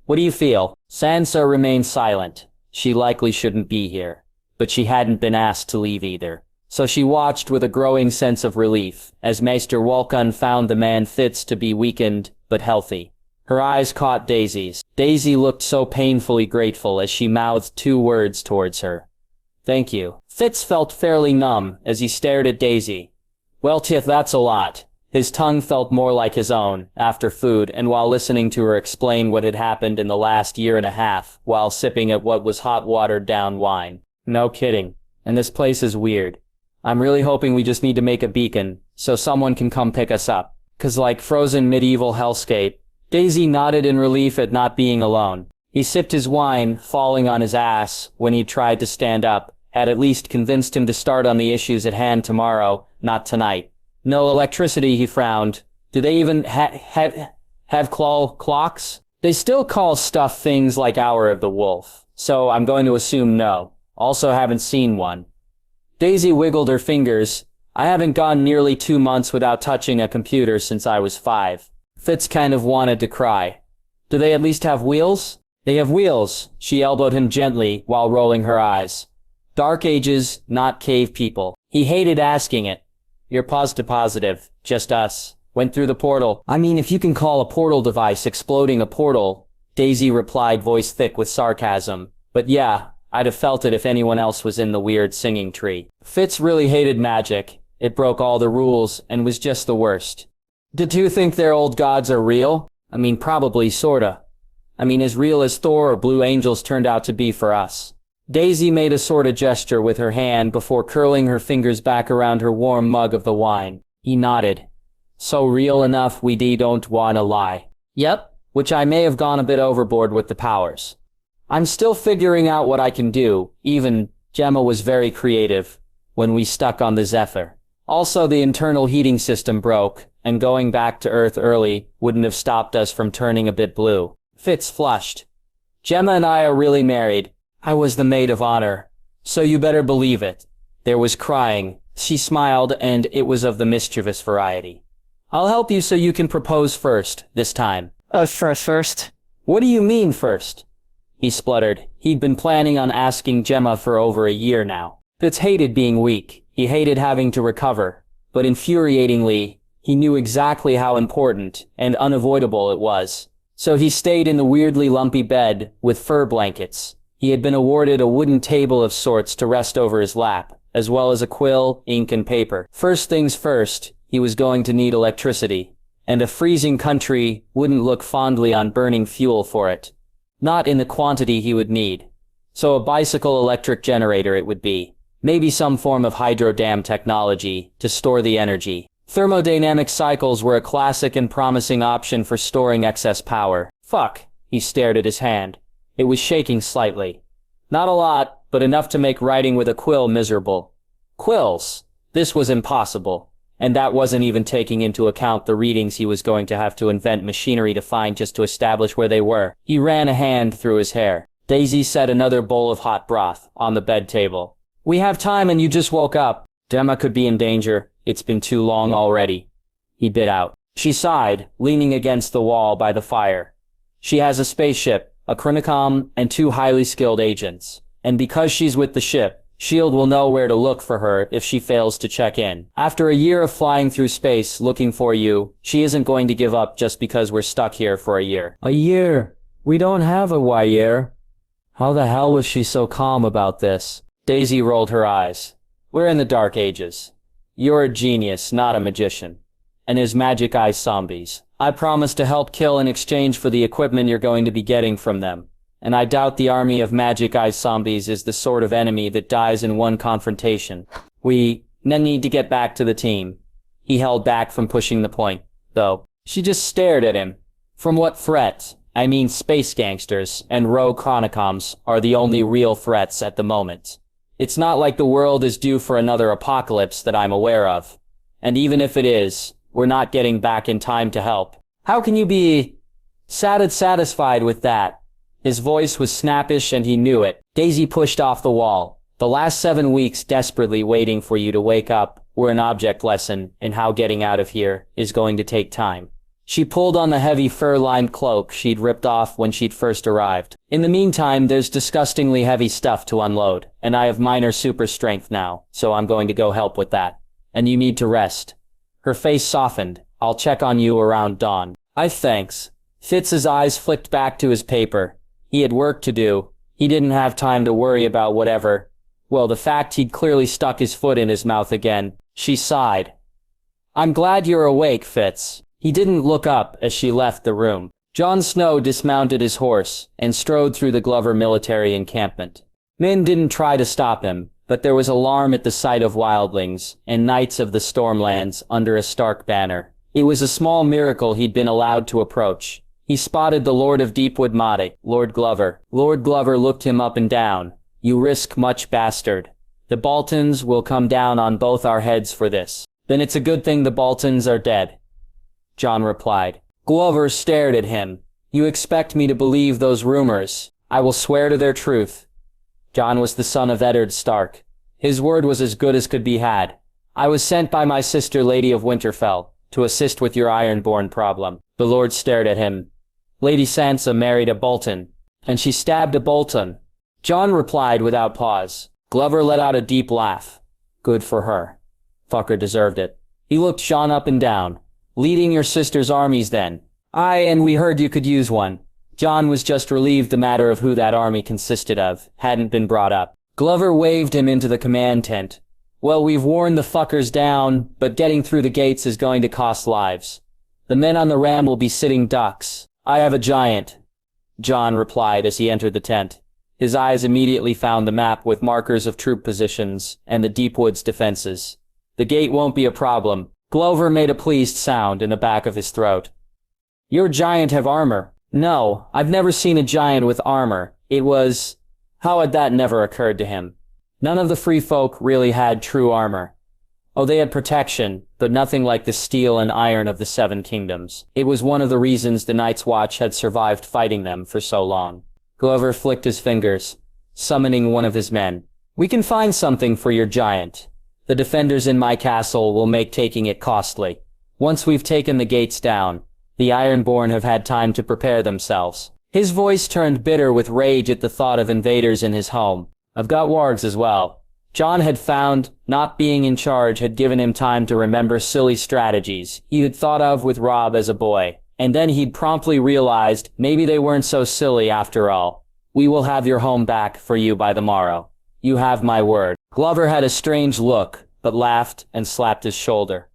What do you feel? Sansa remained silent. She likely shouldn't be here, but she hadn't been asked to leave either. So she watched with a growing sense of relief, as Maester Walcott found the man Fitz to be weakened, but healthy. Her eyes caught Daisy's. Daisy looked so painfully grateful as she mouthed 2 words towards her. Thank you. Fitz felt fairly numb as he stared at Daisy. Well, Tith, that's a lot. His tongue felt more like his own, after food, and while listening to her explain what had happened in the last year and a half, while sipping at what was hot watered-down wine. No kidding. And this place is weird. I'm really hoping we just need to make a beacon, so someone can come pick us up. 'Cause like frozen medieval hellscape. Daisy nodded in relief at not being alone. He sipped his wine, falling on his ass, when he tried to stand up, had at least convinced him to start on the issues at hand tomorrow, not tonight. No electricity, he frowned. Do they even have clocks? They still call stuff things like Hour of the Wolf, so I'm going to assume no. Also haven't seen one. Daisy wiggled her fingers. I haven't gone nearly 2 months without touching a computer since I was 5. Fitz kind of wanted to cry. Do they at least have wheels? They have wheels. She elbowed him gently while rolling her eyes. Dark Ages, not cave people. He hated asking it. You're positive. Just us. Went through the portal. I mean, if you can call a portal device exploding a portal, Daisy replied, voice thick with sarcasm. But yeah, I'd have felt it if anyone else was in the weird singing tree. Fitz really hated magic. It broke all the rules and was just the worst. Did you think their old gods are real? I mean, probably, sorta. I mean, as real as Thor or Blue Angels turned out to be for us. Daisy made a sorta gesture with her hand before curling her fingers back around her warm mug of the wine. He nodded. So real enough we don't wanna lie. Yep, which I may have gone a bit overboard with the powers. I'm still figuring out what I can do. Even Gemma was very creative when we stuck on the Zephyr. Also, the internal heating system broke, and going back to Earth early wouldn't have stopped us from turning a bit blue. Fitz flushed. Gemma and I are really married. I was the maid of honor. So you better believe it. There was crying. She smiled, and it was of the mischievous variety. I'll help you so you can propose first, this time. First? What do you mean first? He spluttered. He'd been planning on asking Gemma for over a year now. Fitz hated being weak. He hated having to recover. But infuriatingly, he knew exactly how important and unavoidable it was. So he stayed in the weirdly lumpy bed with fur blankets. He had been awarded a wooden table of sorts to rest over his lap, as well as a quill, ink, and paper. First things first, he was going to need electricity, and a freezing country wouldn't look fondly on burning fuel for it. Not in the quantity he would need. So a bicycle electric generator it would be. Maybe some form of hydro dam technology to store the energy. Thermodynamic cycles were a classic and promising option for storing excess power. Fuck, he stared at his hand. It was shaking slightly. Not a lot, but enough to make writing with a quill miserable. Quills! This was impossible. And that wasn't even taking into account the readings he was going to have to invent machinery to find just to establish where they were. He ran a hand through his hair. Daisy set another bowl of hot broth on the bed table. We have time and you just woke up. Gemma could be in danger. It's been too long already. He bit out. She sighed, leaning against the wall by the fire. She has a spaceship, a chronicom, and 2 highly skilled agents. And because she's with the ship, S.H.I.E.L.D. will know where to look for her if she fails to check in. After a year of flying through space looking for you, she isn't going to give up just because we're stuck here for a year. A year? We don't have a year. How the hell was she so calm about this? Daisy rolled her eyes. We're in the Dark Ages. You're a genius, not a magician. And his magic eyes zombies. I promise to help kill in exchange for the equipment you're going to be getting from them. And I doubt the army of magic eyes zombies is the sort of enemy that dies in one confrontation. We need to get back to the team. He held back from pushing the point, though. She just stared at him. From what threat? I mean space gangsters and rogue chronocoms are the only real threats at the moment. It's not like the world is due for another apocalypse that I'm aware of. And even if it is, we're not getting back in time to help. How can you be satisfied with that? His voice was snappish and he knew it. Daisy pushed off the wall. The last 7 weeks desperately waiting for you to wake up were an object lesson in how getting out of here is going to take time. She pulled on the heavy fur-lined cloak she'd ripped off when she'd first arrived. In the meantime, there's disgustingly heavy stuff to unload, and I have minor super strength now, so I'm going to go help with that. And you need to rest. Her face softened. I'll check on you around dawn. Thanks. Fitz's eyes flicked back to his paper. He had work to do. He didn't have time to worry about whatever. Well, the fact he'd clearly stuck his foot in his mouth again. She sighed. I'm glad you're awake, Fitz. He didn't look up as she left the room. Jon Snow dismounted his horse and strode through the Glover military encampment. Men didn't try to stop him, but there was alarm at the sight of wildlings and knights of the Stormlands under a Stark banner. It was a small miracle he'd been allowed to approach. He spotted the Lord of Deepwood Motte, Lord Glover. Lord Glover looked him up and down. You risk much, bastard. The Boltons will come down on both our heads for this. Then it's a good thing the Boltons are dead. Jon replied. Glover stared at him. You expect me to believe those rumors? I will swear to their truth. Jon was the son of Eddard Stark. His word was as good as could be had. I was sent by my sister Lady of Winterfell to assist with your Ironborn problem. The Lord stared at him. Lady Sansa married a Bolton, and she stabbed a Bolton. Jon replied without pause. Glover let out a deep laugh. Good for her. Fucker deserved it. He looked Jon up and down. Leading your sister's armies then? Aye, and we heard you could use one. Jon was just relieved the matter of who that army consisted of hadn't been brought up. Glover waved him into the command tent. Well, we've worn the fuckers down, but getting through the gates is going to cost lives. The men on the ram will be sitting ducks. I have a giant, Jon replied as he entered the tent. His eyes immediately found the map with markers of troop positions and the Deepwood's defenses. The gate won't be a problem. Glover made a pleased sound in the back of his throat. Your giant have armor. No, I've never seen a giant with armor. How had that never occurred to him? None of the free folk really had true armor. Oh, they had protection, but nothing like the steel and iron of the Seven Kingdoms. It was one of the reasons the Night's Watch had survived fighting them for so long. Glover flicked his fingers, summoning one of his men. We can find something for your giant. The defenders in my castle will make taking it costly. Once we've taken the gates down, the Ironborn have had time to prepare themselves. His voice turned bitter with rage at the thought of invaders in his home. I've got wargs as well. Jon had found not being in charge had given him time to remember silly strategies he had thought of with Robb as a boy, and then he'd promptly realized maybe they weren't so silly after all. We will have your home back for you by the morrow. You have my word. Glover had a strange look, but laughed and slapped his shoulder.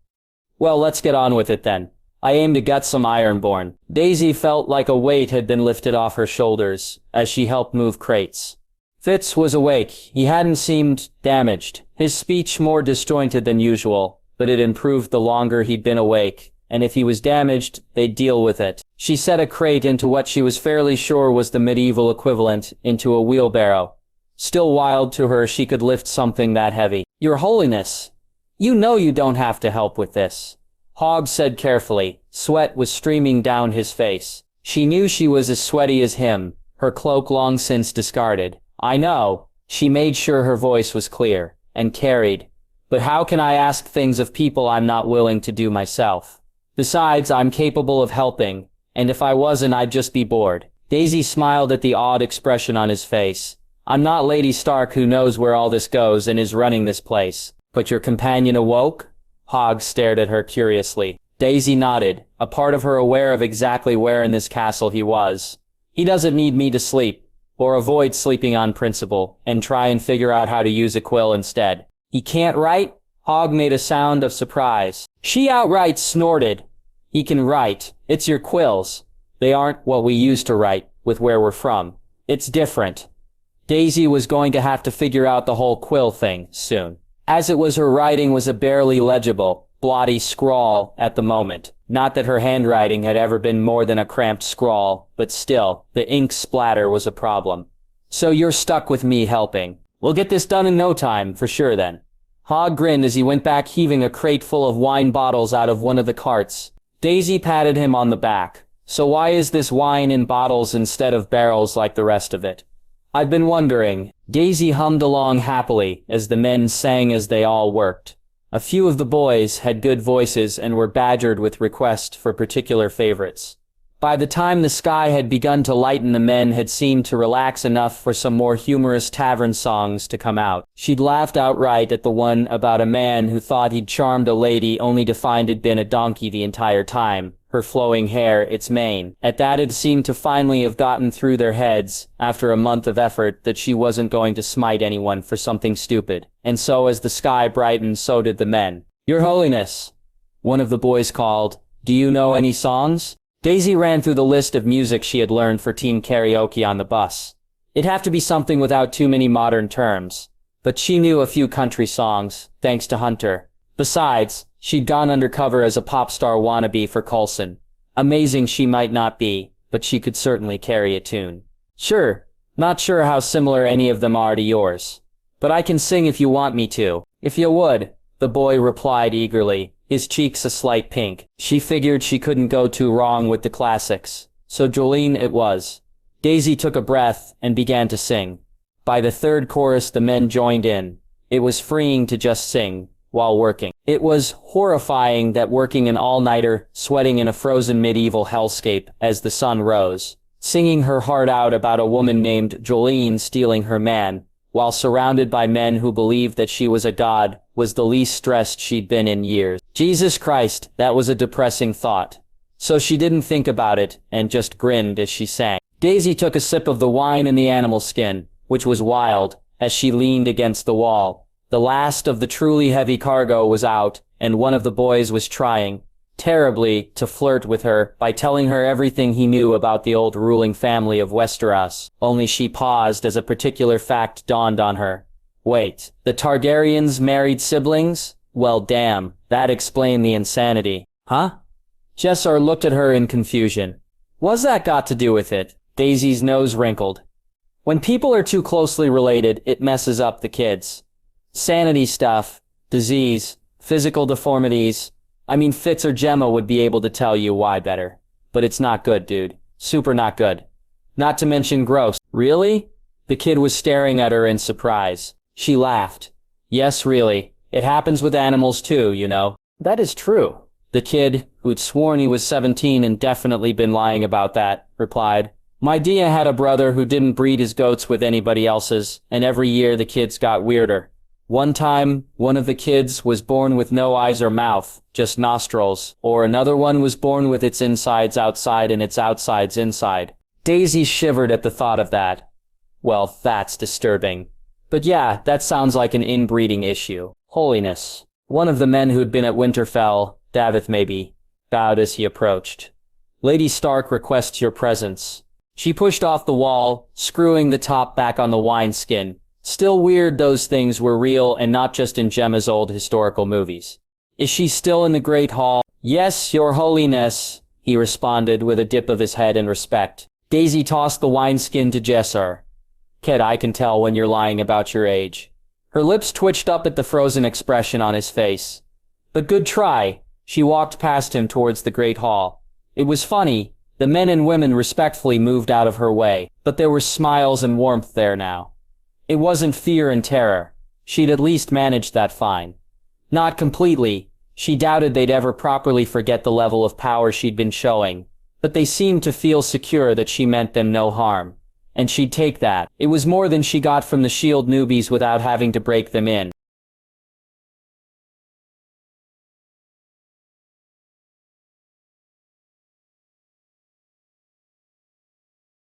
Well, let's get on with it then. I aim to gut some Ironborn. Daisy felt like a weight had been lifted off her shoulders as she helped move crates. Fitz was awake. He hadn't seemed damaged. His speech more disjointed than usual, but it improved the longer he'd been awake, and if he was damaged, they'd deal with it. She set a crate into what she was fairly sure was the medieval equivalent into a wheelbarrow. Still wild to her, she could lift something that heavy. Your Holiness, you know you don't have to help with this. Hogg said carefully. Sweat was streaming down his face. She knew she was as sweaty as him, her cloak long since discarded. I know. She made sure her voice was clear and carried. But how can I ask things of people I'm not willing to do myself? Besides, I'm capable of helping, and if I wasn't, I'd just be bored. Daisy smiled at the odd expression on his face. I'm not Lady Stark who knows where all this goes and is running this place. But your companion awoke? Hogg stared at her curiously. Daisy nodded, a part of her aware of exactly where in this castle he was. He doesn't need me to sleep, or avoid sleeping on principle, and try and figure out how to use a quill instead. He can't write? Hogg made a sound of surprise. She outright snorted. He can write. It's your quills. They aren't what we used to write, with where we're from. It's different. Daisy was going to have to figure out the whole quill thing soon. As it was, her writing was a barely legible, blotty scrawl at the moment. Not that her handwriting had ever been more than a cramped scrawl, but still, the ink splatter was a problem. So you're stuck with me helping. We'll get this done in no time, for sure then. Hogg grinned as he went back, heaving a crate full of wine bottles out of one of the carts. Daisy patted him on the back. So why is this wine in bottles instead of barrels like the rest of it? I've been wondering. Daisy hummed along happily as the men sang as they all worked. A few of the boys had good voices and were badgered with requests for particular favorites. By the time the sky had begun to lighten, the men had seemed to relax enough for some more humorous tavern songs to come out. She'd laughed outright at the one about a man who thought he'd charmed a lady only to find it'd been a donkey the entire time, her flowing hair its mane. At that, it seemed to finally have gotten through their heads, after a month of effort, that she wasn't going to smite anyone for something stupid. And so as the sky brightened, so did the men. Your Holiness, one of the boys called, do you know any songs? Daisy ran through the list of music she had learned for teen karaoke on the bus. It'd have to be something without too many modern terms. But she knew a few country songs, thanks to Hunter. Besides, she'd gone undercover as a pop star wannabe for Coulson. Amazing she might not be, but she could certainly carry a tune. Sure, not sure how similar any of them are to yours. But I can sing if you want me to. If you would, the boy replied eagerly, his cheeks a slight pink. She figured she couldn't go too wrong with the classics. So Jolene it was. Daisy took a breath and began to sing. By the third chorus the men joined in. It was freeing to just sing while working. It was horrifying that working an all-nighter, sweating in a frozen medieval hellscape as the sun rose, singing her heart out about a woman named Jolene stealing her man, while surrounded by men who believed that she was a god, was the least stressed she'd been in years. Jesus Christ, that was a depressing thought. So she didn't think about it, and just grinned as she sang. Daisy took a sip of the wine and the animal skin, which was wild, as she leaned against the wall. The last of the truly heavy cargo was out, and one of the boys was trying, terribly, to flirt with her by telling her everything he knew about the old ruling family of Westeros, only she paused as a particular fact dawned on her. Wait, the Targaryens married siblings? Well damn, that explained the insanity. Huh? Jessar looked at her in confusion. What's that got to do with it? Daisy's nose wrinkled. When people are too closely related, it messes up the kids. Sanity stuff, disease, physical deformities. I mean, Fitz or Gemma would be able to tell you why better. But it's not good, dude. Super not good. Not to mention gross. Really? The kid was staring at her in surprise. She laughed. Yes, really. It happens with animals too, you know. That is true. The kid, who'd sworn he was 17 and definitely been lying about that, replied. My Dia had a brother who didn't breed his goats with anybody else's, and every year the kids got weirder. One time, one of the kids was born with no eyes or mouth, just nostrils, or another one was born with its insides outside and its outsides inside. Daisy shivered at the thought of that. Well, that's disturbing. But yeah, that sounds like an inbreeding issue. Holiness. One of the men who'd been at Winterfell, Davith maybe, bowed as he approached. Lady Stark requests your presence. She pushed off the wall, screwing the top back on the wineskin. Still weird those things were real and not just in Gemma's old historical movies. Is she still in the Great Hall? Yes, your holiness, he responded with a dip of his head in respect. Daisy tossed the wineskin to Jessar. Kid, I can tell when you're lying about your age. Her lips twitched up at the frozen expression on his face. But good try. She walked past him towards the Great Hall. It was funny. The men and women respectfully moved out of her way, but there were smiles and warmth there now. It wasn't fear and terror. She'd at least managed that fine. Not completely. She doubted they'd ever properly forget the level of power she'd been showing, but they seemed to feel secure that she meant them no harm. and she'd take that. It was more than she got from the shield newbies without having to break them in.